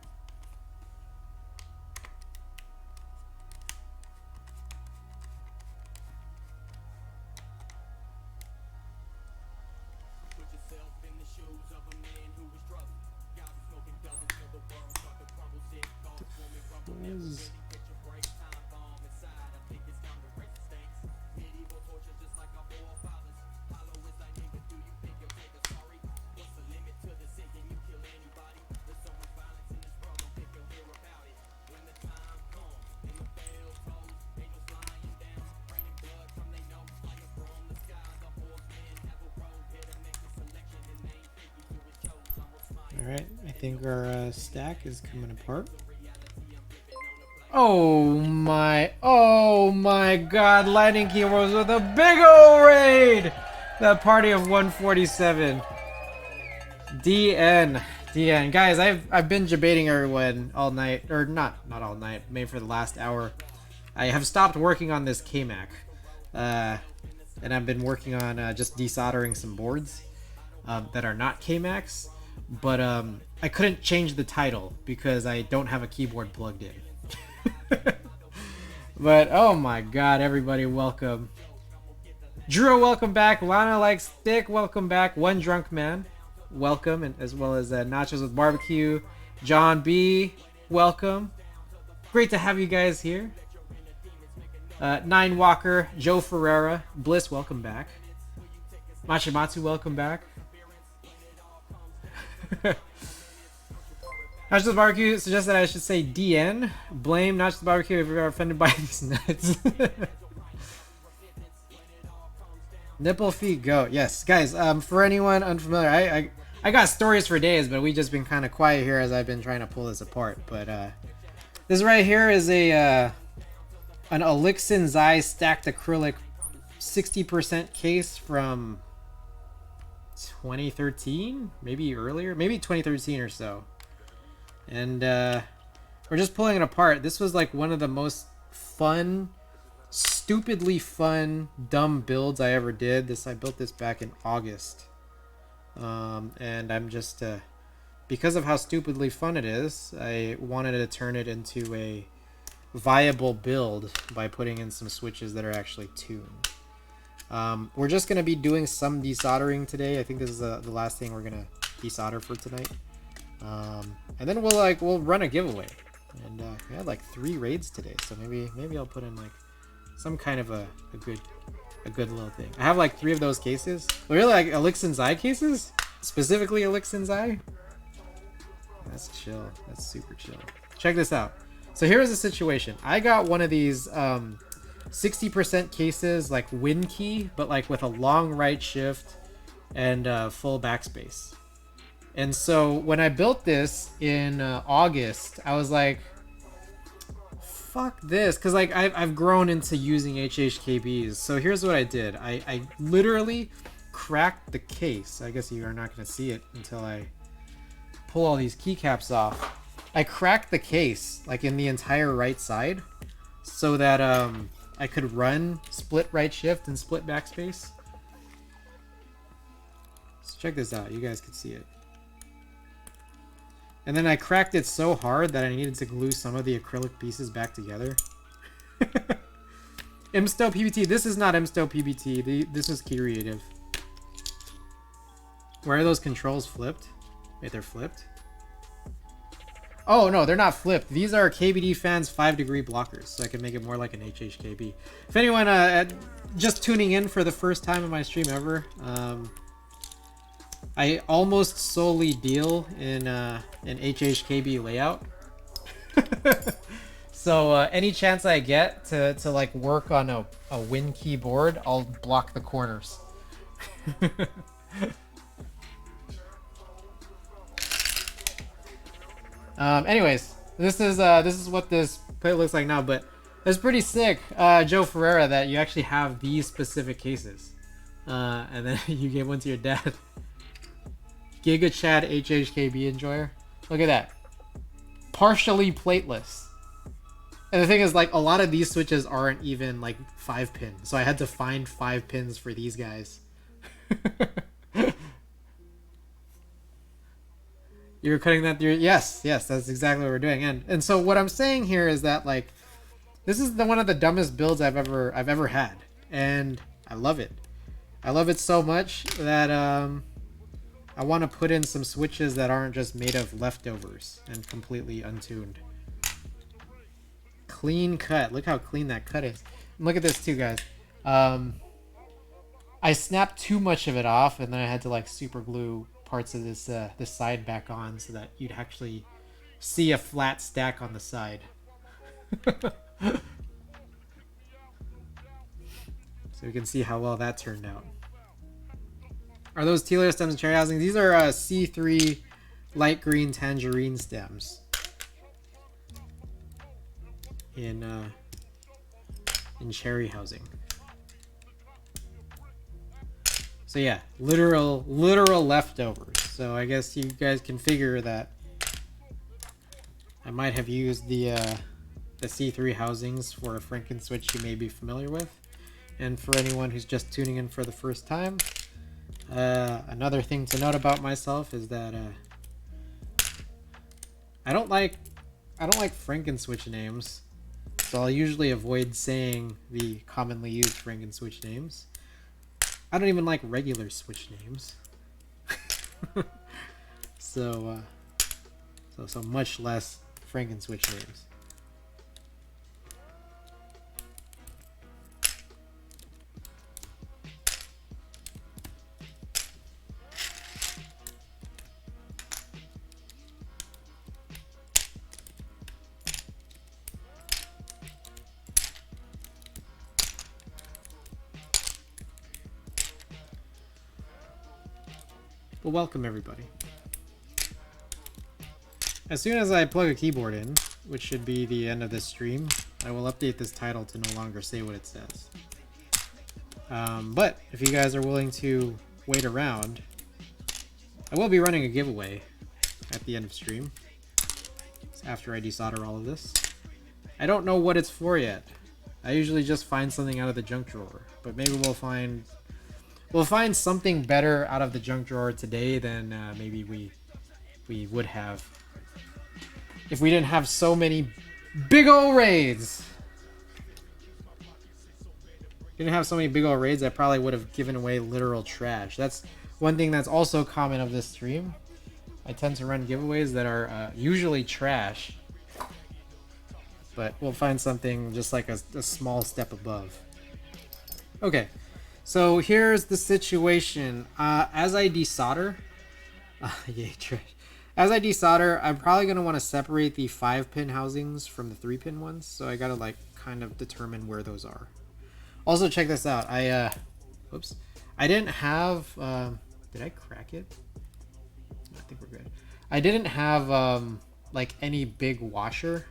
A: Alright, I think our stack is coming apart. Oh my god, Lightning Keyboards with a big ol' raid! That party of 147. DN. Guys, I've been debating everyone all night, or not all night, maybe for the last hour. I have stopped working on this KMAC. And I've been working on just desoldering some boards that are not KMACs. But I couldn't change the title because I don't have a keyboard plugged in. But oh my god, everybody, welcome. Drew, welcome back. Lana Likes Thick, welcome back. One Drunk Man, welcome. And as well as Nachos with Barbecue. John B, welcome. Great to have you guys here. Nine Walker, Joe Ferreira, Bliss, welcome back. Machimatsu, welcome back. Nachos Barbecue suggests that I should say DN. Blame Nachos Barbecue if you're offended by these nuts. Nipple feet goat. Yes, guys. For anyone unfamiliar, I got stories for days, but we just been kind of quiet here as I've been trying to pull this apart. But this right here is an alixinzhai stacked acrylic 60% case from 2013, maybe earlier, maybe 2013 or so. And we're just pulling it apart. This was like one of the most fun, stupidly fun, dumb builds I ever did. I built this back in August. And I'm just, because of how stupidly fun it is, I wanted to turn it into a viable build by putting in some switches that are actually tuned. We're just going to be doing some desoldering today. I think this is the last thing we're going to desolder for tonight. And then we'll run a giveaway. And we had like 3 raids today, so maybe I'll put in like some kind of a good little thing. I have like 3 of those cases. Really, like alixinzhai cases? Specifically alixinzhai? That's chill. That's super chill. Check this out. So here's the situation. I got one of these 60% cases, like WinKey, but like with a long right shift and full backspace. And so when I built this in August, I was like, fuck this. Because like I've grown into using Hhkbs. So here's what I did. I literally cracked the case. I guess you are not going to see it until I pull all these keycaps off. I cracked the case like in the entire right side so that I could run split right shift and split backspace. So check this out. You guys can see it. And then I cracked it so hard that I needed to glue some of the acrylic pieces back together. Msto PBT. This is not Msto PBT. This is Creative. Where are those controls flipped? Wait, they're flipped? Oh, no, they're not flipped. These are KBDFans 5-degree blockers, so I can make it more like an Hhkb. If anyone just tuning in for the first time in my stream ever, I almost solely deal in HHKB layout. So any chance I get to like work on a Win keyboard, I'll block the corners. Anyways, this is what this plate looks like now, but it's pretty sick, Joe Ferreira, that you actually have these specific cases, and then you gave one to your dad. Giga Chad HHKB enjoyer. Look at that, partially plateless. And the thing is, like, a lot of these switches aren't even like 5 pin, so I had to find 5 pins for these guys. You were cutting that through? Yes, that's exactly what we're doing. And so what I'm saying here is that, like, this is one of the dumbest builds I've ever had, and I love it. I love it so much that I want to put in some switches that aren't just made of leftovers and completely untuned. Clean cut. Look how clean that cut is. And look at this too, guys. I snapped too much of it off, and then I had to like super glue parts of this this side back on so that you'd actually see a flat stack on the side. So you can see how well that turned out. Are those Tealer stems and cherry housing? These are C3 light green tangerine stems in cherry housing. So yeah, literal leftovers. So I guess you guys can figure that I might have used the C3 housings for a Franken switch you may be familiar with. And for anyone who's just tuning in for the first time, another thing to note about myself is that I don't like Franken switch names, so I'll usually avoid saying the commonly used Franken switch names. I don't even like regular switch names. So much less Franken switch names. Well, welcome everybody. As soon as I plug a keyboard in, which should be the end of this stream, I will update this title to no longer say what it says. But if you guys are willing to wait around, I will be running a giveaway at the end of stream, after I desolder all of this. I don't know what it's for yet. I usually just find something out of the junk drawer, but maybe we'll find something better out of the junk drawer today than maybe we would have if we didn't have so many big ol' raids. Didn't have so many big ol' raids, I probably would have given away literal trash. That's one thing that's also common of this stream. I tend to run giveaways that are usually trash, but we'll find something just like a small step above. Okay. So here's the situation. As I desolder, as I desolder, I'm probably gonna want to separate the 5-pin housings from the 3-pin ones. So I gotta like kind of determine where those are. Also, check this out. I didn't have. Did I crack it? I think we're good. I didn't have like any big washer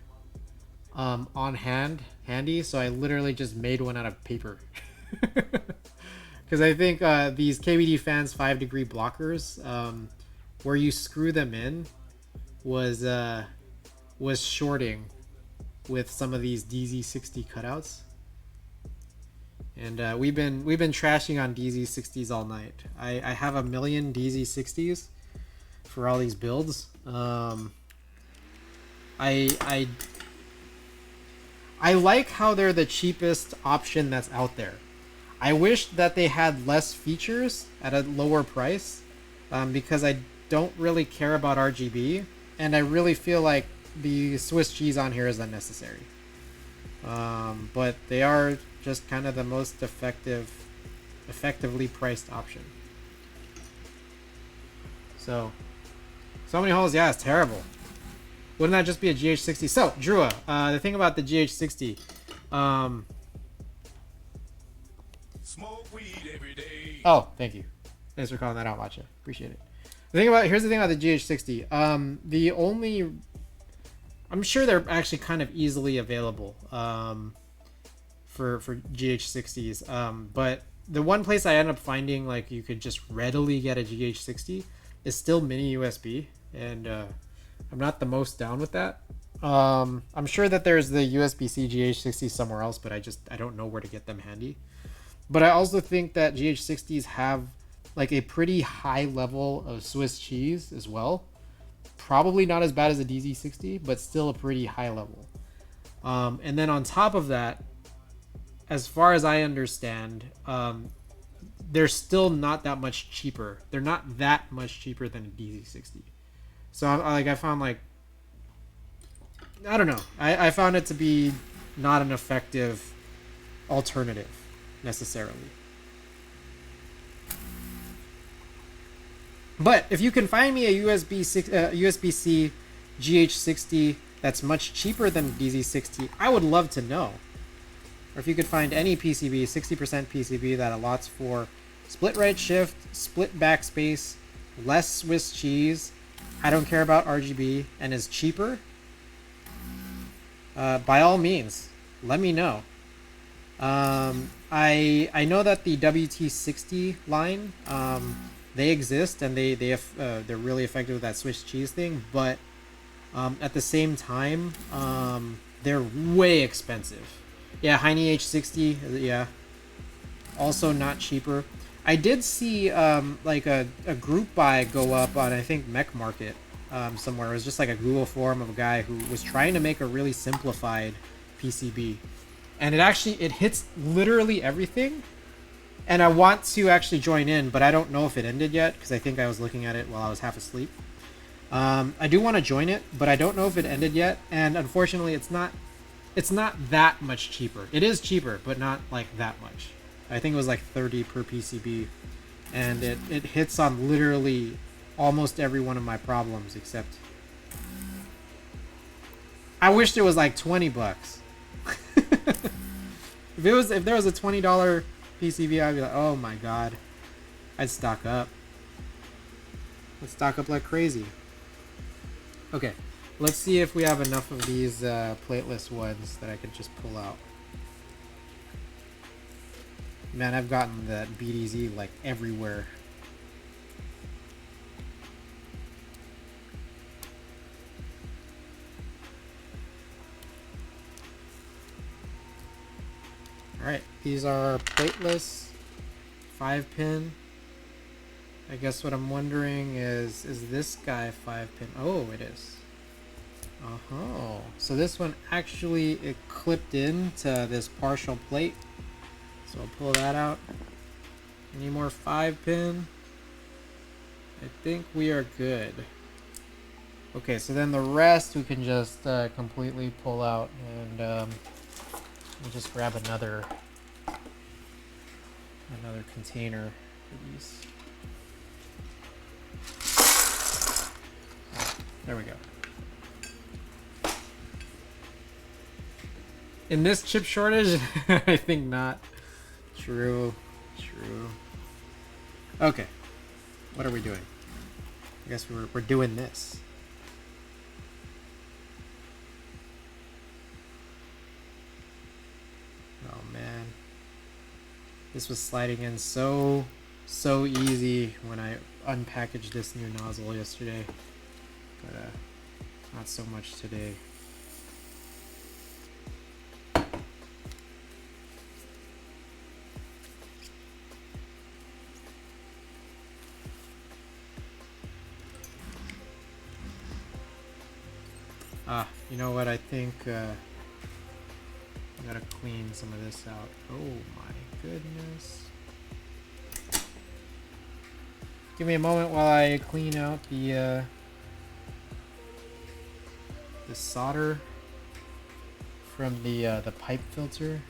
A: on handy, so I literally just made one out of paper. Because I think these KBDFans 5-degree blockers, where you screw them in, was shorting with some of these DZ60 cutouts, and we've been trashing on DZ60s all night. I have a million DZ60s for all these builds. I like how they're the cheapest option that's out there. I wish that they had less features at a lower price, because I don't really care about RGB, and I really feel like the Swiss cheese on here is unnecessary. But they are just kind of the most effectively priced option. So many holes. Yeah, it's terrible. Wouldn't that just be a GH60? So, Drua, the thing about the GH60,
D: Smoke weed every day.
A: oh, thank you. Thanks for calling that out, Matcha. Appreciate it. Here's the thing about the GH60. I'm sure they're actually kind of easily available for GH60s. But the one place I end up finding like you could just readily get a GH60 is still mini USB, and I'm not the most down with that. I'm sure that there's the USB-C GH60 somewhere else, but I don't know where to get them handy. But I also think that GH60s have like a pretty high level of Swiss cheese as well. Probably not as bad as a DZ60, but still a pretty high level. And then on top of that, as far as I understand, they're still not that much cheaper. They're not that much cheaper than a DZ60. So I found like, I don't know. I found it to be not an effective alternative necessarily. But if you can find me a USB-C GH60 that's much cheaper than DZ60, I would love to know. Or if you could find any PCB, 60% PCB that allots for split right shift, split backspace, less Swiss cheese, I don't care about RGB, and is cheaper, by all means, let me know. I know that the WT60 line, they exist, and they're really effective with that Swiss cheese thing, but at the same time, they're way expensive. Yeah, Heine H60, yeah, also not cheaper. I did see like a group buy go up on, I think, Mech Market somewhere. It was just like a Google form of a guy who was trying to make a really simplified PCB, and it hits literally everything. And I want to actually join in, but I don't know if it ended yet, because I think I was looking at it while I was half asleep. I do want to join it, but I don't know if it ended yet. And unfortunately, it's not that much cheaper. It is cheaper, but not like that much. I think it was like 30 per PCB, and it hits on literally almost every one of my problems, except I wish there was like $20. If there was a $20 PCB, I'd be like, oh my god, I'd stock up. Let's stock up like crazy. Okay, let's see if we have enough of these plateless ones that I could just pull out. Man, I've gotten that BDZ like everywhere. Alright, these are plateless 5-pin. I guess what I'm wondering is this guy 5-pin? Oh, it is. Oh, so this one actually, it clipped into this partial plate. So I'll pull that out. Any more 5-pin? I think we are good. Okay, so then the rest we can just completely pull out, and we'll just grab another container for these. There we go. In this chip shortage, I think not. True. Okay, what are we doing? I guess we're doing this. Oh man, this was sliding in so easy when I unpackaged this new nozzle yesterday, but not so much today. You know what? I think I gotta clean some of this out. Oh my goodness! Give me a moment while I clean out the solder from the pipe filter.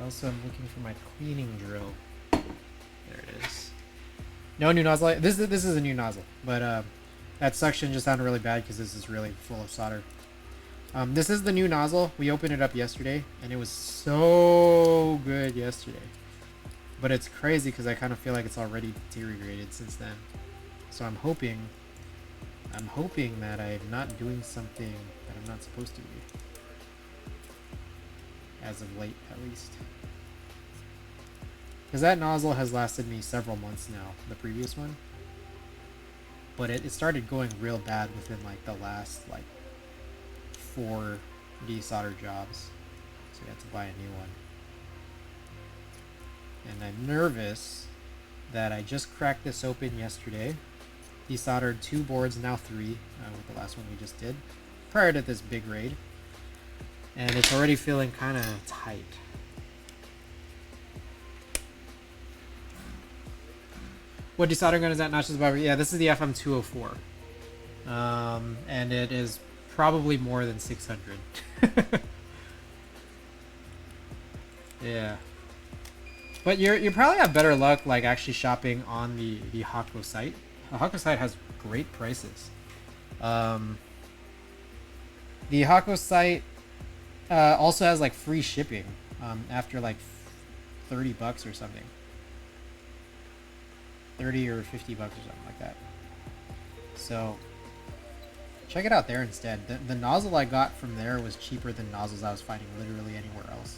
A: Also, I'm looking for my cleaning drill. There it is. No new nozzle. This is a new nozzle, but that suction just sounded really bad because this is really full of solder. This is the new nozzle. We opened it up yesterday, and it was so good yesterday. But it's crazy because I kind of feel like it's already deteriorated since then. So I'm hoping that I'm not doing something that I'm not supposed to be. As of late, at least. Because that nozzle has lasted me several months now, the previous one. But it started going real bad within like the last like 4 desolder jobs. So I had to buy a new one. And I'm nervous that I just cracked this open yesterday. Desoldered 2 boards, now 3, with the last one we just did, prior to this big raid. And it's already feeling kind of tight. What desoldering gun is that? Notches above? Yeah, this is the FM204. And it is probably more than 600. Yeah. But you probably have better luck like actually shopping on the Hhkb site. The Hhkb site has great prices. The Hhkb site also has like free shipping after like $30 or something. 30 or 50 bucks or something like that. So check it out there instead. The nozzle I got from there was cheaper than nozzles I was finding literally anywhere else.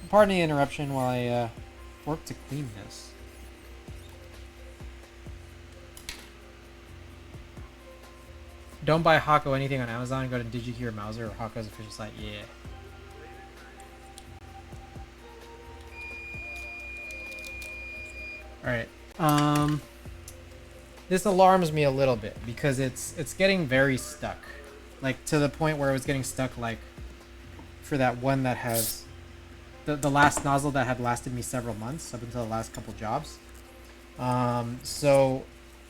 A: Pardon the interruption while I work to clean this. Don't buy Hhkb anything on Amazon. Go to DigiKey or Mauser or Hhkb's official site. Yeah. Alright. This alarms me a little bit because it's getting very stuck. Like to the point where it was getting stuck like for that one that has the last nozzle that had lasted me several months up until the last couple jobs. So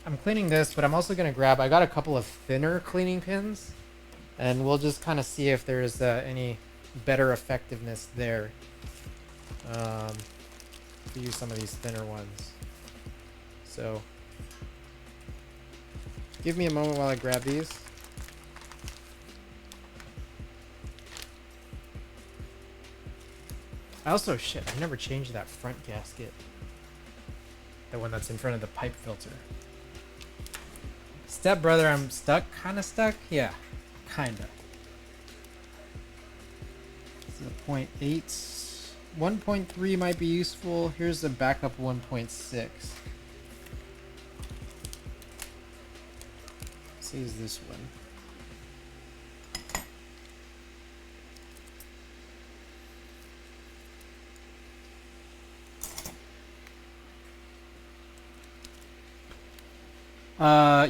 A: I'm cleaning this, but I'm also going to grab, I got a couple of thinner cleaning pins, and we'll just kind of see if there's any better effectiveness there. To use some of these thinner ones. So give me a moment while I grab these. I also, shit, I never changed that front gasket. The one that's in front of the pipe filter. Step brother, I'm stuck? Kinda stuck? Yeah, kinda. This is a 0.8. 1.3 might be useful. Here's the backup 1.6. Let's use this one.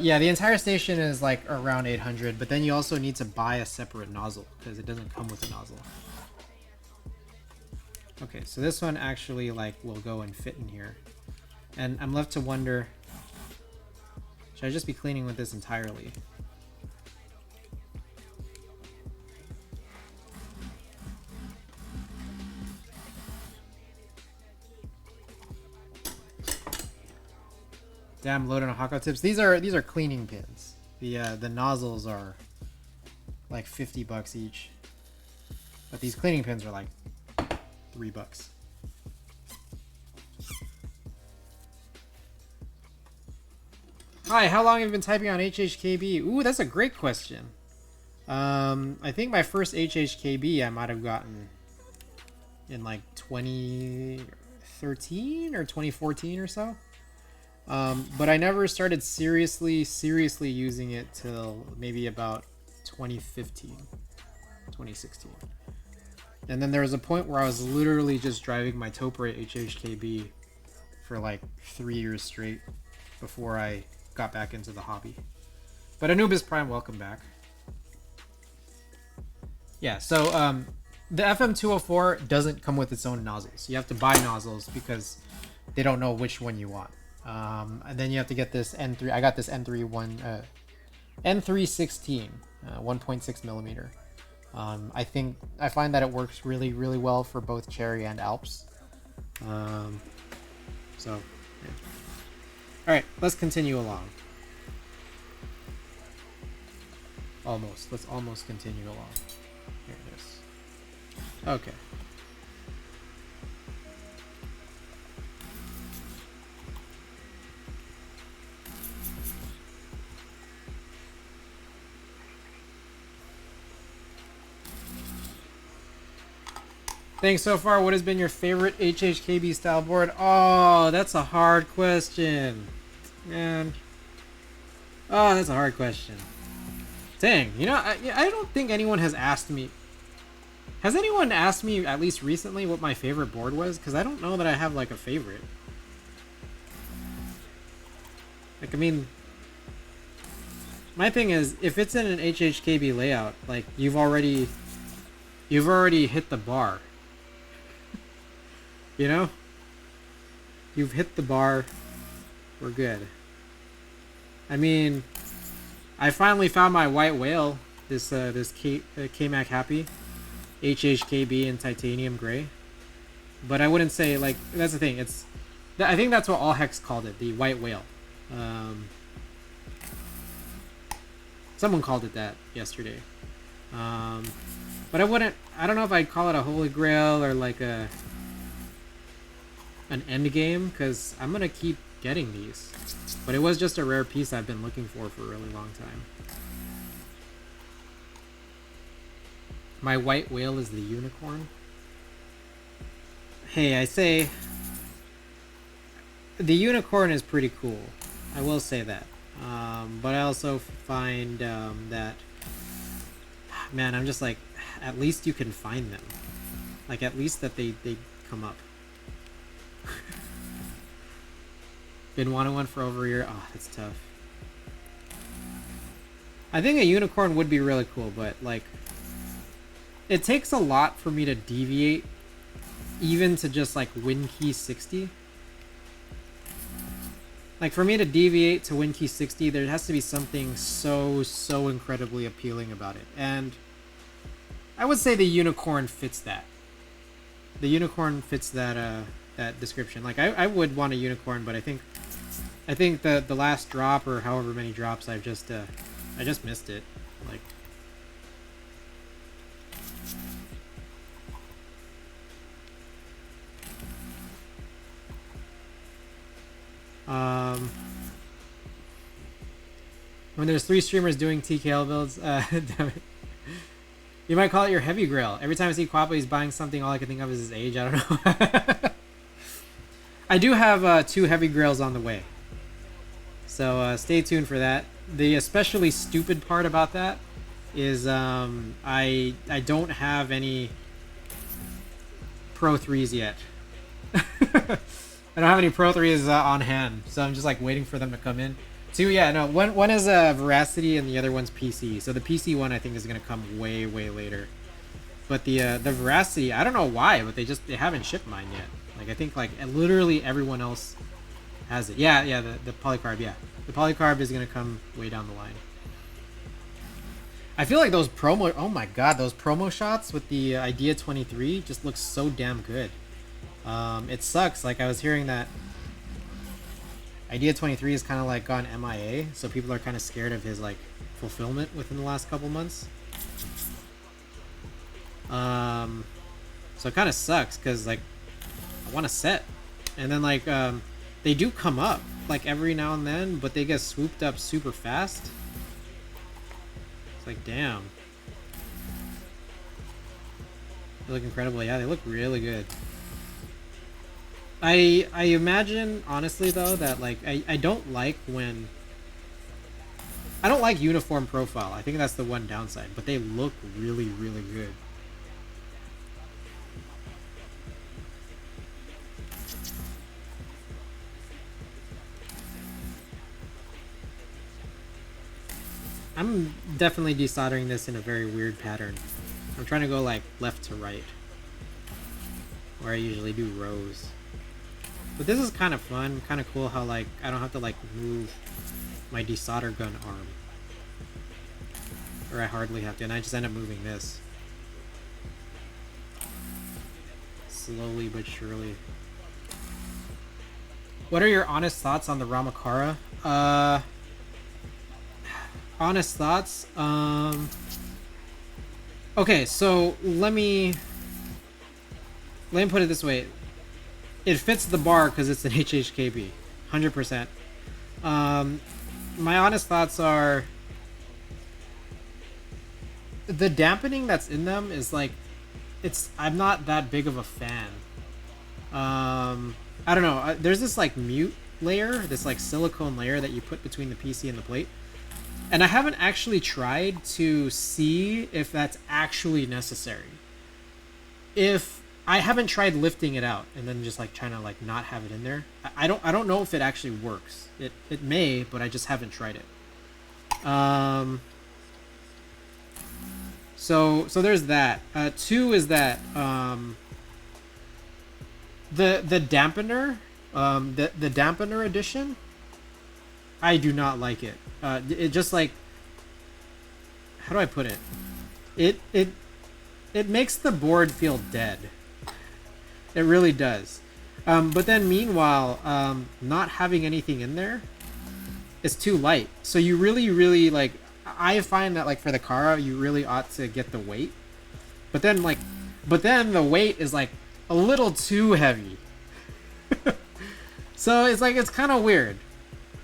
A: Yeah, the entire station is like around 800, but then you also need to buy a separate nozzle because it doesn't come with a nozzle. Okay, so this one actually like will go and fit in here. And I'm left to wonder, should I just be cleaning with this entirely? Damn, loaded on Hhkb tips. These are cleaning pins. The nozzles are like $50 each, but these cleaning pins are like $3. Hi, how long have you been typing on Hhkb? Ooh, that's a great question. I think my first Hhkb I might have gotten in like 2013 or 2014 or so. But I never started seriously using it till maybe about 2015, 2016. And then there was a point where I was literally just driving my Topre Hhkb for like 3 years straight before I got back into the hobby. But Anubis Prime, welcome back. Yeah, so the FM204 doesn't come with its own nozzles. You have to buy nozzles because they don't know which one you want. And then you have to get this N3. I got this N3 1, N316, 1.6 millimeter. I find that it works really, really well for both Cherry and Alps. So, yeah. All right, let's continue along. Let's almost continue along. Here it is. Okay. Thanks so far. What has been your favorite HHKB style board? Oh, that's a hard question. Man. Oh, that's a hard question. Dang. You know, I don't think anyone has asked me. Has anyone asked me, at least recently, what my favorite board was? Because I don't know that I have, like, a favorite. Like, I mean... My thing is, if it's in an HHKB layout, like, you've already hit the bar. You know? You've hit the bar. We're good. I mean, I finally found my white whale. This KMAC Happy. HHKB in titanium gray. But I wouldn't say, like, that's the thing. I think that's what all Hex called it. The white whale. Someone called it that yesterday. But I don't know if I'd call it a holy grail or like an end game, because I'm gonna keep getting these. But it was just a rare piece I've been looking for a really long time. My white whale is the unicorn. Hey, I say the unicorn is pretty cool. I will say that. But I also find that, man, I'm just like, at least you can find them. Like, at least that they come up. Been wanting one for over a year. Oh, that's tough. I think a unicorn would be really cool, but, like, it takes a lot for me to deviate even to just, like, win key 60. Like, for me to deviate to win key 60, there has to be something so incredibly appealing about it. And I would say the unicorn fits that. The unicorn fits that that description. Like, I would want a unicorn, but I think the last drop, or however many drops, I just missed it. Like, when there's 3 streamers doing TKL builds, damn it. You might call it your heavy grail. Every time I see Quappa, he's buying something, all I can think of is his age. I don't know. I do have 2 heavy grails on the way. So stay tuned for that. The especially stupid part about that is I don't have any Pro 3s yet. I don't have any Pro 3s on hand, so I'm just like waiting for them to come in. 2, yeah, no, one is Veracity and the other one's PC. So the PC one I think is gonna come way later. But the Veracity, I don't know why, but they haven't shipped mine yet. Like, I think like literally everyone else has it. Yeah, the polycarb, yeah. The polycarb is gonna come way down the line. I feel like those promo, oh my god, those promo shots with the Idea 23 just look so damn good. It sucks, like I was hearing that Idea 23 is kind of like gone MIA, so people are kind of scared of his like fulfillment within the last couple months. So it kind of sucks because like I want a set, and then like they do come up like every now and then, but they get swooped up super fast. It's like, damn. They look incredible. Yeah, they look really good. I imagine, honestly, though, that, like, I don't like when... I don't like uniform profile. I think that's the one downside. But they look really good. I'm definitely desoldering this in a very weird pattern. I'm trying to go, like, left to right. Where I usually do rows. But this is kind of fun, kind of cool how like I don't have to like move my desolder gun arm. Or I hardly have to, and I just end up moving this. slowly but surely. What are your honest thoughts on the Ramakara? Honest thoughts? Okay, so let me put it this way. It fits the bar because it's an Hhkb. 100%. My honest thoughts are the dampening that's in them is like, I'm not that big of a fan. I don't know. There's this like mute layer, this like silicone layer that you put between the PC and the plate. And I haven't actually tried to see if that's actually necessary. If I haven't tried lifting it out and then just like trying to like not have it in there. I don't know if it actually works. It may, but I just haven't tried it. So there's that. Two is that the dampener, the dampener edition, I do not like it. It just like, how do I put it? It makes the board feel dead. It really does. But then meanwhile, not having anything in there is too light. So you really like, I find that like for the Kara, you really ought to get the weight. But then the weight is like a little too heavy. So it's like, it's kind of weird.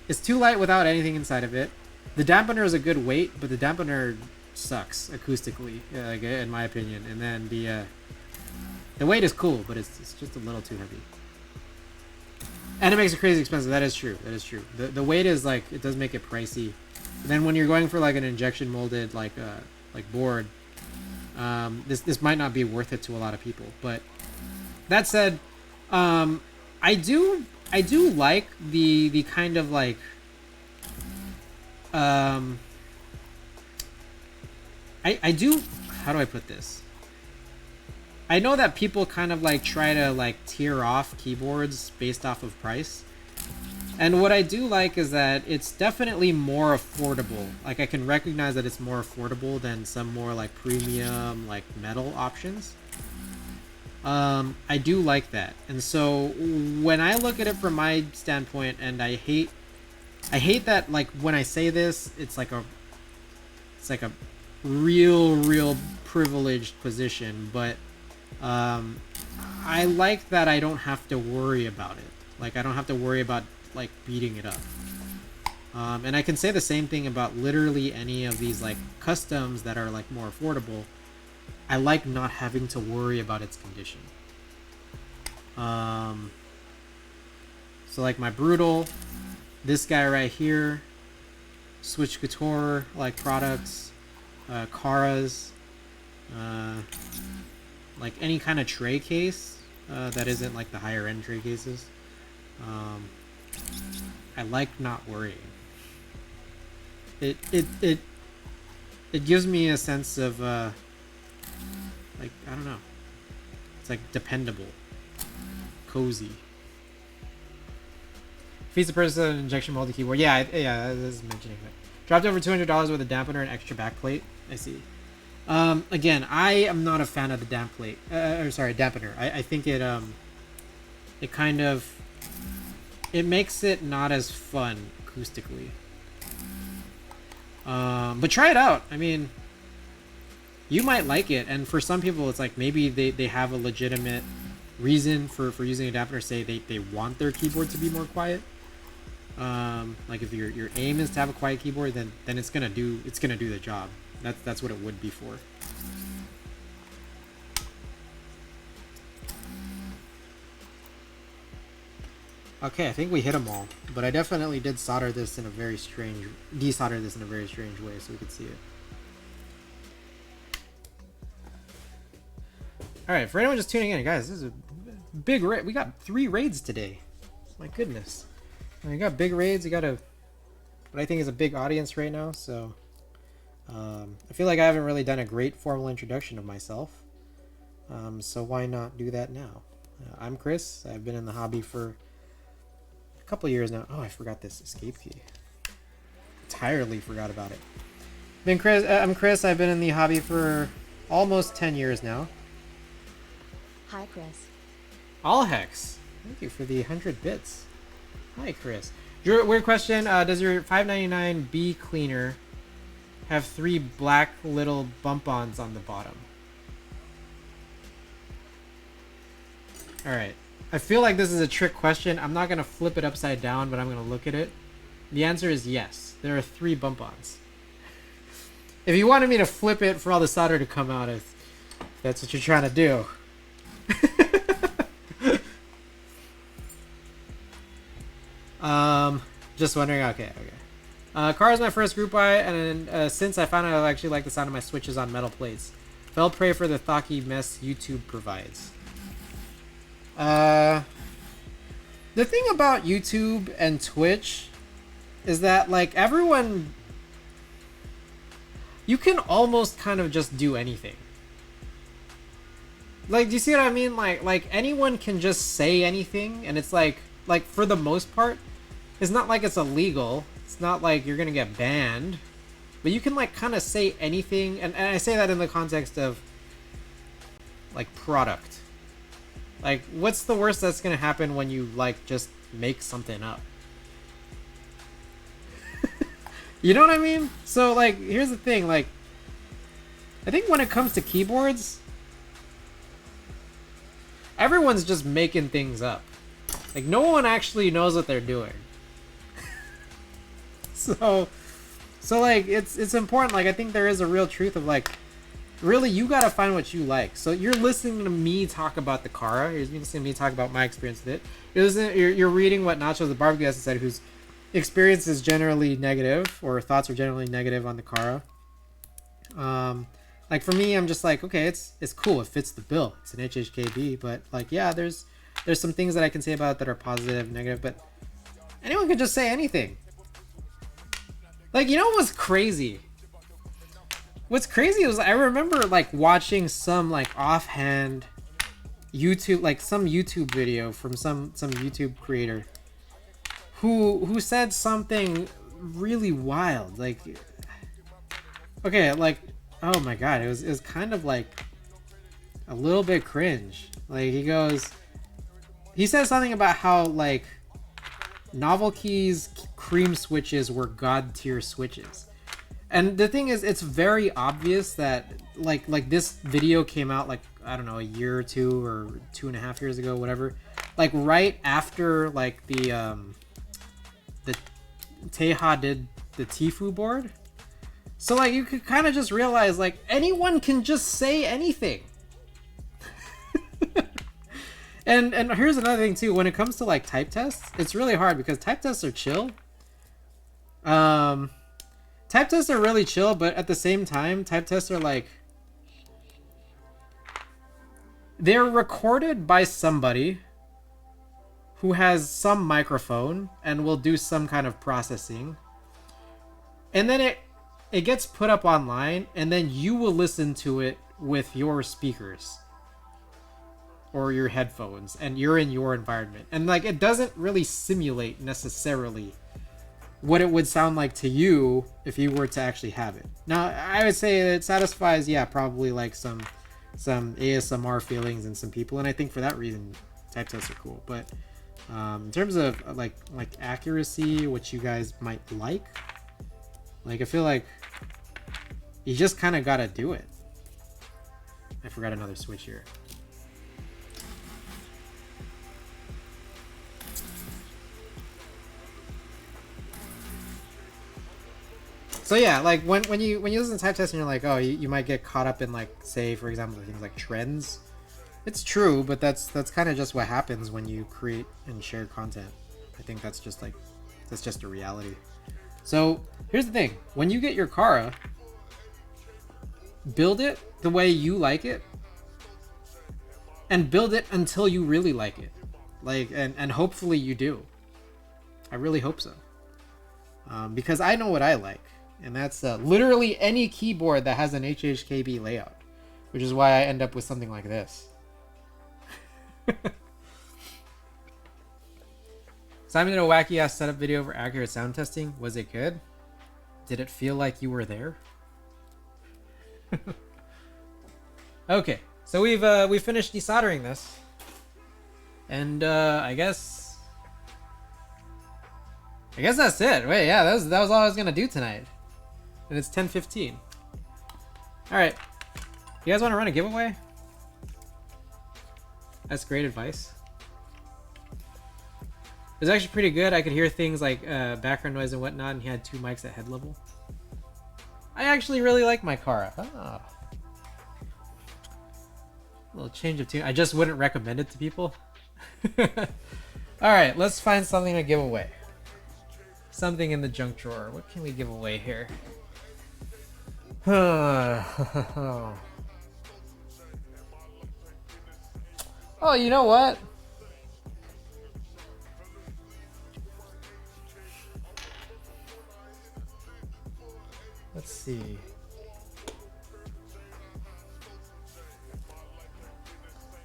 A: It's too light without anything inside of it. The dampener is a good weight, but the dampener sucks acoustically, like, in my opinion. And then the weight is cool, but it's just a little too heavy. And it makes it crazy expensive. That is true. That is true. The weight is like, it does make it pricey. And then when you're going for like an injection molded like board, this might not be worth it to a lot of people. But that said, I do like the kind of like I do, how do I put this? I know that people kind of like try to like tier off keyboards based off of price. And what I do like is that it's definitely more affordable. Like I can recognize that it's more affordable than some more like premium like metal options. I do like that. And so when I look at it from my standpoint, and I hate that like when I say this, it's like a real privileged position, but I like that I don't have to worry about it. Like I don't have to worry about like beating it up. And I can say the same thing about literally any of these like customs that are like more affordable. I like not having to worry about its condition. So like my Brutal, this guy right here, Switch Couture like products, Karas, like any kind of tray case that isn't like the higher end tray cases. I like not worrying. It gives me a sense of like, I don't know. It's like dependable, cozy. Feeds the person injection molded keyboard. Yeah, I was mentioning that. Dropped over $200 with a dampener and extra backplate. I see. Again, I am not a fan of the dampener. I think it kind of, it makes it not as fun acoustically. But try it out. I mean, you might like it, and for some people it's like maybe they have a legitimate reason for using a dampener. Say they want their keyboard to be more quiet. Like if your aim is to have a quiet keyboard, then it's gonna do the job. That's what it would be for. Okay, I think we hit them all, but I definitely did desolder this in a very strange way, so we could see it. All right, for anyone just tuning in, guys, this is a big raid. We got 3 raids today. My goodness, and we got big raids. We got what I think is a big audience right now, so I feel like I haven't really done a great formal introduction of myself. So why not do that now? I'm Chris. I've been in the hobby for a couple years now. Oh, I forgot this escape key. Entirely forgot about it. I'm Chris. I've been in the hobby for almost 10 years now.
E: Hi, Chris.
A: All Hex, thank you for the 100 bits. Hi, Chris. Drew, weird question. Does your 599 B cleaner have 3 black little bump-ons on the bottom? Alright. I feel like this is a trick question. I'm not going to flip it upside down, but I'm going to look at it. The answer is yes. There are 3 bump-ons. If you wanted me to flip it for all the solder to come out, if that's what you're trying to do. Just wondering. Okay. Car is my first group buy, and since I found out I actually like the sound of my switches on metal plates. Fell prey for the thocky mess YouTube provides. The thing about YouTube and Twitch is that, like, everyone, you can almost kind of just do anything. Like, do you see what I mean? Like anyone can just say anything, and it's like for the most part, it's not like it's illegal. It's not like you're gonna get banned, but you can like kind of say anything, and I say that in the context of like product. Like, what's the worst that's gonna happen when you like just make something up? You know what I mean? So like, here's the thing. Like, I think when it comes to keyboards, everyone's just making things up. Like, no one actually knows what they're doing. So like, it's important. Like, I think there is a real truth of like, really, you gotta find what you like. So you're listening to me talk about the Kara. You're listening to me talk about my experience with it. You're reading what Nacho the Barbecue has said, whose experience is generally negative, or thoughts are generally negative on the Kara. Like, for me, I'm just like, okay, it's cool. It fits the bill. It's an Hhkb, but like, yeah, there's some things that I can say about it that are positive, negative, but anyone could just say anything. Like, you know what's crazy? What's crazy was I remember like watching some like offhand YouTube, like some YouTube video from some YouTube creator who said something really wild. Like, okay, like, oh my god, it was kind of like a little bit cringe. Like, he says something about how like Novel Key's cream switches were god tier switches. And the thing is, it's very obvious that like this video came out like, I don't know, a year or two or 2.5 years ago, whatever. Like right after like the Teha did the Tifu board. So like you could kind of just realize like anyone can just say anything. And here's another thing too, when it comes to like type tests, it's really hard because type tests are chill. Type tests are really chill, but at the same time, type tests are like, they're recorded by somebody who has some microphone and will do some kind of processing. And then it gets put up online, and then you will listen to it with your speakers or your headphones, and you're in your environment. And like, it doesn't really simulate necessarily what it would sound like to you if you were to actually have it. Now, I would say it satisfies, yeah, probably like some ASMR feelings in some people, and I think for that reason, type tests are cool. But in terms of like accuracy, what you guys might like, I feel like you just kind of gotta do it. I forgot another switch here. So yeah, like when you listen to type tests and you're like, oh, you might get caught up in like, say for example, things like trends. It's true, but that's kind of just what happens when you create and share content. I think that's just a reality. So here's the thing: when you get your Kara, build it the way you like it, and build it until you really like it. Like, and hopefully you do. I really hope so, because I know what I like. And that's literally any keyboard that has an Hhkb layout, which is why I end up with something like this. Simon did a wacky ass setup video for accurate sound testing. Was it good? Did it feel like you were there? Okay, so we've finished desoldering this. And I guess that's it. Wait, yeah, that was all I was gonna do tonight. And it's 10:15. All right, you guys want to run a giveaway? That's great advice. It was actually pretty good. I could hear things like background noise and whatnot, and he had 2 mics at head level. I actually really like my Kara. Ah. A little change of tune. I just wouldn't recommend it to people. Alright, let's find something to give away. Something in the junk drawer. What can we give away here? Oh, you know what? Let's see.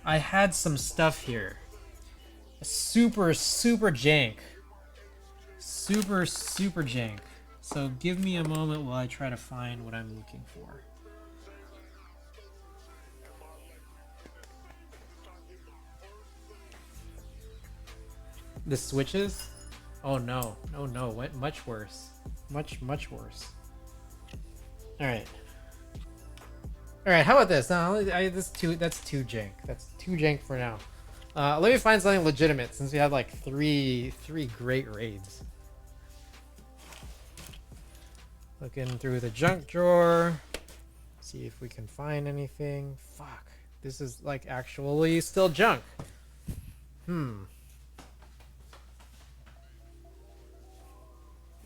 A: I had some stuff here. Super jank. Super jank. So give me a moment while I try to find what I'm looking for. The switches? Oh no. Oh no. What? Much worse. Much worse. Alright. Alright, how about this? No, that's too jank. That's too jank for now. Let me find something legitimate since we had like three great raids. Looking through the junk drawer. See if we can find anything. Fuck. This is like actually still junk.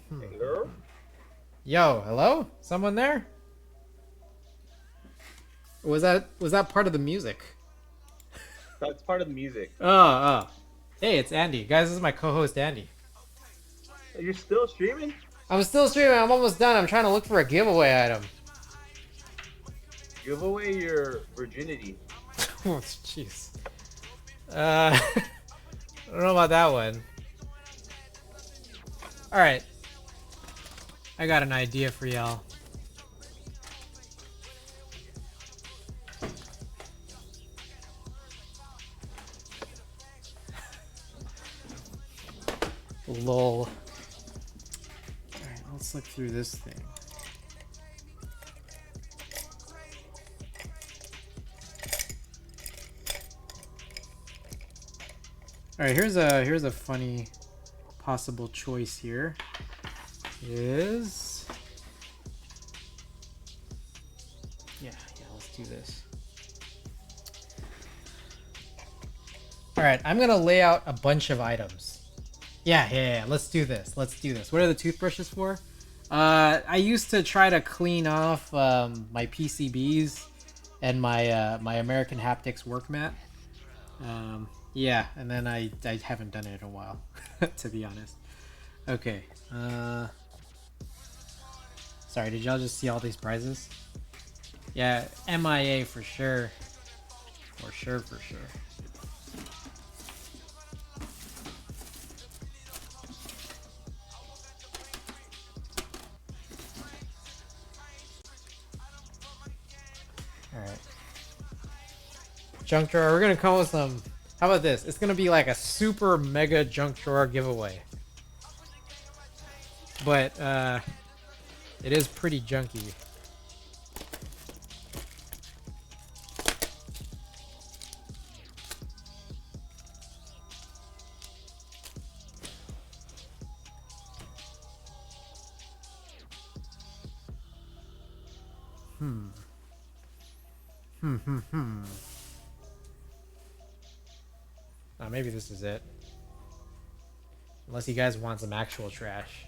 B: Hello?
A: Yo, hello? Someone there? Was that part of the music?
E: That's part of the music.
A: Oh. Hey, it's Andy. Guys, this is my co-host Andy.
E: You're still streaming?
A: I'm still streaming. I'm almost done. I'm trying to look for a giveaway item.
E: Give away your virginity.
A: Oh, jeez. I don't know about that one. Alright. I got an idea for y'all. Lol. Alright, let's look through this thing. Alright, here's a funny possible choice here. Is yeah, let's do this. Alright, I'm gonna lay out a bunch of items. Yeah, let's do this. What are the toothbrushes for? I used to try to clean off my PCBs and my my American Haptics work mat. Yeah, and then I haven't done it in a while, to be honest. Okay. Sorry, did y'all just see all these prizes? Yeah, MIA for sure. For sure. Alright. Junk drawer, we're gonna come with some... How about this? It's gonna be like a super mega junk drawer giveaway. But, it is pretty junky. Oh, maybe this is it. Unless you guys want some actual trash.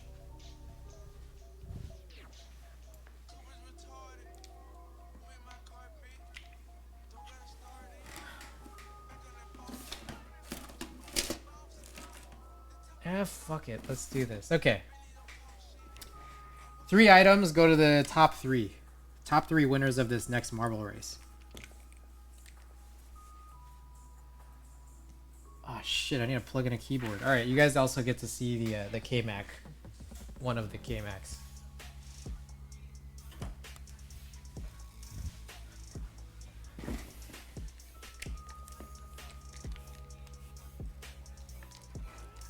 A: Fuck it. Let's do this. Okay. 3 items go to the top 3. Top 3 winners of this next marble race. Oh shit, I need to plug in a keyboard. Alright, you guys also get to see the KMAC. One of the KMACs.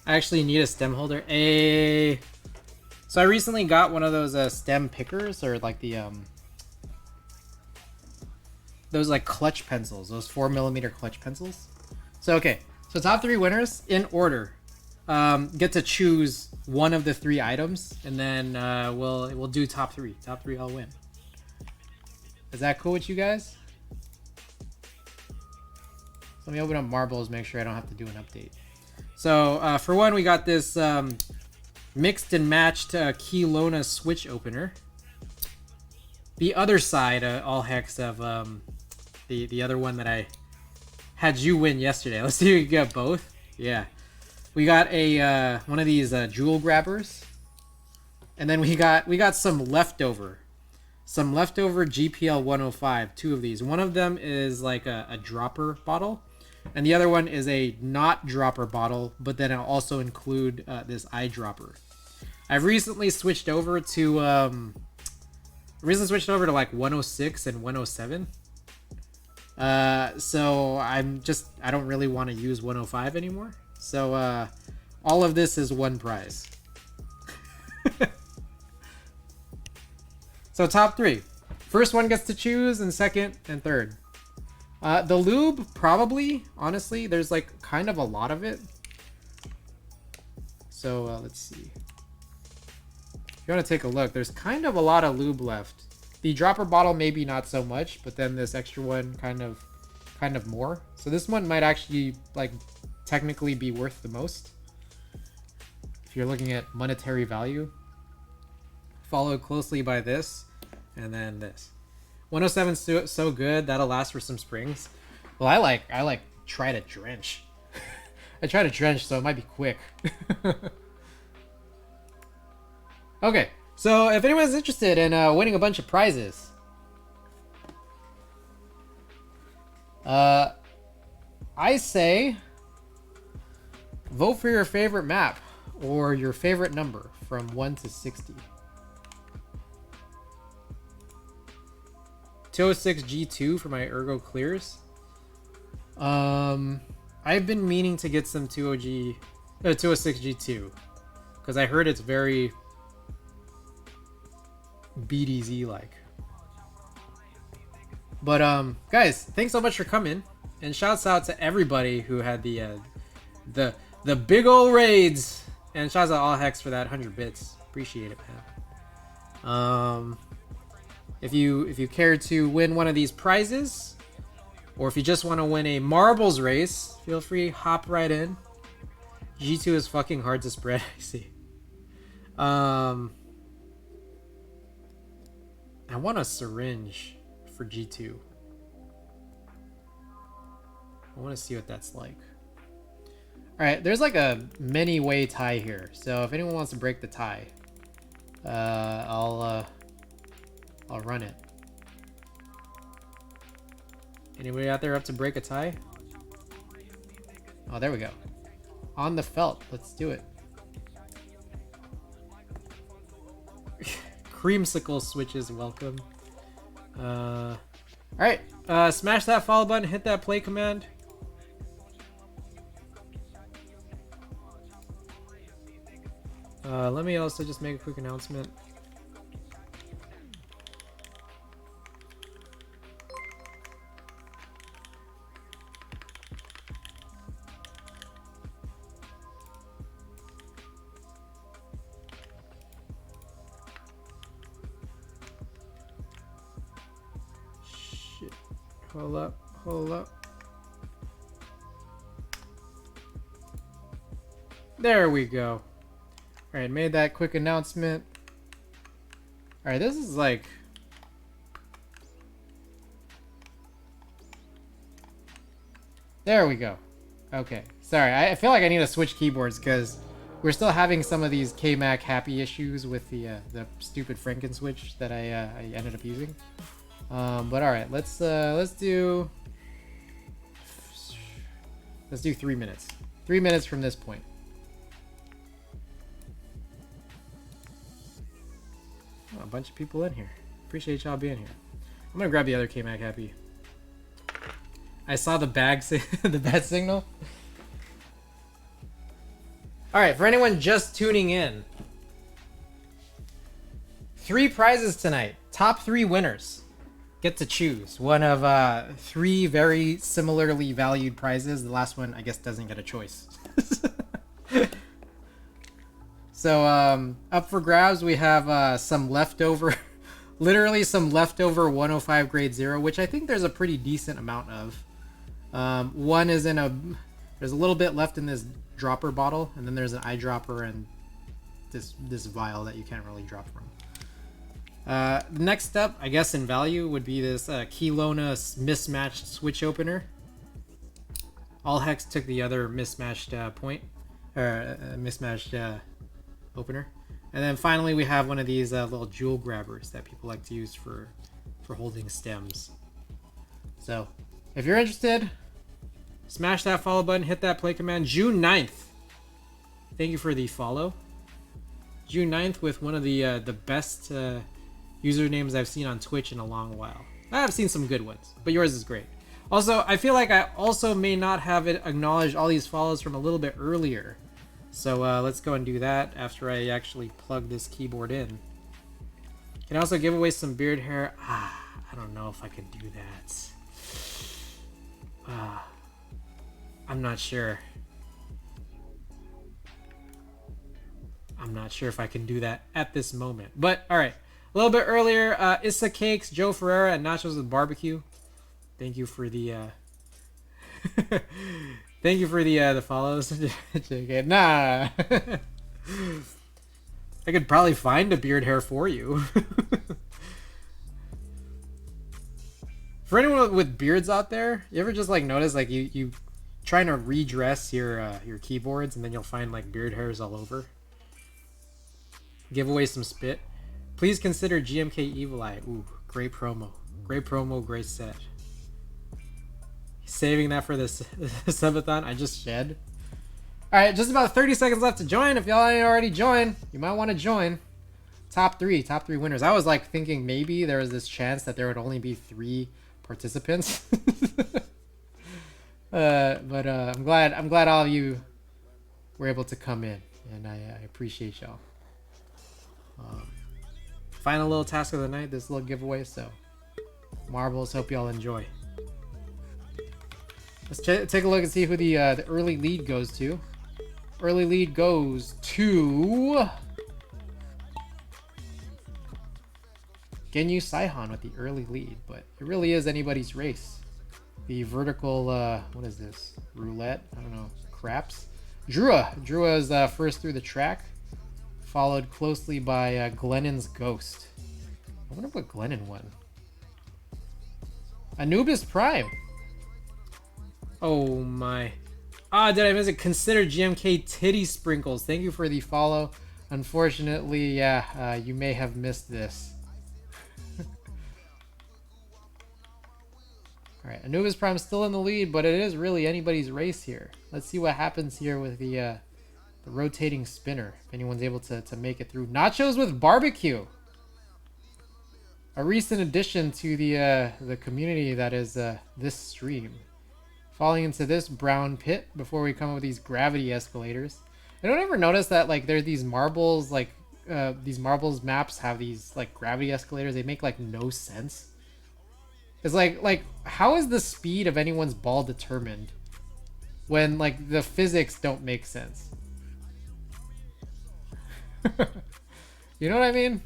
A: I actually need a stem holder. So I recently got one of those stem pickers, or like the those like clutch pencils, those 4mm clutch pencils. So okay, so top 3 winners in order get to choose one of the 3 items, and then we'll do top 3. Top 3 all win. Is that cool with you guys? Let me open up marbles, make sure I don't have to do an update. So for one, we got this mixed and matched Kelowna switch opener. The other side, all hex of the other one that I had you win yesterday. Let's see if we can get both. Yeah, we got a one of these jewel grabbers, and then we got some leftover GPL 105. 2 of these. One of them is like a dropper bottle, and the other one is a not dropper bottle, but then I'll also include this eyedropper. I've recently switched over to like 106 and 107. So I don't really want to use 105 anymore. So all of this is one prize. So top 3. First one gets to choose, and second and third. The lube, probably, honestly, there's like kind of a lot of it. So let's see. If you want to take a look, there's kind of a lot of lube left. The dropper bottle maybe not so much, but then this extra one kind of more. So this one might actually like technically be worth the most if you're looking at monetary value. Followed closely by this, and then this. 107 so good that'll last for some springs. Well, I like try to drench. I try to drench, so it might be quick. Okay, so if anyone's interested in winning a bunch of prizes, I say vote for your favorite map or your favorite number from 1 to 60. 206 G2 for my Ergo clears. I've been meaning to get some 206 G2 because I heard it's very BDZ like. But guys, thanks so much for coming, and shouts out to everybody who had the big ol' raids, and shouts out all hex for that 100 bits. Appreciate it, man. If you care to win one of these prizes, or if you just want to win a marbles race, feel free, hop right in. G2 is fucking hard to spread, I see. I want a syringe for G2. I want to see what that's like. Alright, there's like a many-way tie here, so if anyone wants to break the tie, I'll run it. Anybody out there up to break a tie? Oh, there we go. On the felt. Let's do it. Creamsicle switches, welcome. Alright, smash that follow button, hit that play command. Let me also just make a quick announcement. Hold up. There we go. Alright, made that quick announcement. Alright, this is like... There we go. Okay. Sorry, I feel like I need to switch keyboards because we're still having some of these KMAC happy issues with the stupid Franken switch that I ended up using. But all right, let's do 3 minutes. 3 minutes from this point. Oh, a bunch of people in here. Appreciate y'all being here. I'm gonna grab the other KMAC happy. I saw the bad signal. All All right, for anyone just tuning in, 3 prizes tonight. Top 3 winners get to choose one of 3 very similarly valued prizes. The last one, I guess, doesn't get a choice. So up for grabs, we have some leftover, literally some leftover 105 grade 0, which I think there's a pretty decent amount of. One is in there's a little bit left in this dropper bottle, and then there's an eyedropper and this vial that you can't really drop from. Next up, I guess in value, would be this Kelowna mismatched switch opener. All Hex took the other mismatched mismatched opener. And then finally, we have one of these little jewel grabbers that people like to use for holding stems. So, if you're interested, smash that follow button, hit that play command. June 9th. Thank you for the follow. June 9th with one of the best usernames I've seen on Twitch in a long while. I've seen some good ones, but yours is great. Also, I feel like I also may not have it acknowledged all these follows from a little bit earlier. So let's go and do that after I actually plug this keyboard in. Can also give away some beard hair. I don't know if I can do that. I'm not sure. I'm not sure if I can do that at this moment. But, alright. A little bit earlier, Issa Cakes, Joe Ferreira, and Nachos with Barbecue. Thank you for the, thank you for the follows. Nah. I could probably find a beard hair for you. For anyone with beards out there, you ever just like notice like you trying to redress your keyboards and then you'll find like beard hairs all over? Give away some spit. Please consider GMK Evil Eye. Ooh, great promo. Great promo, great set. Saving that for this subathon. I just shed. Alright, just about 30 seconds left to join. If y'all ain't already joined, you might want to join. Top three winners. I was like thinking maybe there was this chance that there would only be 3 participants. but I'm glad all of you were able to come in, and I appreciate y'all. Final little task of the night, this little giveaway, so marbles, hope y'all enjoy. Let's take a look and see who the early lead goes to. Early lead goes to Genyu Saihan with the early lead, but it really is anybody's race. The vertical, what is this? Roulette? I don't know. Craps? Drua is first through the track, followed closely by Glennon's Ghost. I wonder what Glennon won. Anubis Prime. Oh my. Did I miss it? Consider GMK Titty Sprinkles. Thank you for the follow. Unfortunately, yeah, you may have missed this. Alright, Anubis Prime still in the lead, but it is really anybody's race here. Let's see what happens here with the rotating spinner. If anyone's able to make it through. Nachos with Barbecue. A recent addition to the community that is this stream. Falling into this brown pit before we come up with these gravity escalators. I don't ever notice that like there are these marbles, like these marbles maps have these like gravity escalators. They make like no sense. It's like how is the speed of anyone's ball determined when like the physics don't make sense? You know what I mean?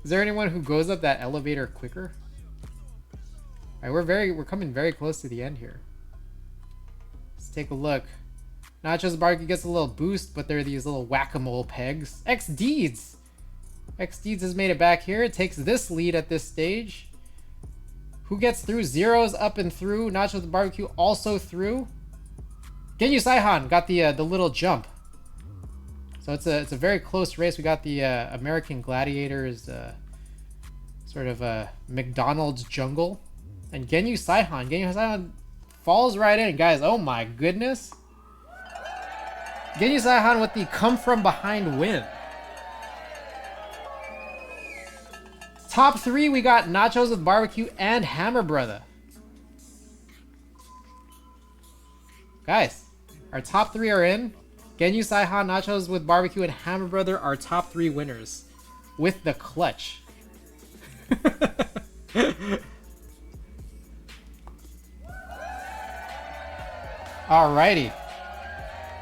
A: Is there anyone who goes up that elevator quicker? All right, we're coming very close to the end here. Let's take a look. Nachos Barbecue gets a little boost, but they're these little whack-a-mole pegs. XDeeds has made it back here. It takes this lead at this stage. Who gets through? Zeros up and through. Nachos Barbecue also through. Genyu Saihan got the little jump. So it's a very close race. We got the American Gladiators sort of a McDonald's jungle. And Genyu Saihan falls right in, guys. Oh my goodness. Genyu Saihan with the come from behind win. Top 3, we got Nachos with Barbecue and Hammer Brother. Guys, Our top 3 are in. Genyu Saihan, Nachos with Barbecue, and Hammer Brother are top 3 winners. With the clutch. Alrighty.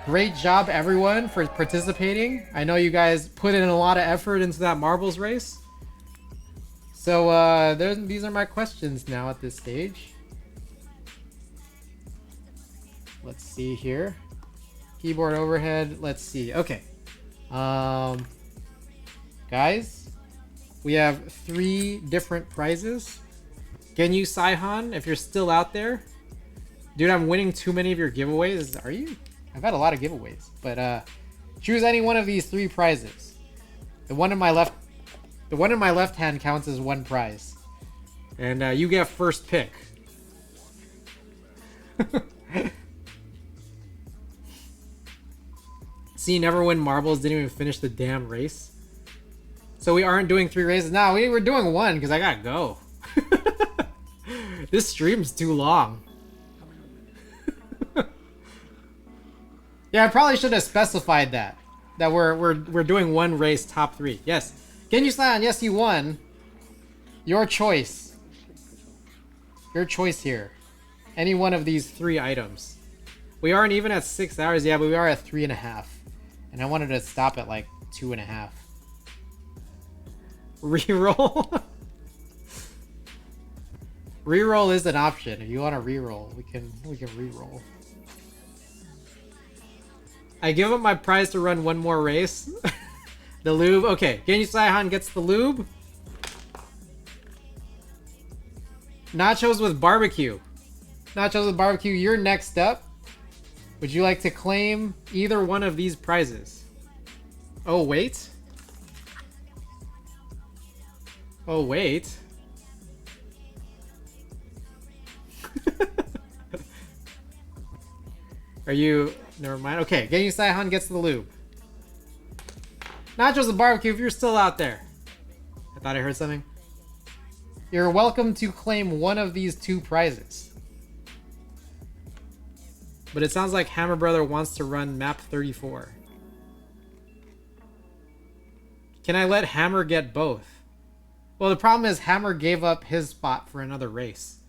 A: Great job, everyone, for participating. I know you guys put in a lot of effort into that marbles race. So, these are my questions now at this stage. Let's see here. Keyboard overhead. Let's see. Okay. Guys, we have 3 different prizes. Genyu Saihan, if you're still out there. Dude, I'm winning too many of your giveaways. Are you? I've had a lot of giveaways. But choose any one of these 3 prizes. The one in my left hand counts as 1 prize. And you get first pick. See, never win marbles, didn't even finish the damn race. So we aren't doing 3 races. No, we were doing 1 because I gotta go. This stream's too long. Yeah, I probably should have specified that. That we're doing 1 race top 3. Yes. Genyu Saihan, yes, you won. Your choice. Your choice here. Any one of these 3 items. We aren't even at 6 hours, yeah, but we are at 3.5. And I wanted to stop at like 2.5. Reroll? Reroll is an option. If you want to reroll, we can reroll. I give up my prize to run 1 more race. The lube. Okay, Genyu Saihan gets the lube. Nachos with barbecue. Nachos with barbecue, you're next up. Would you like to claim either one of these prizes? Oh, wait. Oh, wait. Are you... Never mind. Okay, Genyu Saihan gets the lube. Nachos with barbecue, if you're still out there. I thought I heard something. You're welcome to claim one of these 2 prizes. But it sounds like Hammer Brother wants to run map 34. Can I let Hammer get both? Well, the problem is Hammer gave up his spot for another race.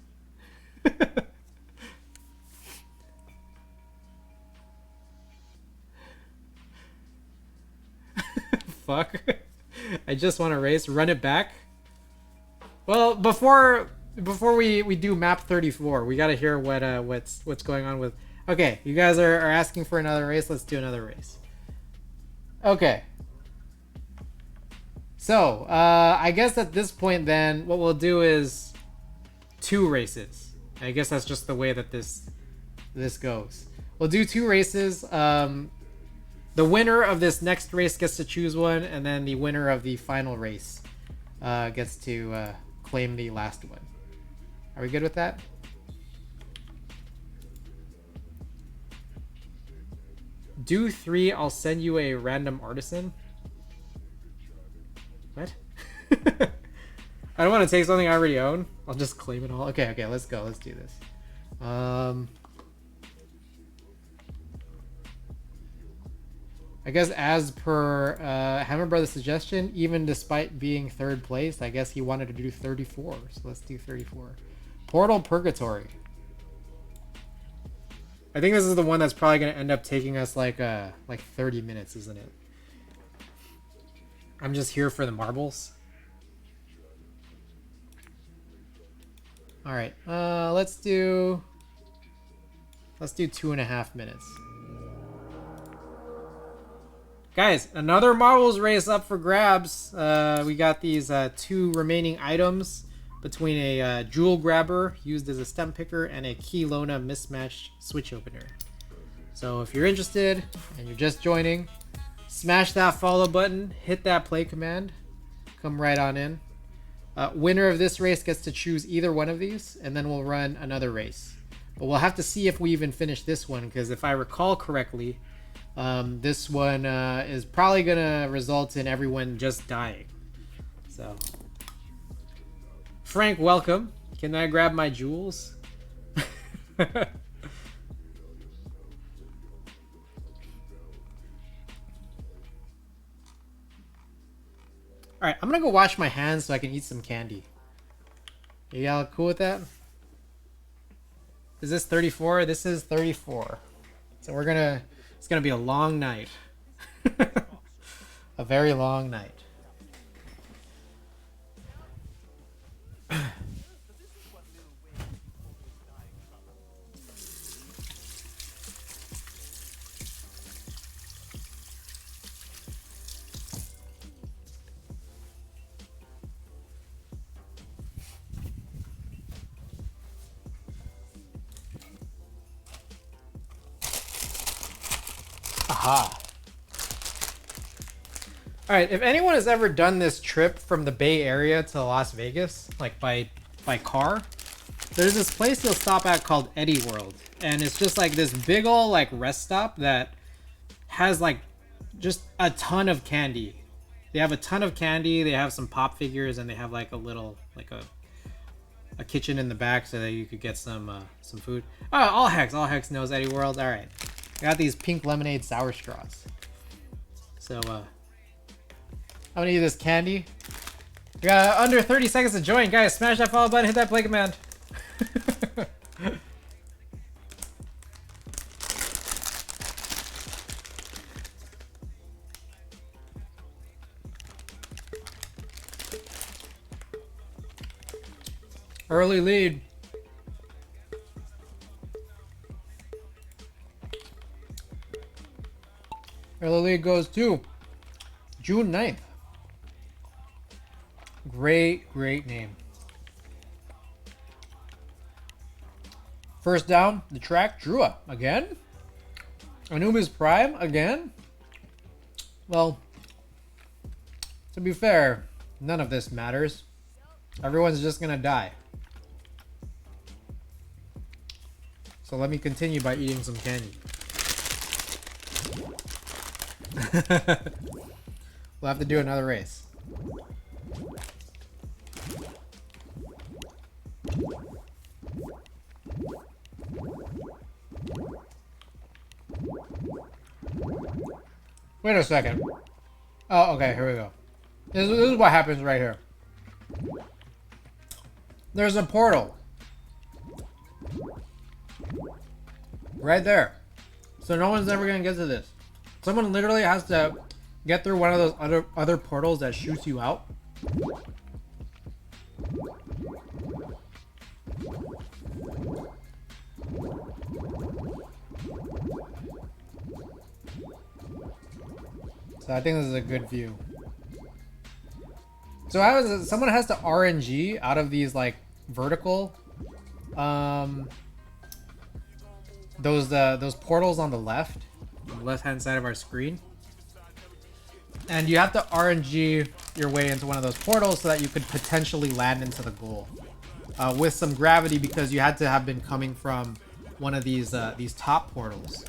A: Fuck. I just want to race. Run it back. Well, before we do map 34, we gotta hear what's going on with... Okay, you guys are asking for another race. Let's do another race. Okay. So, I guess at this point then, what we'll do is 2 races. I guess that's just the way that this goes. We'll do 2 races. The winner of this next race gets to choose one, and then the winner of the final race gets to claim the last one. Are we good with that? Do 3, I'll send you a random artisan. What? I don't want to take something I already own. I'll just claim it all. Okay, let's go. Let's do this. I guess as per Hammer Brother's suggestion, even despite being 3rd place, I guess he wanted to do 34. So let's do 34. Portal Purgatory. I think this is the one that's probably going to end up taking us like 30 minutes, isn't it? I'm just here for the marbles. All right, let's do 2.5 minutes. Guys, another marbles race up for grabs. We got these 2 remaining items between a jewel grabber used as a stem picker and a Kelowna mismatched switch opener. So if you're interested and you're just joining, smash that follow button, hit that play command, come right on in. Winner of this race gets to choose either one of these, and then we'll run another race. But we'll have to see if we even finish this one, because if I recall correctly, this one is probably gonna result in everyone just dying. So, Frank, welcome. Can I grab my jewels? Alright, I'm gonna go wash my hands so I can eat some candy. You all cool with that? Is this 34? This is 34. So we're gonna... It's gonna be a long night. A very long night. Aha. Alright, if anyone has ever done this trip from the Bay Area to Las Vegas, like by car, there's this place you'll stop at called Eddie World. And it's just like this big ol' like rest stop that has like just a ton of candy. They have a ton of candy, they have some pop figures, and they have like a little, like a kitchen in the back so that you could get some food. Oh, all Hex knows Eddie World. Alright. I got these pink lemonade sour straws. So, I'm gonna eat this candy. We got under 30 seconds to join. Guys, smash that follow button, hit that play command. Early lead. Early lead goes to June 9th. Great name. First down the track, Drua again. Anubis Prime again. Well, to be fair, none of this matters. Everyone's just gonna die. So let me continue by eating some candy. We'll have to do another race. Wait a second. Oh, okay, here we go. This is what happens right here. There's a portal. Right there. So no one's ever gonna get to this. Someone literally has to get through one of those other portals that shoots you out. So I think this is a good view. So how is it? Someone has to RNG out of these like vertical those portals on the left hand side of our screen, and you have to RNG your way into one of those portals so that you could potentially land into the goal with some gravity, because you had to have been coming from one of these top portals.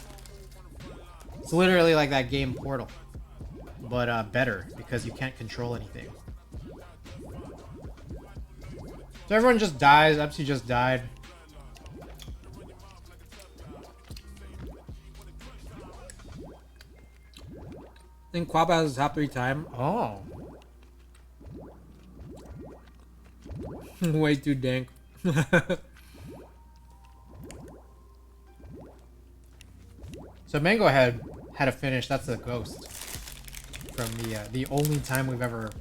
A: It's literally like that game Portal, but better because you can't control anything. So everyone just dies. Epsi just died. I think Quaba has his top 3 time. Oh. Way too dank. So Mango had a finish. That's a ghost. From the only time we've ever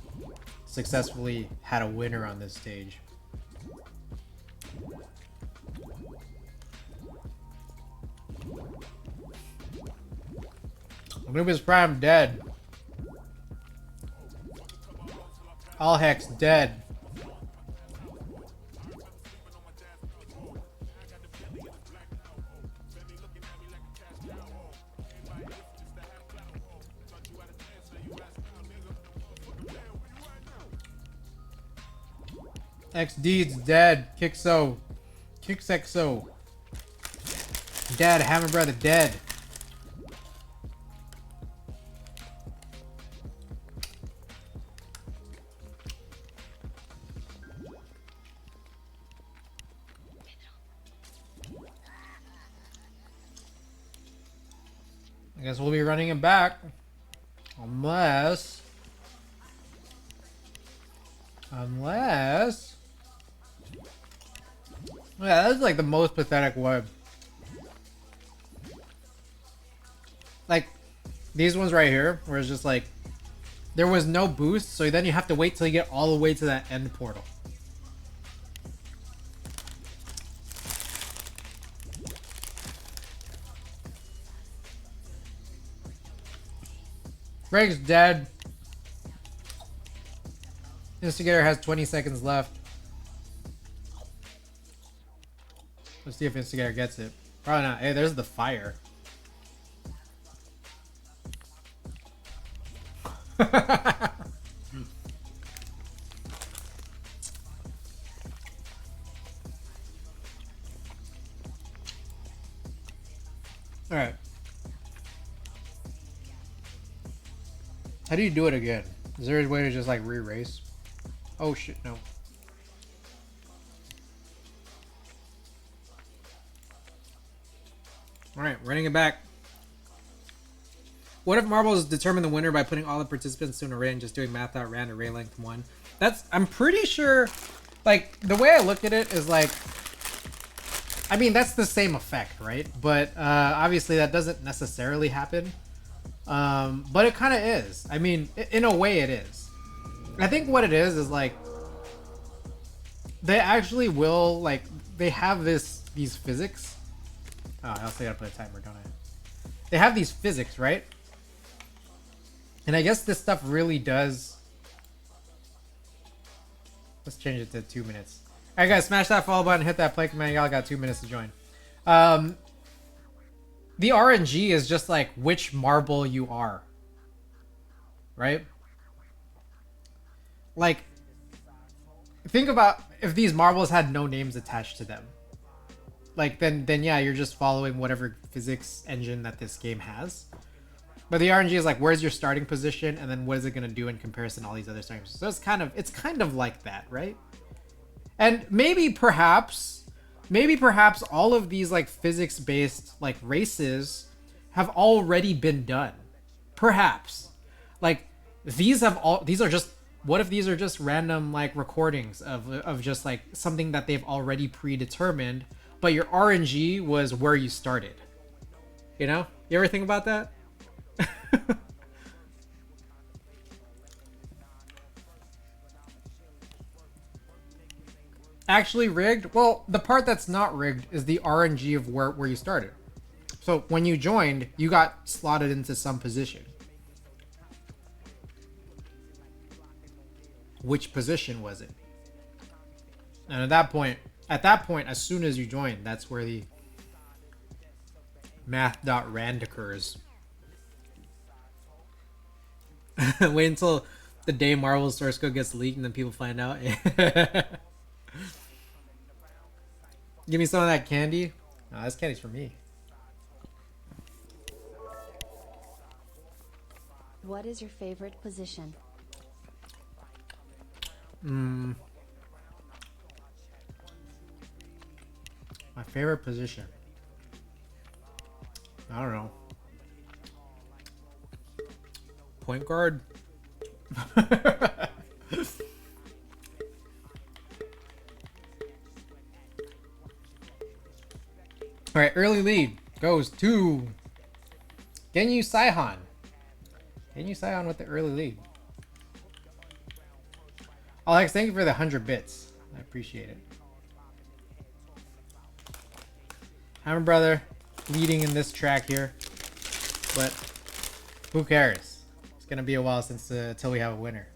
A: successfully had a winner on this stage. Anubis Prime dead. All Hex dead. XD's dead. Kixo. Kixexo. Dead. Hammer Brother dead. I guess we'll be running it back. Unless Unless... Yeah, that's like the most pathetic one. Like, these ones right here, where it's just like, there was no boost, so then you have to wait till you get all the way to that end portal. Greg's dead. Instigator has 20 seconds left. Let's see if Instigator gets it. Probably not. Hey, there's the fire. Alright. How do you do it again? Is there a way to just like re-race? Oh shit, no. Alright, running it back. What if marbles determine the winner by putting all the participants to an array and just doing math out random array length 1? That's, I'm pretty sure, like, the way I look at it is like, I mean, that's the same effect, right? But obviously that doesn't necessarily happen. But it kind of is. I mean, in a way it is. I think what it is like, they actually will, like, they have these physics. Oh, I also gotta put a timer, don't I? They have these physics, right? And I guess this stuff really does... Let's change it to 2 minutes. Alright guys, smash that follow button, hit that play command. Y'all got 2 minutes to join. The RNG is just like which marble you are. Right? Like, think about if these marbles had no names attached to them. Like, then yeah, you're just following whatever physics engine that this game has. But the RNG is like, where's your starting position, and then what is it gonna do in comparison to all these other starting positions? So it's kind of like that, right? And maybe perhaps all of these like physics-based like races have already been done. Perhaps. Like, these are just, what if these are just random like recordings of just like something that they've already predetermined, but your RNG was where you started? You know? You ever think about that? Actually rigged? Well, the part that's not rigged is the RNG of where you started. So when you joined, you got slotted into some position. Which position was it? And at that point, as soon as you join, that's where the math.rand occurs. Wait until the day Marvel's source code gets leaked and then people find out. Give me some of that candy. No, this candy's for me.
F: What is your favorite position?
A: My favorite position. I don't know. Point guard. All right, early lead goes to Genyu Saihan. Genyu Saihan with the early lead. Alex, thank you for the 100 bits. I appreciate it. Hammer Brother leading in this track here, but who cares? It's gonna be a while since until we have a winner.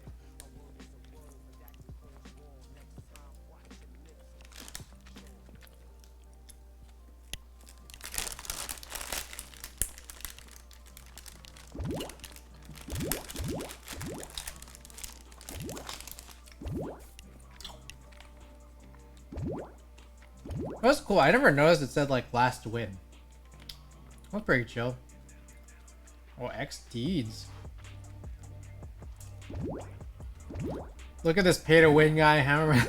A: That's cool. I never noticed it said like last win. That's pretty chill. Oh, X-Deeds. Look at this pay to win guy, Hammer.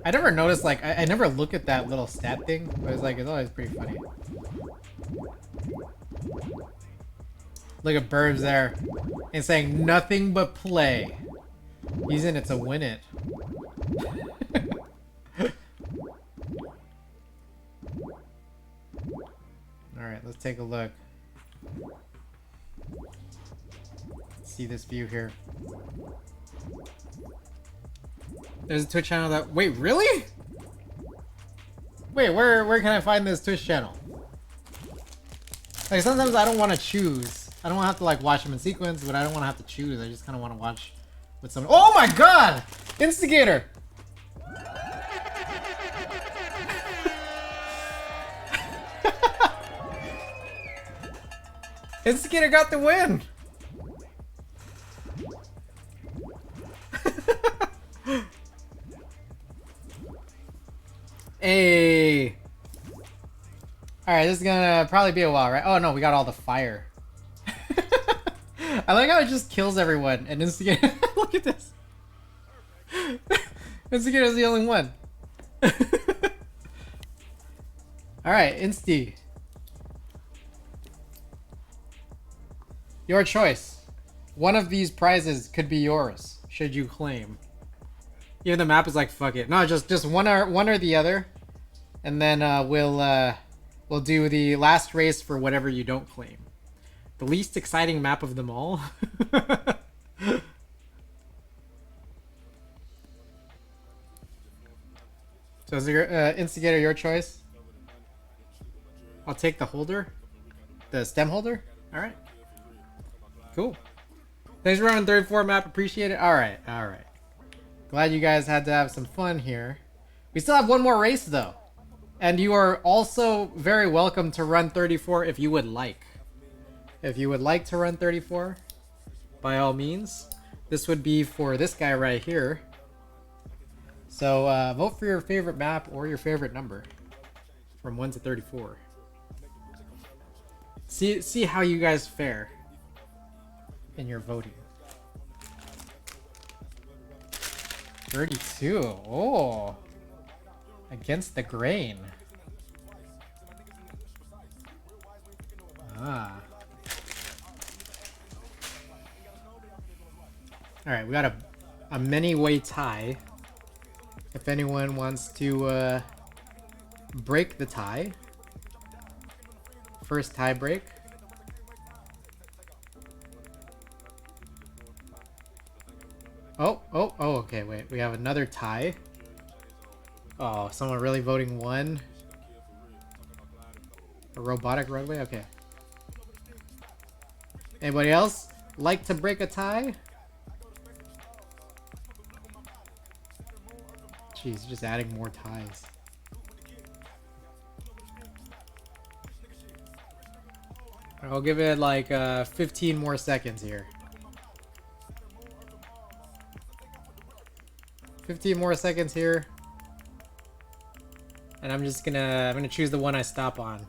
A: I never noticed, like, I never look at that little stat thing, but it's like, it's always pretty funny. Look at Burbs there. And saying nothing but play. He's in it to win it. Alright, let's take a look. Let's see this view here. There's a Twitch channel that... Wait, really? Wait, where can I find this Twitch channel? Like, sometimes I don't want to choose. I don't want to have to, like, watch them in sequence, but I don't want to have to choose. I just kind of want to watch with someone. Oh my god! Instigator! Instigator got the win! Hey! Alright, this is gonna probably be a while, right? Oh no, we got all the fire. I like how it just kills everyone and Instigator. Look at this! Instigator's the only one. Alright, Insti. Your choice. One of these prizes could be yours, should you claim. Even the map is like, fuck it. No, just one or the other. And then we'll do the last race for whatever you don't claim. The least exciting map of them all. So is your Instigator your choice? I'll take the holder. The stem holder? Alright. Cool. Thanks for running 34 map. Appreciate it. Alright, alright. Glad you guys had to have some fun here. We still have one more race though. And you are also very welcome to run 34 if you would like. If you would like to run 34, by all means. This would be for this guy right here. So vote for your favorite map or your favorite number. From 1 to 34. See how you guys fare in your voting. 32. Oh. Against the grain. Ah. Alright, we got a many-way tie. If anyone wants to break the tie. First tie break. Oh, okay, wait. We have another tie. Oh, someone really voting one? A robotic roadway? Okay. Anybody else like to break a tie? Jeez, just adding more ties. I'll give it like 15 more seconds here. 15 more seconds here. And I'm just gonna choose the one I stop on.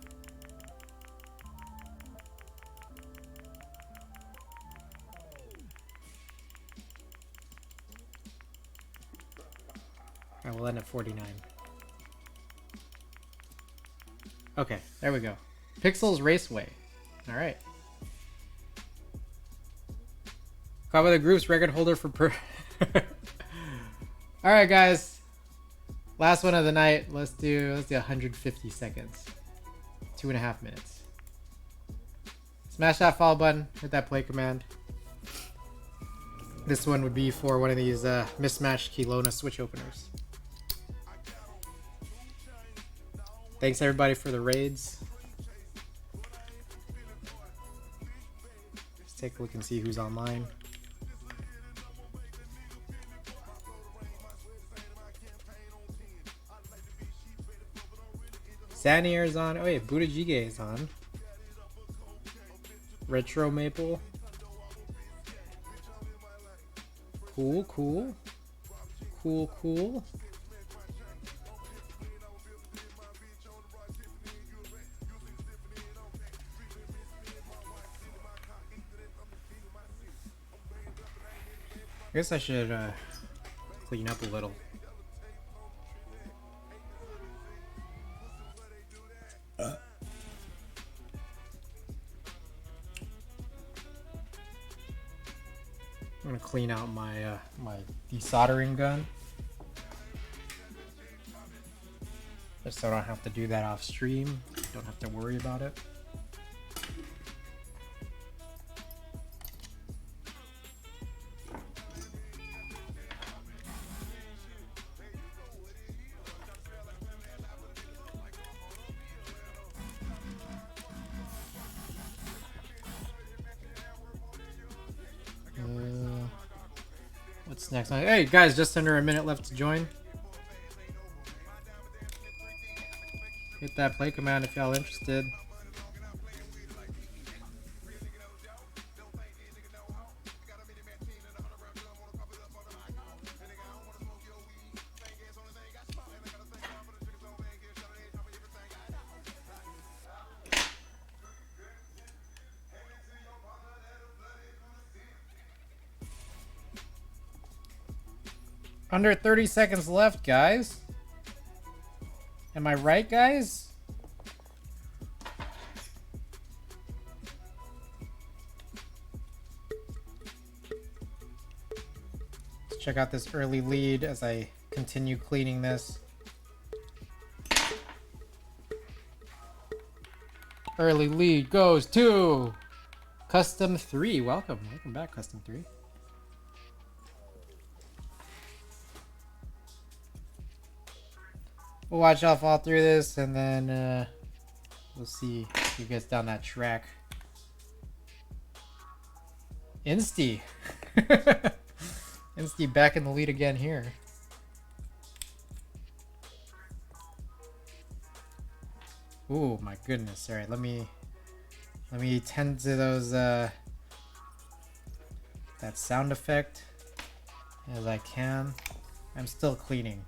A: I will end at 49. Okay, there we go. Pixels Raceway. Alright. Caught by the group's record holder for per Alright guys. Last one of the night. Let's do 150 seconds. 2.5 minutes. Smash that follow button, hit that play command. This one would be for one of these mismatched Kelowna switch openers. Thanks everybody for the raids. Let's take a look and see who's online. Sanier is on. Oh wait, Budajige is on. Retro Maple. Cool, cool. Cool, cool. I guess I should clean up a little. I'm gonna clean out my my desoldering gun, just so I don't have to do that off stream. Don't have to worry about it. What's next? Hey guys, just under a minute left to join. Hit that play command if y'all interested. Under 30 seconds left, guys. Am I right, guys? Let's check out this early lead as I continue cleaning this. Early lead goes to Custom 3. Welcome. Welcome back, Custom 3. We'll watch y'all fall through this, and then we'll see who gets down that track. Insty. Insty back in the lead again here. Ooh, my goodness. All right, let me tend to those that sound effect as I can. I'm still cleaning.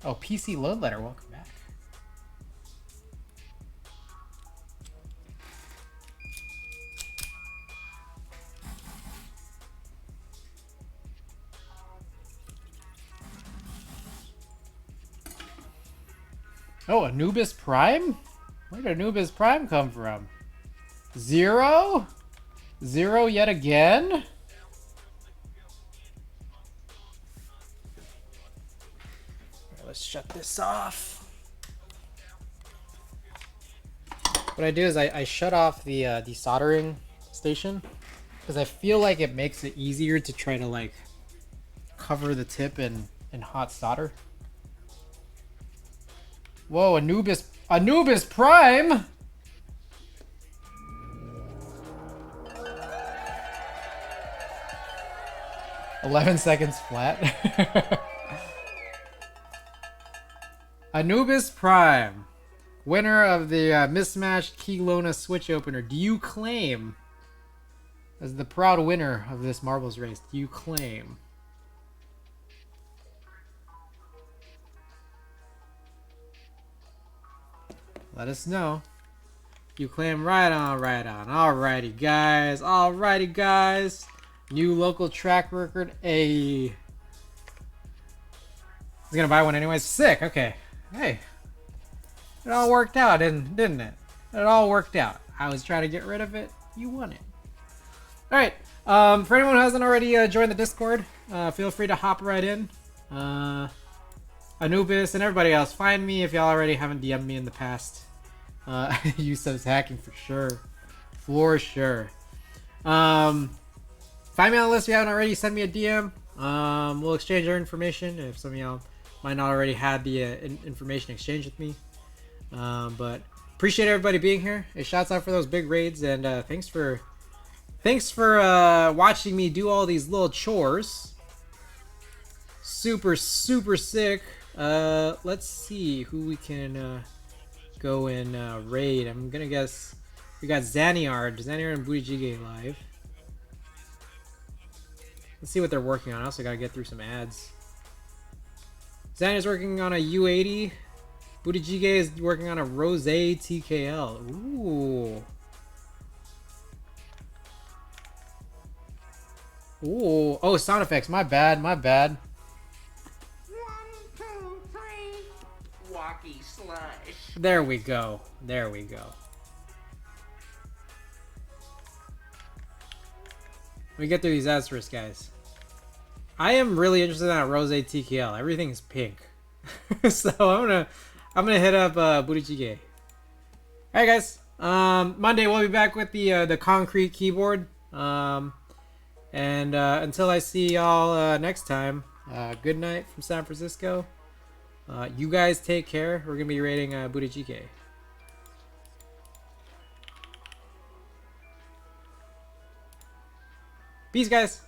A: Oh, PC Load Letter, welcome back. Oh, Anubis Prime? Where did Anubis Prime come from? Zero? Zero yet again? Let's shut this off. What I do is I shut off the desoldering station because I feel like it makes it easier to try to like cover the tip in hot solder. Whoa, Anubis Prime! "11 seconds flat." Anubis Prime, winner of the mismatched Kelowna Switch opener. Do you claim, as the proud winner of this marbles race, do you claim? Let us know. You claim right on, right on. Alrighty, guys. Alrighty, guys. New local track record. I was gonna buy one anyways. Sick. Okay. Hey, it all worked out, didn't it? It all worked out. I was trying to get rid of it. You won it. All right. For anyone who hasn't already joined the Discord, feel free to hop right in. Anubis and everybody else, find me if y'all already haven't DM'd me in the past. Yusuf's hacking for sure. For sure. Find me on the list if you haven't already. Send me a DM. We'll exchange our information if some of y'all might not already had the information exchange with me. But appreciate everybody being here. Hey, shouts out for those big raids, and thanks for watching me do all these little chores. Super sick. Let's see who we can go and raid. I'm gonna guess we got Xaniard and Booty live. Let's see what they're working on. I also gotta get through some ads. Xaniard's working on a U80. Booty is working on a Rose TKL. Ooh. Ooh. Oh, sound effects. My bad.
G: 1, 2, 3. Walkie slush.
A: There we go. We get through these asterisks, guys. I am really interested in that Rose TKL. Everything's pink. So I'm gonna hit up Burichige. Alright guys. Monday we'll be back with the concrete keyboard. And until I see y'all next time, good night from San Francisco. You guys take care. We're gonna be rating Burichige. Peace guys.